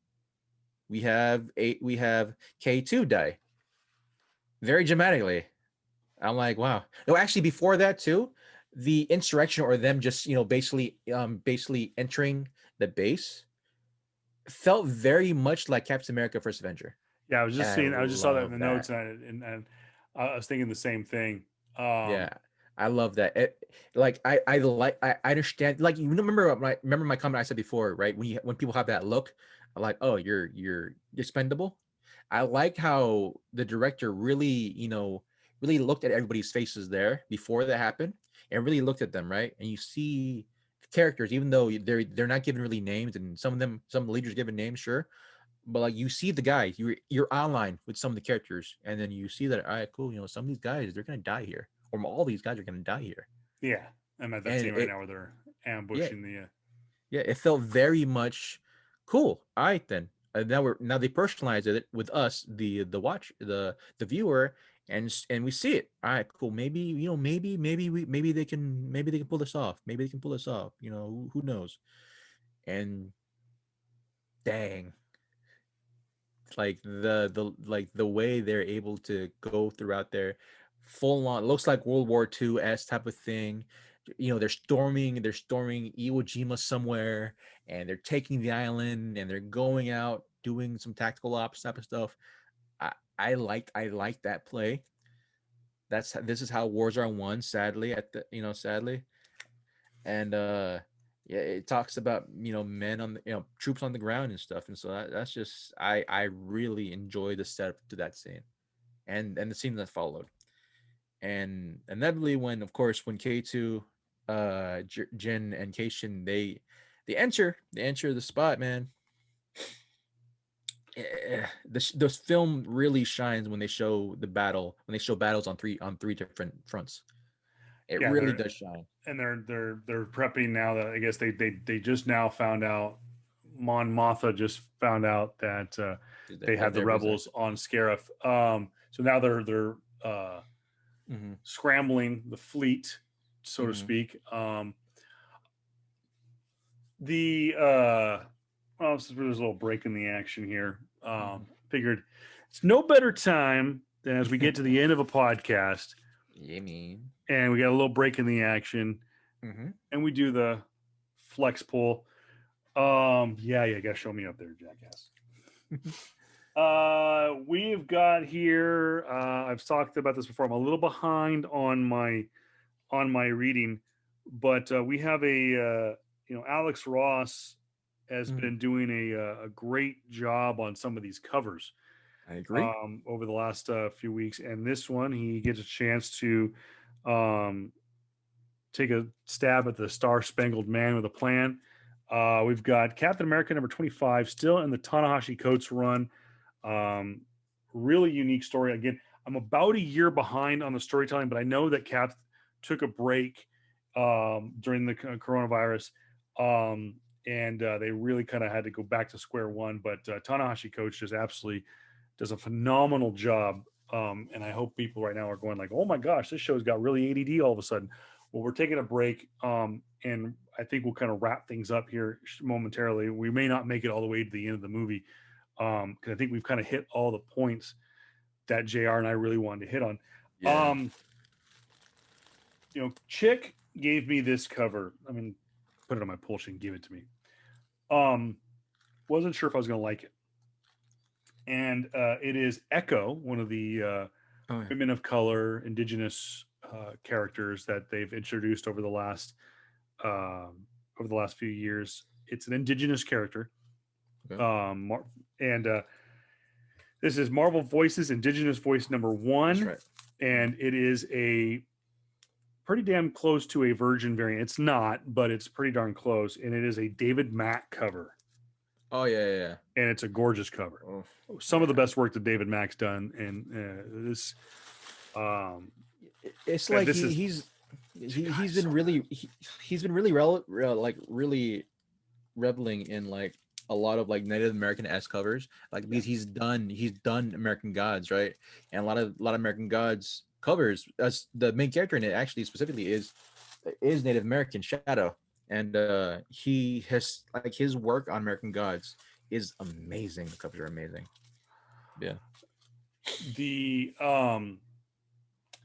we have K2 die very dramatically. I'm like, wow. No, actually, before that too, the insurrection or them just basically entering the base felt very much like Captain America: First Avenger, Yeah, I was and just I seeing. I just saw that in love the that. notes, and I was thinking the same thing. Yeah, I love that. Like I understand. Like you remember my comment I said before, right? When people have that look, like, oh, you're expendable. I like how the director really looked at everybody's faces there before that happened, and really looked at them, right? And you see characters, even though they're not given really names, and some leaders given names, sure, but like you see the guys, you're online with some of the characters, and then you see that, all right, cool, some of these guys, they're gonna die here, or all these guys are gonna die here. Yeah, I'm at that And scene right it now where they're yeah, ambushing the. yeah, it felt very much cool. All right, then. Now they personalize it with us, the viewer, and we see it. All right, cool. Maybe they can pull this off. Maybe they can pull this off. Who knows? And dang, like the way they're able to go throughout there, full on looks like World War II type of thing. They're storming Iwo Jima somewhere, and they're taking the island, and they're going out doing some tactical ops type of stuff. I like that play. This is how wars are won, sadly, sadly. And yeah, it talks about men on the troops on the ground and stuff, and so that's just I really enjoy the setup to that scene, and the scene that followed. And inevitably, when K2, Jin and Keishin, they enter the spot, man. The film really shines when they show battles on three different fronts. It Yeah, really does shine. they're prepping now. That I guess they just now found out. Mon Mothma just found out that they had the There was that. rebels on Scarif. So now they're Mm-hmm. scrambling the fleet, so to Mm-hmm. speak. The well, there's a little break in the action here. Figured it's no better time than as we get to the end of a podcast Yeah, mean. and we got a little break in the action Mm-hmm. and we do the flex pull. Yeah, you gotta show me up there, jackass. We've got here. I've talked about this before. I'm a little behind on my reading, but we have Alex Ross has Mm-hmm. been doing a great job on some of these covers I agree. over the last few weeks, and this one he gets a chance to um, take a stab at the Star Spangled Man with a plan. We've got Captain America number 25 still in the Tanahashi Coates run. Um, really unique story. Again, I'm about a year behind on the storytelling, but I know that Cap took a break during the coronavirus. And they really kind of had to go back to square one. But Tanahashi Coach just absolutely does a phenomenal job. And I hope people right now are going like, oh my gosh, this show's got really ADD all of a sudden. Well, we're taking a break. And I think we'll kind of wrap things up here momentarily. We may not make it all the way to the end of the movie because I think we've kind of hit all the points that JR and I really wanted to hit on. Yeah. Chick gave me this cover. I mean, put it on my pull sheet and give it to me. Wasn't sure if I was going to like it. And it is Echo, one of the women of color, indigenous characters that they've introduced over the last few years. It's an indigenous character. Okay. And this is Marvel Voices Indigenous Voice number 1. That's right. And it is a pretty damn close to a Virgin variant. It's not, but it's pretty darn close. And it is a David Mack cover. Oh yeah. And it's a gorgeous cover. Oh, Some of the best work that David Mack's done. And this, it's like this he's been really really reveling in like a lot of like Native American-esque covers, like because he's done American Gods, right? And a lot of American Gods covers, as the main character in it actually specifically is Native American Shadow. and he has like his work on American Gods is amazing. The covers are amazing. Yeah. The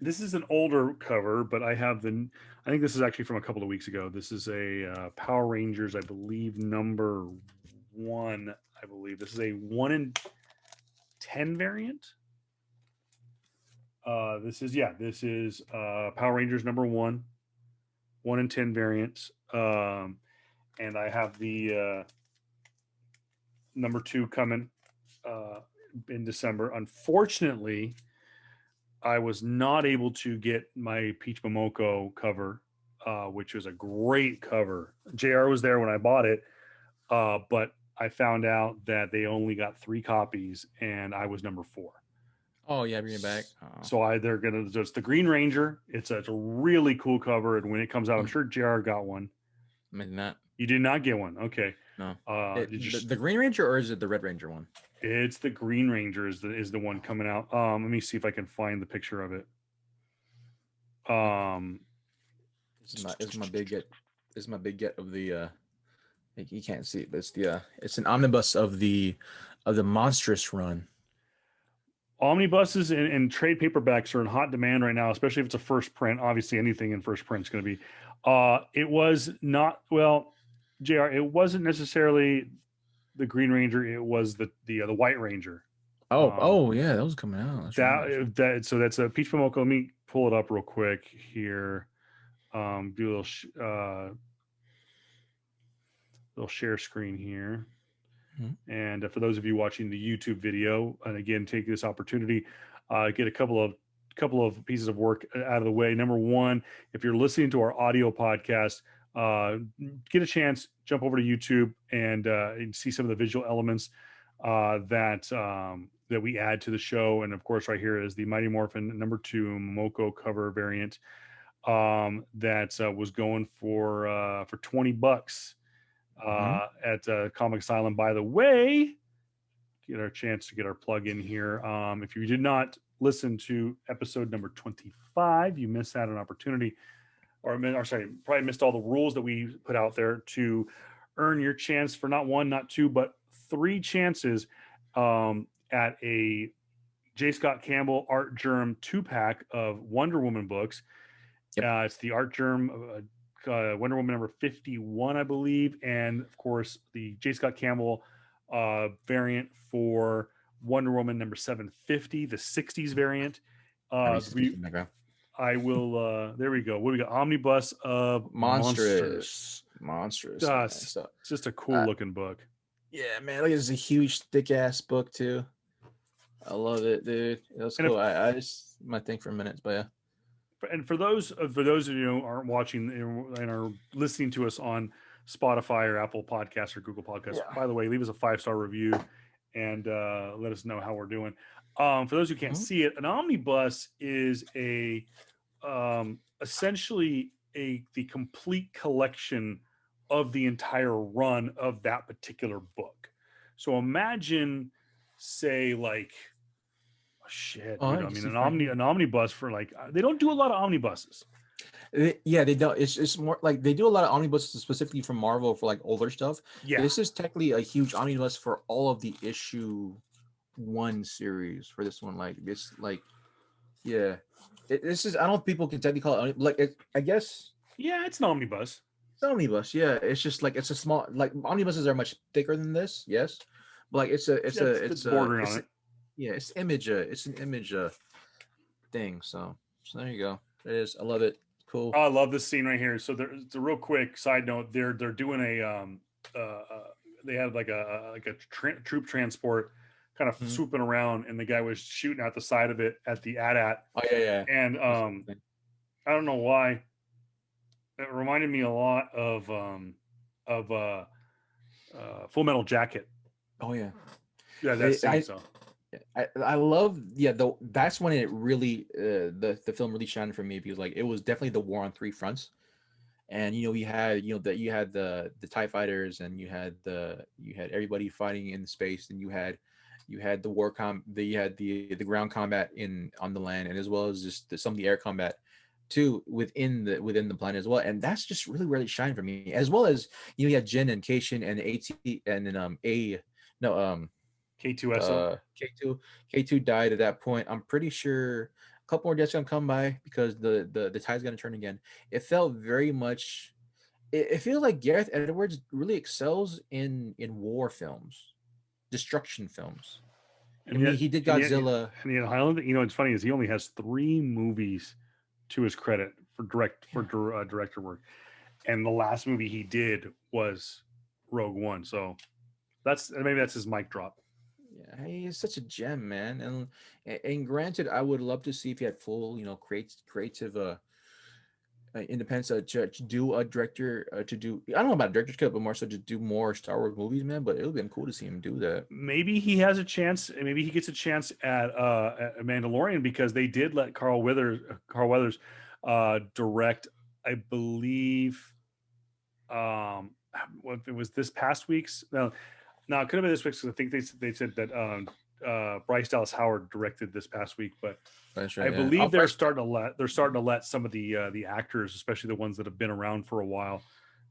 this is an older cover, but I have the. I think this is actually from a couple of weeks ago. This is a Power Rangers, I believe, number 1. I believe this is a 1 in 10 variant. This is Power Rangers number 1, 1 in 10 variants. And I have the number 2 coming in December. Unfortunately, I was not able to get my Peach Momoko cover, which was a great cover. JR was there when I bought it, but I found out that they only got 3 copies, and I was number 4. Oh yeah, bring it back. Oh. So they're gonna just the Green Ranger. It's a really cool cover, and when it comes out, I'm sure JR got one. Maybe not. You did not get one. Okay. No. The Green Ranger, or is it the Red Ranger one? It's the Green Ranger is the one coming out. Let me see if I can find the picture of it. This is my big get. This is my big get of the. You can't see it, but it's an omnibus of the Monstrous run. Omnibuses and trade paperbacks are in hot demand right now, especially if it's a first print. Obviously, anything in first print is going to be. It was not JR. It wasn't necessarily the Green Ranger. It was the White Ranger. Yeah, that was coming out. So that's a Peach Momoko. Let me pull it up real quick here. Do a little share screen here. Mm-hmm. And for those of you watching the YouTube video, and again, take this opportunity, get a couple of pieces of work out of the way. Number 1, if you're listening to our audio podcast, get a chance, jump over to YouTube and see some of the visual elements that we add to the show. And of course, right here is the Mighty Morphin number 2 Momoko cover variant that was going for $20 at Comics Island. By the way, get our chance to get our plug in here. If you did not listen to episode number 25, you missed out an opportunity, probably missed all the rules that we put out there to earn your chance for not 1, not 2, but 3 chances at a J. Scott Campbell Art Germ 2-pack of Wonder Woman books. Yep. It's the Art Germ Wonder Woman number 51, I believe, and of course the J. Scott Campbell variant for Wonder Woman number 750, the 60s variant. I will. There we go. What do we got? Omnibus of Monstrous. It's just a cool looking book. Yeah, man. Look, it's a huge, thick ass book too. I love it, dude. It was cool. I just might think for a minute, but yeah. And for those of you who aren't watching and are listening to us on Spotify or Apple Podcasts or Google Podcasts, by the way, leave us a 5-star review and let us know how we're doing. For those who can't see it, an omnibus is essentially the complete collection of the entire run of that particular book. So imagine, say, like. An omnibus for they don't do a lot of omnibuses. Yeah, they don't. It's more like they do a lot of omnibuses specifically from Marvel for older stuff. Yeah, this is technically a huge omnibus for all of the issue 1 series for this one. This is. I don't know if people can technically call it I guess. Yeah, it's an omnibus. It's an omnibus. Yeah, it's just it's a small omnibuses are much thicker than this. Yes, but it's bordering on it. Yeah, it's an image thing. So there you go. It is. I love it. Cool. I love this scene right here. So it's a real quick side note. They're doing they had a troop transport kind of swooping around, and the guy was shooting out the side of it at the AT-AT. Oh yeah. And I don't know why. It reminded me a lot of Full Metal Jacket. Oh yeah. Yeah, that's I love that's when it really the film really shined for me, because it was definitely the war on 3 fronts, and you had the TIE fighters, and you had everybody fighting in space, and you had the ground combat on the land, and as well as just some of the air combat too within the planet as well, and that's just really where it shined for me. As well as you had Jin and Keishin and AT and then A no K2SO. K2 died at that point. I'm pretty sure a couple more deaths gonna come by because the tide's gonna turn again. It felt very much. It feels like Gareth Edwards really excels in war films, destruction films. I mean, he did Godzilla. And yet Highland, you know, what's funny is he only has 3 movies to his credit for director work, and the last movie he did was Rogue One. So maybe that's his mic drop. Yeah, he is such a gem, man. And granted, I would love to see if he had full, creative independence to do a director to do. I don't know about director's cut, but more so to do more Star Wars movies, man. But it would have been cool to see him do that. Maybe he has a chance. Maybe he gets a chance at Mandalorian, because they did let Carl Weathers direct. I believe, what it was this past week's. No, it could have been this week's, because I think they said that Bryce Dallas Howard directed this past week, but That's right, I believe they're starting to let some of the actors, especially the ones that have been around for a while,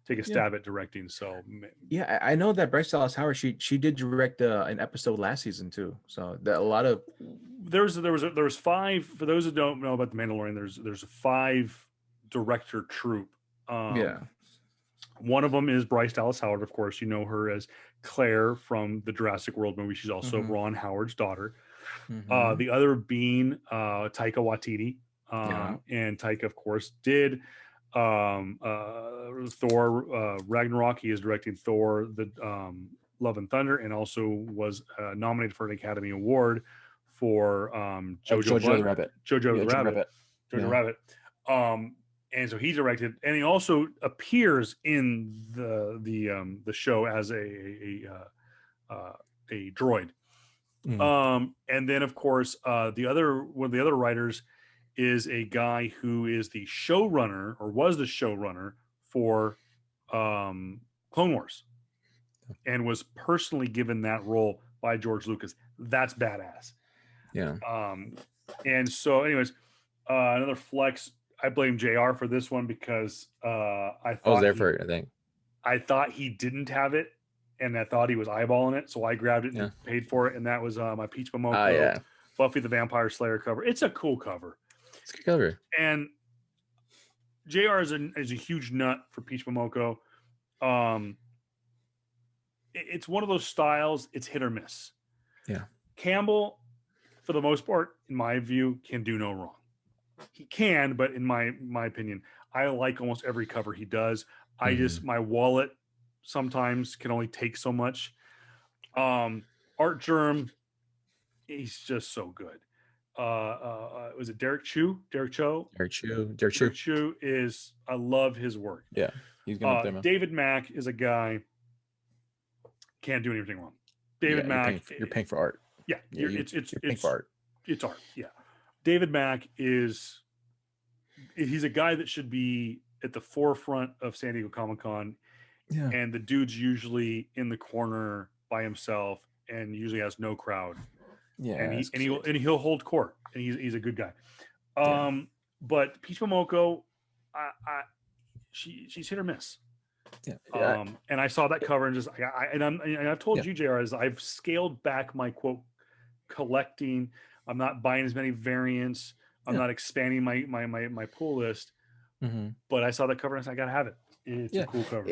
take a stab at directing. So yeah, I know that Bryce Dallas Howard, she did direct an episode last season too. So that a lot of there was 5. For those who don't know about the Mandalorian, there's a 5 director troupe. One of them is Bryce Dallas Howard. Of course, you know her as Claire from the Jurassic World movie. She's also Ron Howard's daughter. The other being Taika Waititi. And Taika, of course, did Thor Ragnarok. He is directing Thor, the Love and Thunder, and also was nominated for an Academy Award for Jojo the Rabbit. Jojo the Rabbit. And so he directed, and he also appears in the show as a droid. And then, of course, one of the other writers is a guy who is the showrunner, or was the showrunner for Clone Wars, and was personally given that role by George Lucas. That's badass. Yeah. And so, anyways, another flex. I blame JR for this one, because I was there for it. I thought he didn't have it, and I thought he was eyeballing it, so I grabbed it and paid for it. And that was my Peach Momoko Buffy the Vampire Slayer cover. It's a cool cover. It's a good cover. And JR is a huge nut for Peach Momoko. It's one of those styles. It's hit or miss. Yeah. Campbell, for the most part, in my view, can do no wrong. He can, but in my opinion, I like almost every cover he does. I just, my wallet sometimes can only take so much. Art Germ, he's just so good. Was it Derek Chu? Derek Chu is, I love his work. Yeah, he's gonna there, man. David Mack is a guy, can't do anything wrong. David Mack, you're paying for art. Yeah, you're paying for art. It's art. Yeah. David Mack he's a guy that should be at the forefront of San Diego Comic-Con. Yeah. And the dude's usually in the corner by himself and usually has no crowd. Yeah. And he'll hold court, and he's a good guy. But Peach Momoko, she's hit or miss. Yeah. And I saw that cover and I've told you, JR, as I've scaled back my quote collecting. I'm not buying as many variants. I'm not expanding my pool list. But I saw that cover and I said, I gotta have it. It's a cool cover.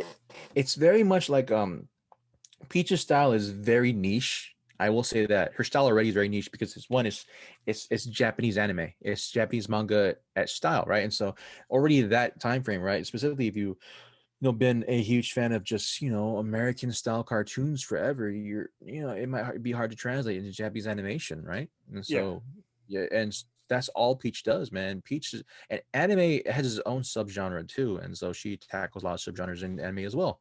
It's very much like Peach's style is very niche. I will say that her style already is very niche, because it's Japanese anime, it's Japanese manga at style, right? And so already that time frame, right? Specifically, if you been a huge fan of just American style cartoons forever, it might be hard to translate into Japanese animation, right? And so and that's all Peach does, man. Peach and anime has its own subgenre too, and so she tackles a lot of subgenres in anime as well.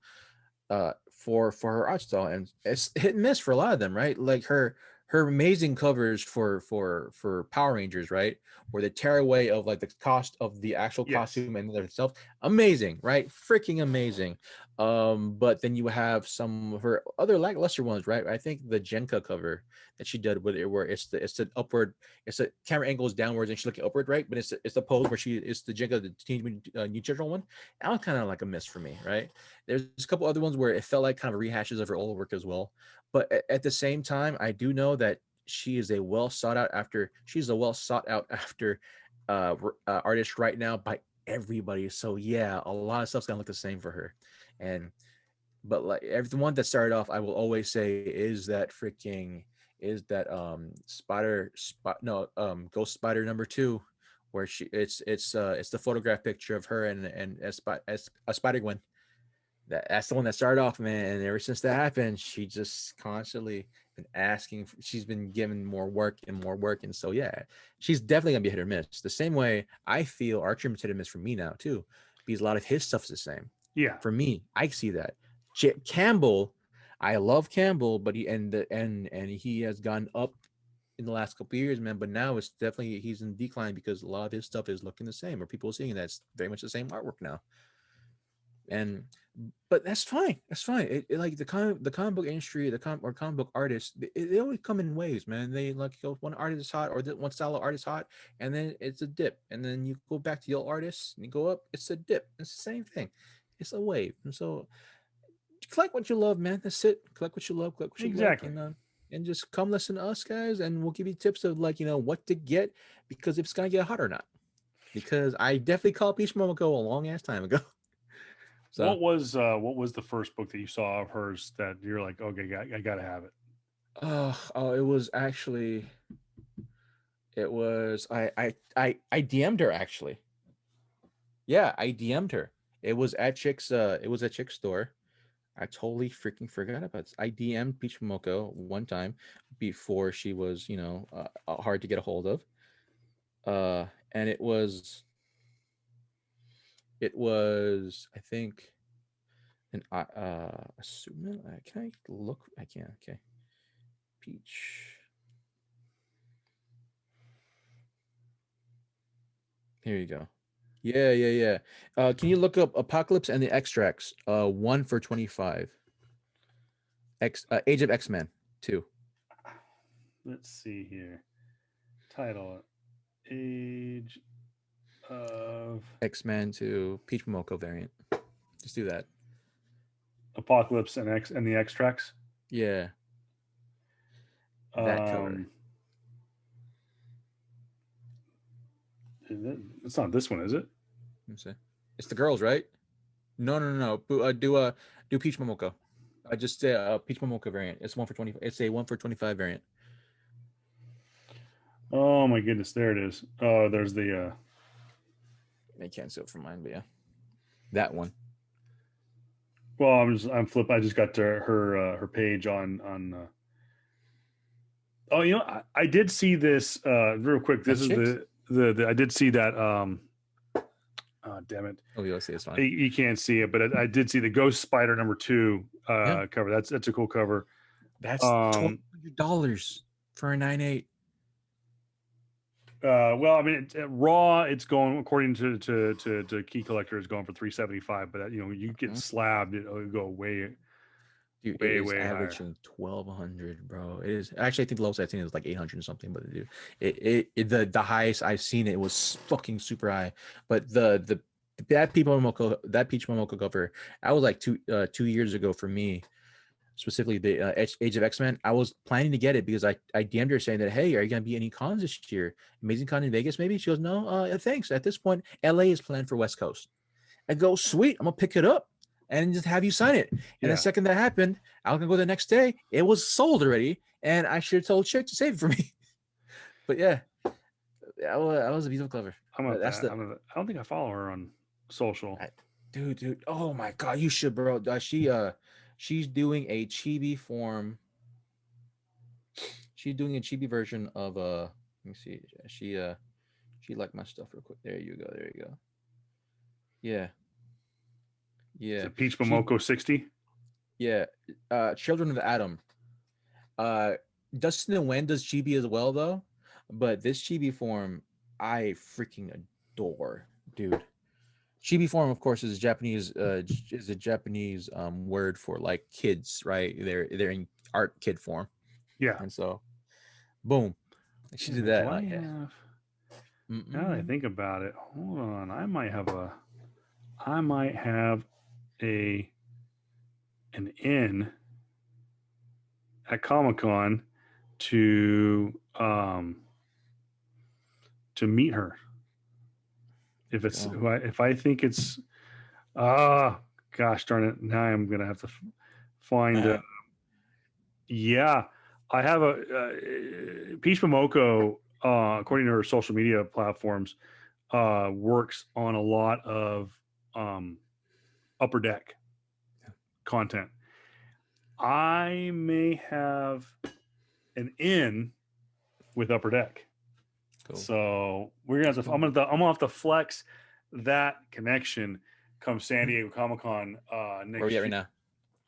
For her art style, and it's hit and miss for a lot of them, right? Like her her amazing covers for Power Rangers, right? Where the tearaway of like the cost of the actual Yes. costume and itself, amazing, right? Freaking amazing. But then you have some of her other lackluster ones, right? I think the Jenka cover that she did with it, where it's the upward, it's the camera angles downwards and she's looking upward, right? But it's the pose where it's the Jenka, the Teenage Mutant Ninja Turtle one. That was kind of like a miss for me, right? There's a couple other ones where it felt like kind of rehashes of her old work as well. But at the same time, I do know that she's a well sought out after artist right now by everybody. So yeah, a lot of stuff's gonna look the same for her. And but like every one that started off, I will always say is that Ghost Spider #2, where it's the photograph picture of her and as a Spider Gwen. That's the one that started off, man. And ever since that happened, she just constantly been asking. She's been given more work and more work, and so yeah, she's definitely gonna be hit or miss. The same way I feel Archer is hit or miss for me now too, because a lot of his stuff's the same. Yeah. For me, I see that. Campbell, I love Campbell, but he has gone up in the last couple of years, man. But now it's definitely he's in decline because a lot of his stuff is looking the same, or people are seeing that's very much the same artwork now. And but that's fine. That's fine. Like the comic book industry, comic book artists, they always come in waves, man. They like one artist is hot or one style of art is hot, and then it's a dip, and then you go back to the old artists and you go up, it's a dip. It's the same thing. It's a wave. And so collect what you love, man. That's it. Collect what you love, collect what you like, Exactly. and just come listen to us guys, and we'll give you tips of like what to get because if it's gonna get hot or not. Because I definitely called Peach Momoko a long ass time ago. So What was the first book that you saw of hers that you're like, okay, I gotta have it? it was actually I DM'd her actually. Yeah, I DM'd her. It was at Chick's store. I totally freaking forgot about this. I DM'd Peach Momoko one time before she was, hard to get a hold of. And I think an assuming can I look? I can. Okay. Peach. Here you go. Yeah. Can you look up Apocalypse and the Extracts? 1 for 25. Age of X-Men 2. Let's see here. Title: Age of X-Men 2 Peach Momoko variant. Just do that. Apocalypse and the Extracts. Yeah. That cover. It's not this one, is it? Let me see. It's the girls, right? No. Do Peach Momoko. I just Peach Momoko variant. It's 1 for 20. It's a 1 for 25 variant. Oh my goodness, there it is. Oh, there's the I can't see it from mine, but yeah. That one. well, I'm flip. I just got to her page on oh, I did see this real quick. This is the I did see that oh, damn it. Oh, you'll see it's fine. You can't see it, but I did see the Ghost Spider #2 cover. That's a cool cover. That's $1,200 for a 9.8. Well, I mean, raw. It's going according to Key Collector is going for $375, but you get slabbed, it'll go way. Dude, it is averaging $1,200, bro. It is actually I think the lowest I've seen is like 800 or something, but dude, the highest I've seen it was fucking super high. But that Peach Momoko cover, that was like 2 years ago for me. Specifically the Age of X-Men. I was planning to get it because I DM'd her saying that, hey, are you gonna be any cons this year? Amazing Con in Vegas, maybe? She goes, no, thanks. At this point, LA is planned for West Coast. I go, sweet, I'm gonna pick it up and just have you sign it. And the second that happened, I was gonna go the next day. It was sold already, and I should have told Chick to save it for me. But yeah, that was a beautiful cover. I don't think I follow her on social. Dude. Oh my god, you should, bro. She's doing a chibi form. She's doing a chibi version of let me see. She liked my stuff real quick. There you go. Yeah. Is it Peach Momoko 60? Yeah. Children of Adam. Dustin Nguyen does chibi as well though, but this chibi form I freaking adore, dude. Chibi form, of course, is Japanese. Is a Japanese word for like kids, right? They're in art kid form, Yeah. and so boom, she did Do that. I Like, yeah. have? Now that I Mm-mm. think about it, hold on. I might have a an in at Comic Con to to meet her. If it's Well, if I think it's ah gosh darn it, now I'm gonna have to find. Yeah, I have a Peach Momoko. According to her social media platforms, works on a lot of um, upper deck content. I may have an in with upper deck. cool. So we're gonna That's have to. cool. I'm gonna have to flex that connection come San Diego Comic Con Where we next at right year. now?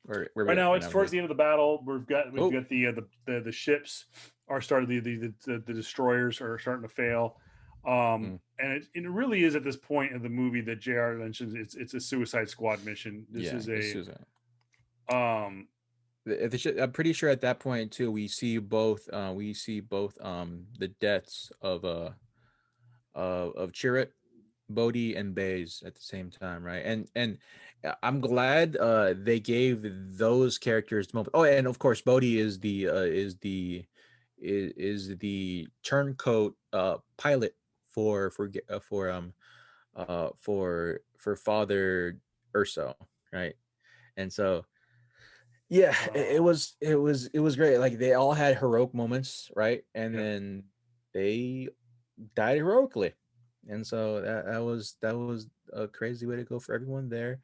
Where we Right at now, right it's now? towards the end of the battle. We've Oh, got the ships are started. The destroyers are starting to fail, mm, and it really is at this point in the movie that Jr. mentions it's a Suicide Squad mission. This yeah. is It's a Susan. um I'm pretty sure at that point too, we see both. We see both. The deaths of Chirrut, Bodhi, and Baze at the same time, right? And I'm glad they gave those characters the moment. Oh, and of course, Bodhi is the turncoat pilot for Father Urso, right? And so yeah, it was great. Like they all had heroic moments, right? And yeah. then they died heroically, and so that was a crazy way to go for everyone there.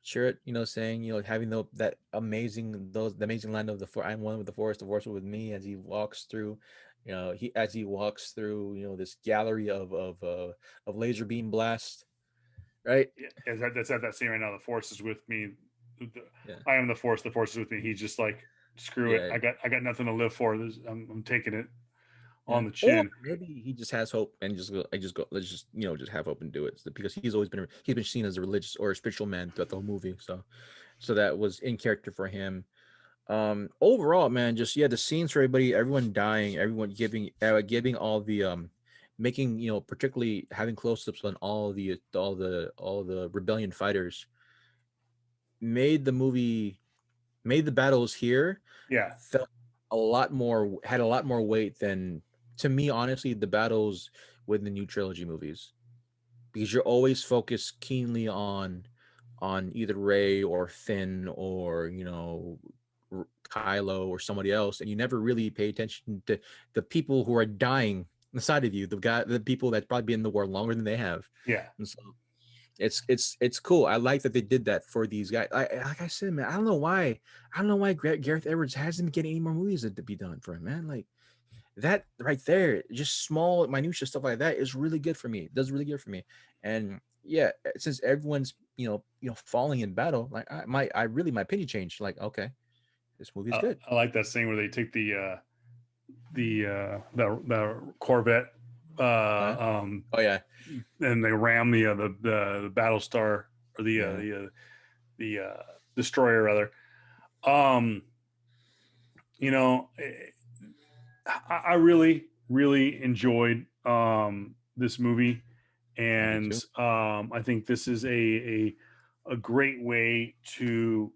Sure, saying having that amazing the amazing line of I'm one with the forest with me as he walks through, he walks through this gallery of laser beam blast, right? Yeah, that's at that scene right now. The force is with me. Yeah, I am the force. The force is with me. He's just like, screw it. yeah, I got nothing to live for. I'm taking it yeah. on the Or chin. maybe he just has hope and just go. Let's just have hope and do it because he's been seen as a religious or a spiritual man throughout the whole movie. So that was in character for him. Overall, man, just the scenes for everyone dying, everyone giving all the making particularly having close-ups on all the rebellion fighters made the movie made the battles here Yeah, felt had a lot more weight than, to me, honestly, the battles with the new trilogy movies, because you're always focused keenly on either Ray or Finn or Kylo or somebody else, and you never really pay attention to the people who are dying inside of you, the people that's probably been in the war longer than they have. yeah. And so it's cool. I like that they did that for these guys. Like I said, man, I don't know why Gareth Edwards hasn't been getting any more movies to be done for him, man. Like that right there, just small minutia stuff like that is really good for me. It does really good for me. And yeah, since everyone's falling in battle, like my opinion changed. Like, okay, this movie is good. I like that scene where they take the Corvette Oh yeah, uh, oh yeah, and they ram the battle star or yeah. the destroyer rather. Um, you know, I really enjoyed this movie, I did and too. I think this is a great way to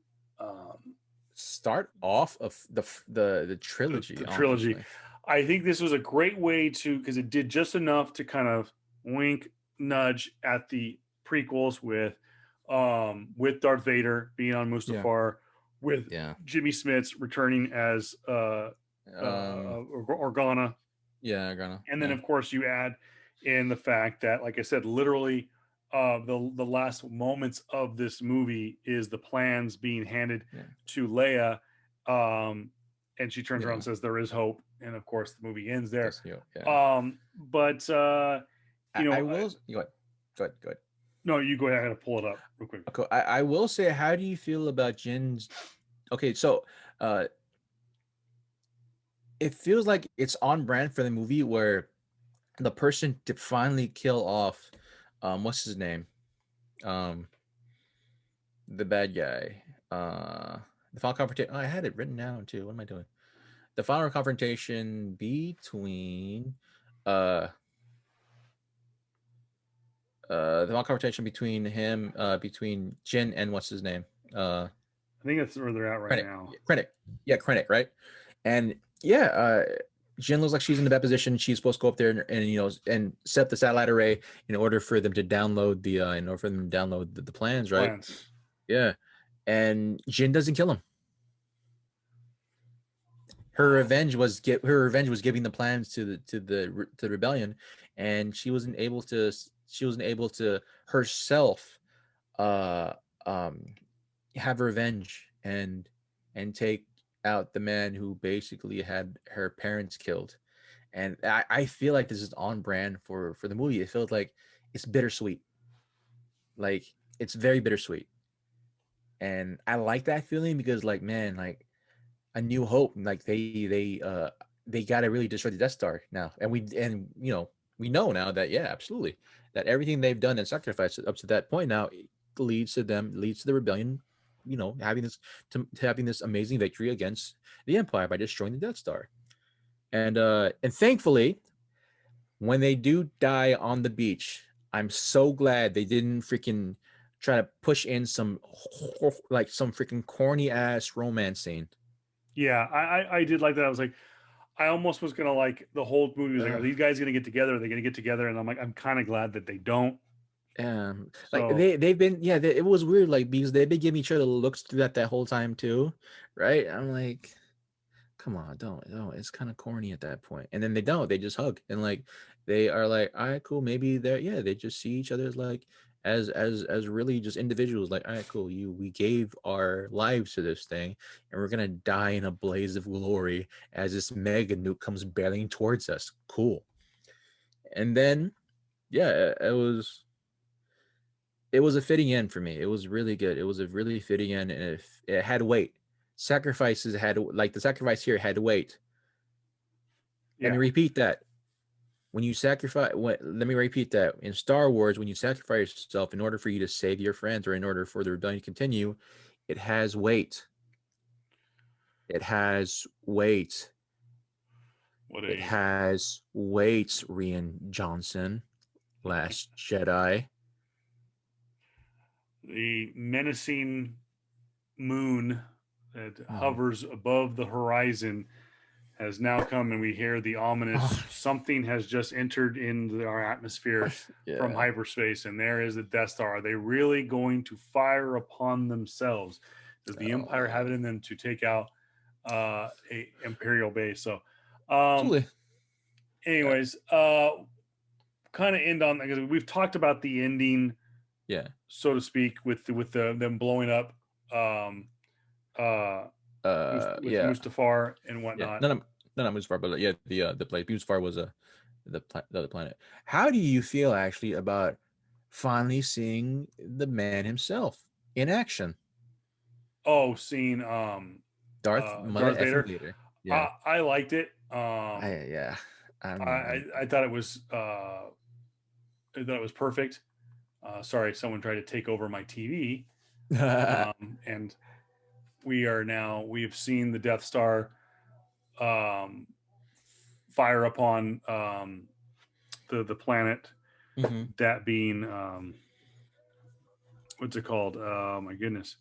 Start off of the trilogy, the trilogy. honestly. I think this was a great way to, because it did just enough to kind of wink, nudge at the prequels with Darth Vader being on Yeah, Mustafar, with yeah. Jimmy Smits returning as Um, Organa, yeah, gonna, and then yeah, of course you add in the fact that, like I said, literally the last moments of this movie is the plans being handed yeah, to Leia, and she turns around yeah. and says there is hope, and of course the movie ends there. That's yeah. But I will. Go ahead. Go ahead. no, you go ahead. I got to pull it up real quick. Okay, I will say, how do you feel about Jin's? Okay, so uh, it feels like it's on brand for the movie where the person to finally kill off what's his name? Um the bad guy. The final confrontation. Oh, I had it written down too. What am I doing? The final confrontation between uh the final confrontation between him between Jin and what's his name? I think that's where they're at right Krennic. now. Krennic. Yeah, Krennic, right? And yeah, Jin looks like she's in the best position. She's supposed to go up there and you know and set the satellite array in order for them to download the plans, right? Plans. Yeah. And Jin doesn't kill him. Her revenge was giving the plans to the rebellion, and she wasn't able to herself uh um have revenge and take out the man who basically had her parents killed. And I feel like this is on brand for the movie. It feels like it's bittersweet. Like it's very bittersweet. And I like that feeling because like man, like a new hope, like they gotta really destroy the Death Star now. And we know now that yeah, absolutely. That everything they've done and sacrificed up to that point now leads to the rebellion, having this amazing victory against the Empire by destroying the Death Star. And thankfully, when they do die on the beach, I'm so glad they didn't freaking try to push in some freaking corny ass romance scene. Yeah, I did like that. I was like, I almost was gonna like the whole movie was like, are these guys gonna get together? Are they gonna get together? And I'm like, I'm kind of glad that they don't. Like So it was weird, like because they've been giving each other looks through that whole time too, right? I'm like, come on, don't. It's kind of corny at that point. And then they don't. They just hug and like they are like, all right, cool. Maybe they just see each other as like as really just individuals. Like, all right, cool. We gave our lives to this thing, and we're gonna die in a blaze of glory as this mega nuke comes barreling towards us. Cool. And then yeah, it was a fitting end for me. It was really good. It was a really fitting end, and it had weight. Sacrifices had like the sacrifice here had weight. Let yeah, me repeat that. Let me repeat that. In Star Wars, when you sacrifice yourself in order for you to save your friends or in order for the rebellion to continue, it has weight. It has weight. what It a has weight, Rian Johnson, Last Jedi. the menacing moon that Mhm. hovers above the horizon has now come, and we hear the ominous Oh, something has just entered into our atmosphere from yeah. hyperspace, and there is the Death Star. Are they really going to fire upon themselves? Does the Oh Empire have yeah. it in them to take out a Imperial base? So, um, Absolutely. Yeah. anyways, kind of end on because we've talked about the ending, Yeah. so to speak, with them blowing up um, uh, with Yeah. Mustafar and Yeah. whatnot. None of Mustafar, but yeah, the place Mustafar was the other planet. How do you feel actually about finally seeing the man himself in action? Oh, seeing Mother Darth effing Vader. Vader. Yeah. I liked it. Yeah. I thought it was perfect. Sorry, someone tried to take over my TV, and we have seen the Death Star um, fire upon the planet. hmm That being what's it called? Oh my goodness!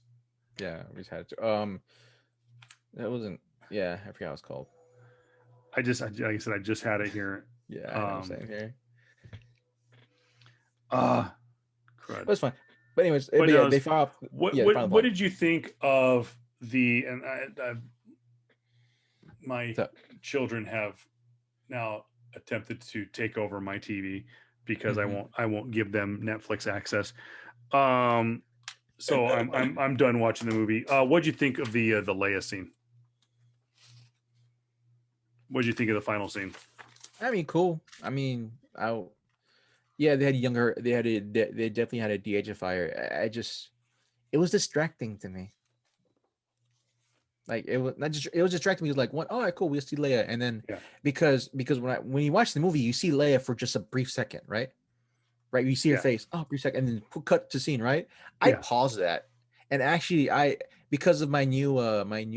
Yeah, we just had to. That wasn't. Yeah, I forgot what it's called. Like I said, I just had it here. Yeah, I know what I'm Um, saying here. ah, crud. But it's fine. But anyways, But yeah, no, they fire off. what Yeah, they fire the what plane. did you think of the my So, children have now attempted to take over my TV because I mhm. won't give them Netflix access. Um, so I'm done watching the movie. What'd you think of the Leia scene? What'd you think of the final scene? I mean, cool. I mean, yeah, they had younger. They definitely had a DHifier. I just, it was distracting to me. Like it was not just, it was distracting me. It was like, what? Oh, cool, we'll see Leia, and then Yeah. because when you watch the movie, you see Leia for just a brief second, right? Right, you see her Yeah. face, oh, brief second, and then cut to scene, right? I Yeah. paused that, and actually, because of my new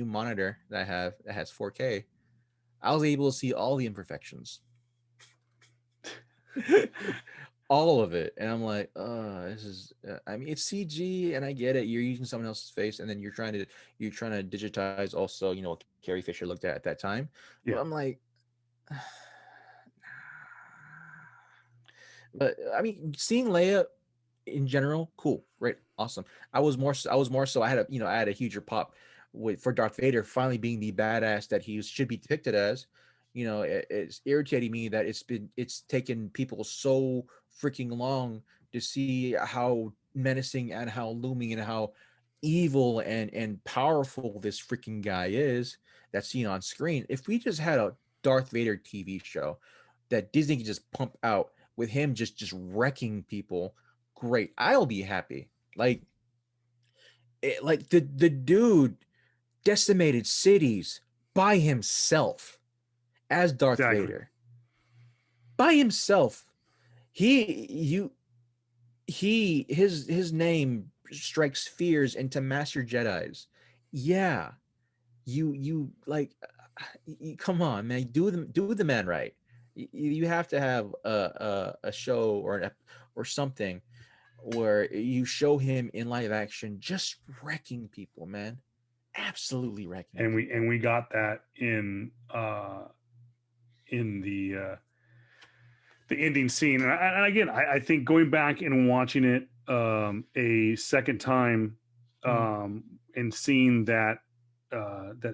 monitor that I have that has 4K, I was able to see all the imperfections, all of it, and I'm like, this is. I mean, it's CG, and I get it. You're using someone else's face, and then you're trying to digitize also, what Carrie Fisher looked at that time. But Yeah. I'm like, but I mean, seeing Leia in general, cool, great, awesome. I was more so I had a huger pop with for Darth Vader finally being the badass that he should be depicted as. It's irritating me that it's taken people so freaking long to see how menacing and how looming and how evil and powerful this freaking guy is that's seen on screen. If we just had a Darth Vader TV show that Disney could just pump out with him just wrecking people, great. I'll be happy. Like the dude decimated cities by himself as Darth Exactly. Vader. By himself. He you his name strikes fears into Master Jedi's. Yeah. You like come on, man. Do the man right. You have to have a show or something where you show him in live action just wrecking people, man. Absolutely wrecking And people. we got that in the ending scene. And again, I think going back and watching it a second time Mm. and seeing that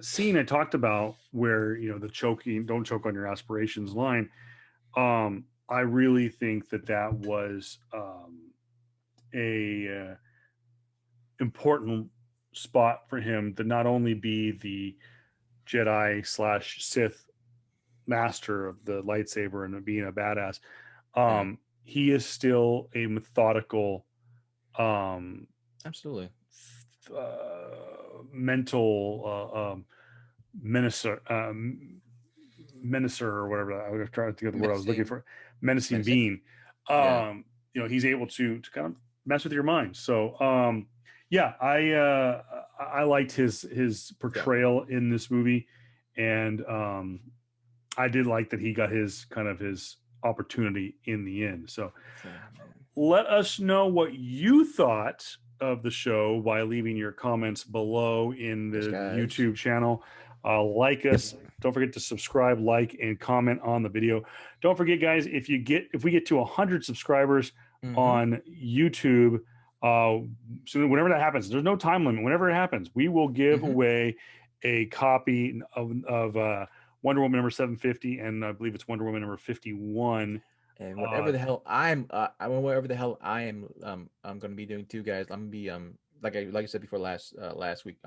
scene I talked about where the choking, don't choke on your aspirations line. I really think that was a important spot for him to not only be the Jedi slash Sith master of the lightsaber and being a badass. Yeah, He is still a methodical, um, absolutely. mental menacer, menacer or whatever. I was trying to think of the word I was looking Menacing, for. Menacing menacing. being. Yeah, He's able to kind of mess with your mind. So, yeah, I liked his yeah, portrayal in this movie, and I did like that he got his opportunity in the end. So yeah, man. let us know what you thought of the show by leaving your comments below in Yes, the guys. YouTube channel. Like us. Don't forget to subscribe, like, and comment on the video. Don't forget, guys, if we get to 100 subscribers Mm-hmm. on YouTube, so whenever that happens, there's no time limit. Whenever it happens, we will give Mm-hmm. away a copy of Wonder Woman number 750, and I believe it's Wonder Woman number 51. And Uh, whatever the hell I'm gonna be doing too, guys. I'm gonna be like I said before last week.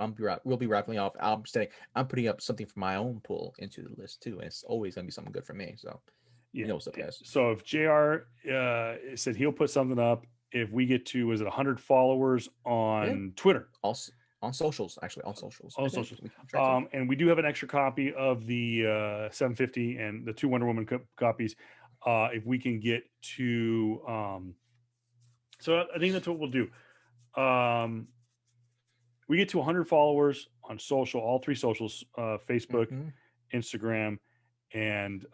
We'll be raffling off. I'm putting up something from my own pool into the list too, and it's always gonna be something good for me. So yeah. you know what's up, guys. So if JR said he'll put something up, if we get to, is it 100 followers Yeah, on Twitter? also on socials, actually on socials. All Okay, socials. we can try to. And we do have an extra copy of the 750 and the two Wonder Woman copies. If we can get to, so I think that's what we'll do. We get to 100 followers on social, all three socials, Facebook, Mm-hmm. Instagram, and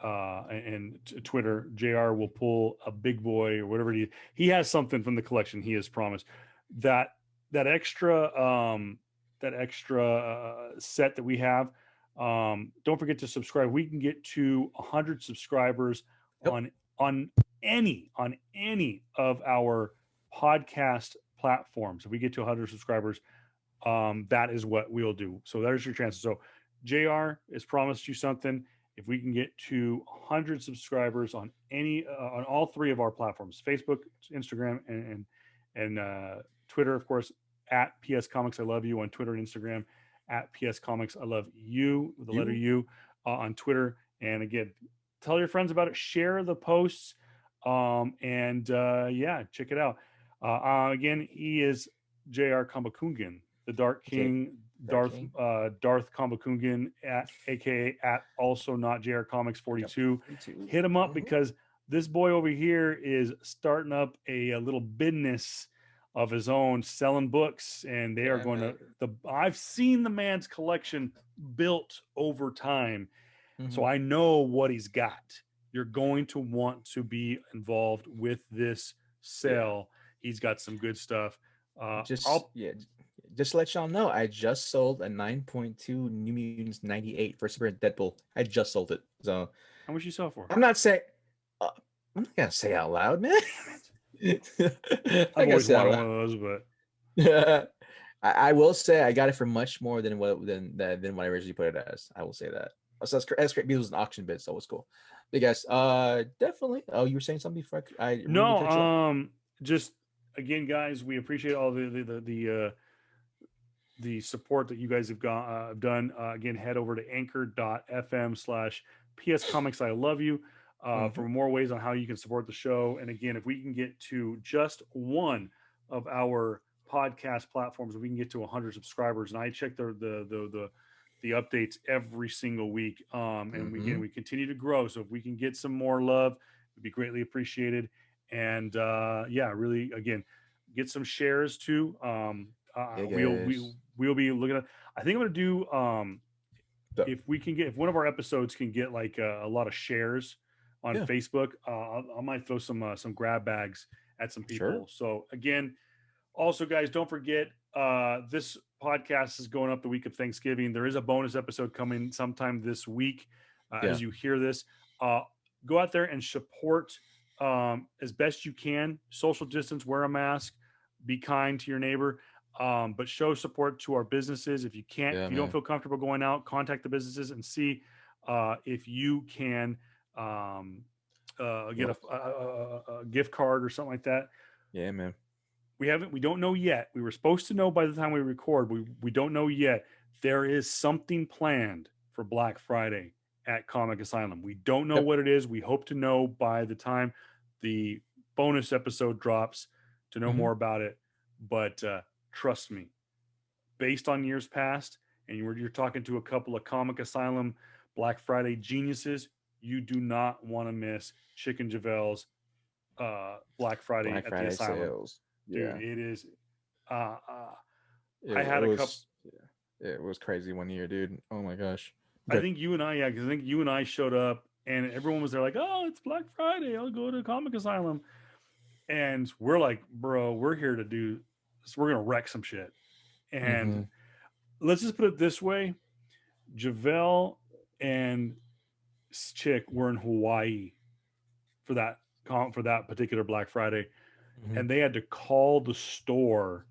Twitter. JR will pull a big boy or whatever he has something from the collection he has promised. That that extra set that we have. Don't forget to subscribe. We can get to 100 subscribers Yep. on any of our podcast platforms. If we get to 100 subscribers, that is what we'll do. So there's your chances. So JR has promised you something. If we can get to 100 subscribers on on all three of our platforms, Facebook, Instagram, and Twitter, of course, at PS Comics I Love You on Twitter and Instagram, at PS Comics I Love You, with the letter You. U, on Twitter. And again, tell your friends about it, share the posts, and yeah, check it out. Again, he is JR Cabacungan, the Dark Okay. King, Darth Cabacungan at aka at also not JR Comics 42. Hit him up because this boy over here is starting up a little business of his own, selling books, and they are going to I've seen the man's collection built over time. So I know what he's got. You're going to want to be involved with this sale. He's got some good stuff. Just to let y'all know, I just sold a 9.2 New Mutants 98 first appearance Deadpool. I just sold it. So how much you sell for? I'm not saying. I'm not gonna say out loud, man. I've always wanted one of those, but I will say I got it for much more than what I originally put it as. I will say that. So that's great because it was an auction bid, so it was cool. But guys, definitely. Oh, you were saying something before I no, just again, guys, we appreciate all the support that you guys have done. Again, head over to anchor.fm/PS Comics I Love You for more ways on how you can support the show. And again, if we can get to just one of our podcast platforms, we can get to 100 subscribers. And I check the updates every single week. And we continue to grow. So if we can get some more love, it'd be greatly appreciated. And really, again, get some shares too. We'll be looking at. I think I'm going to do if one of our episodes can get like a lot of shares on Facebook, I might throw some grab bags at some people. Sure. So again, also guys, don't forget this podcast is going up the week of Thanksgiving. There is a bonus episode coming sometime this week. As you hear this, go out there and support as best you can. Social distance, wear a mask, be kind to your neighbor. But show support to our businesses. If you can't, if you don't feel comfortable going out, contact the businesses and see if you can get a gift card or something like that. Yeah, man. We don't know yet. We were supposed to know by the time we record. We don't know yet. There is something planned for Black Friday at Comic Asylum. We don't know what it is. We hope to know by the time the bonus episode drops to know more about it. But trust me, based on years past, and you're talking to a couple of Comic Asylum Black Friday geniuses, you do not want to miss Chicken Javel's Black Friday at the Asylum. Sales. Dude, it is. I had a couple. Yeah, it was crazy one year, dude. Oh my gosh. I think you and I showed up, and everyone was there like, "Oh, it's Black Friday. I'll go to Comic Asylum," and we're like, "Bro, we're here to do." So we're gonna wreck some shit, and let's just put it this way: Javel and Chick were in Hawaii for that particular Black Friday, and they had to call the store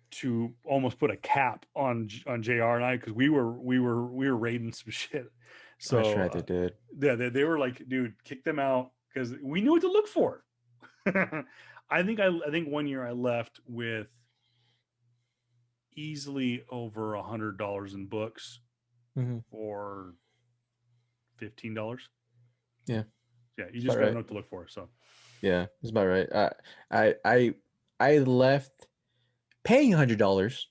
to almost put a cap on JR and I because we were raiding some shit. So that's right, they did. They were like, dude, kick them out because we knew what to look for. I think 1 year I left with easily over $100 in books for $15. Yeah, you just gotta know what to look for. So yeah, that's about right. I left paying $100.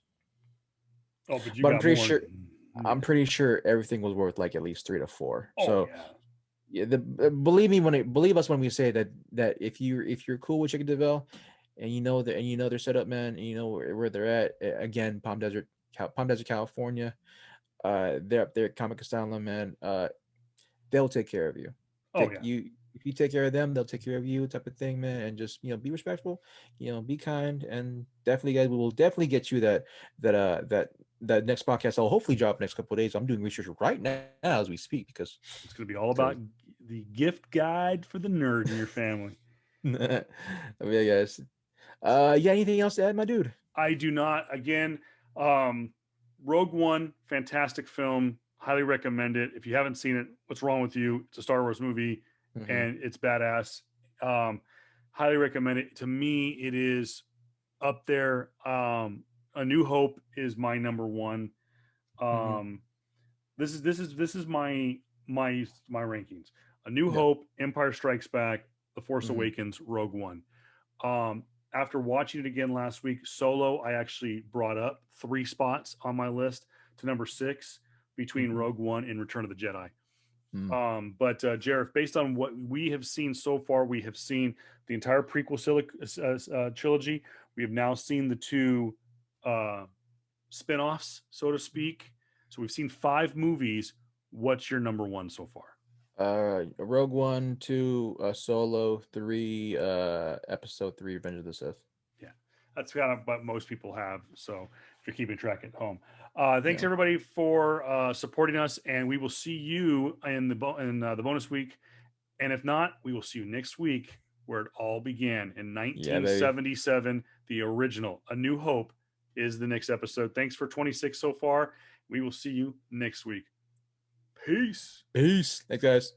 Oh, but I'm pretty sure. I'm pretty sure everything was worth like at least 3 to 4. Oh, so yeah. Believe us when we say that if you're cool with Chicken Deville and you know their setup, man, and you know where they're at, again, Palm Desert, California, they're up there at Comic Asylum, man. They'll take care of you. If you take care of them, they'll take care of you, type of thing, man. And just be respectful, be kind, and definitely, guys, we will definitely get you that next podcast. I'll hopefully drop next couple of days. I'm doing research right now as we speak because it's going to be all about the gift guide for the nerd in your family. Yeah, guys. Anything else to add, my dude? I do not. Again, Rogue One, fantastic film. Highly recommend it. If you haven't seen it, what's wrong with you? It's a Star Wars movie, and it's badass. Highly recommend it. To me, it is up there. A New Hope is my number one. This is my rankings. A New Hope, Empire Strikes Back, The Force Awakens, Rogue One. after watching it again last week, Solo, I actually brought up 3 spots on my list to number 6 between Rogue One and Return of the Jedi. But Jareth, based on what we have seen so far, we have seen the entire prequel trilogy. We have now seen the 2 spin-offs, so to speak. So we've seen 5 movies. What's your number 1 so far? Rogue One, 2, Solo, 3, Episode 3, Revenge of the Sith. Yeah, that's kind of what most people have. So if you're keeping track at home, thanks everybody for supporting us, and we will see you in the bonus week. And if not, we will see you next week, where it all began in 1977. The original, A New Hope, is the next episode. Thanks for 26 so far. We will see you next week. Peace. Thanks, guys.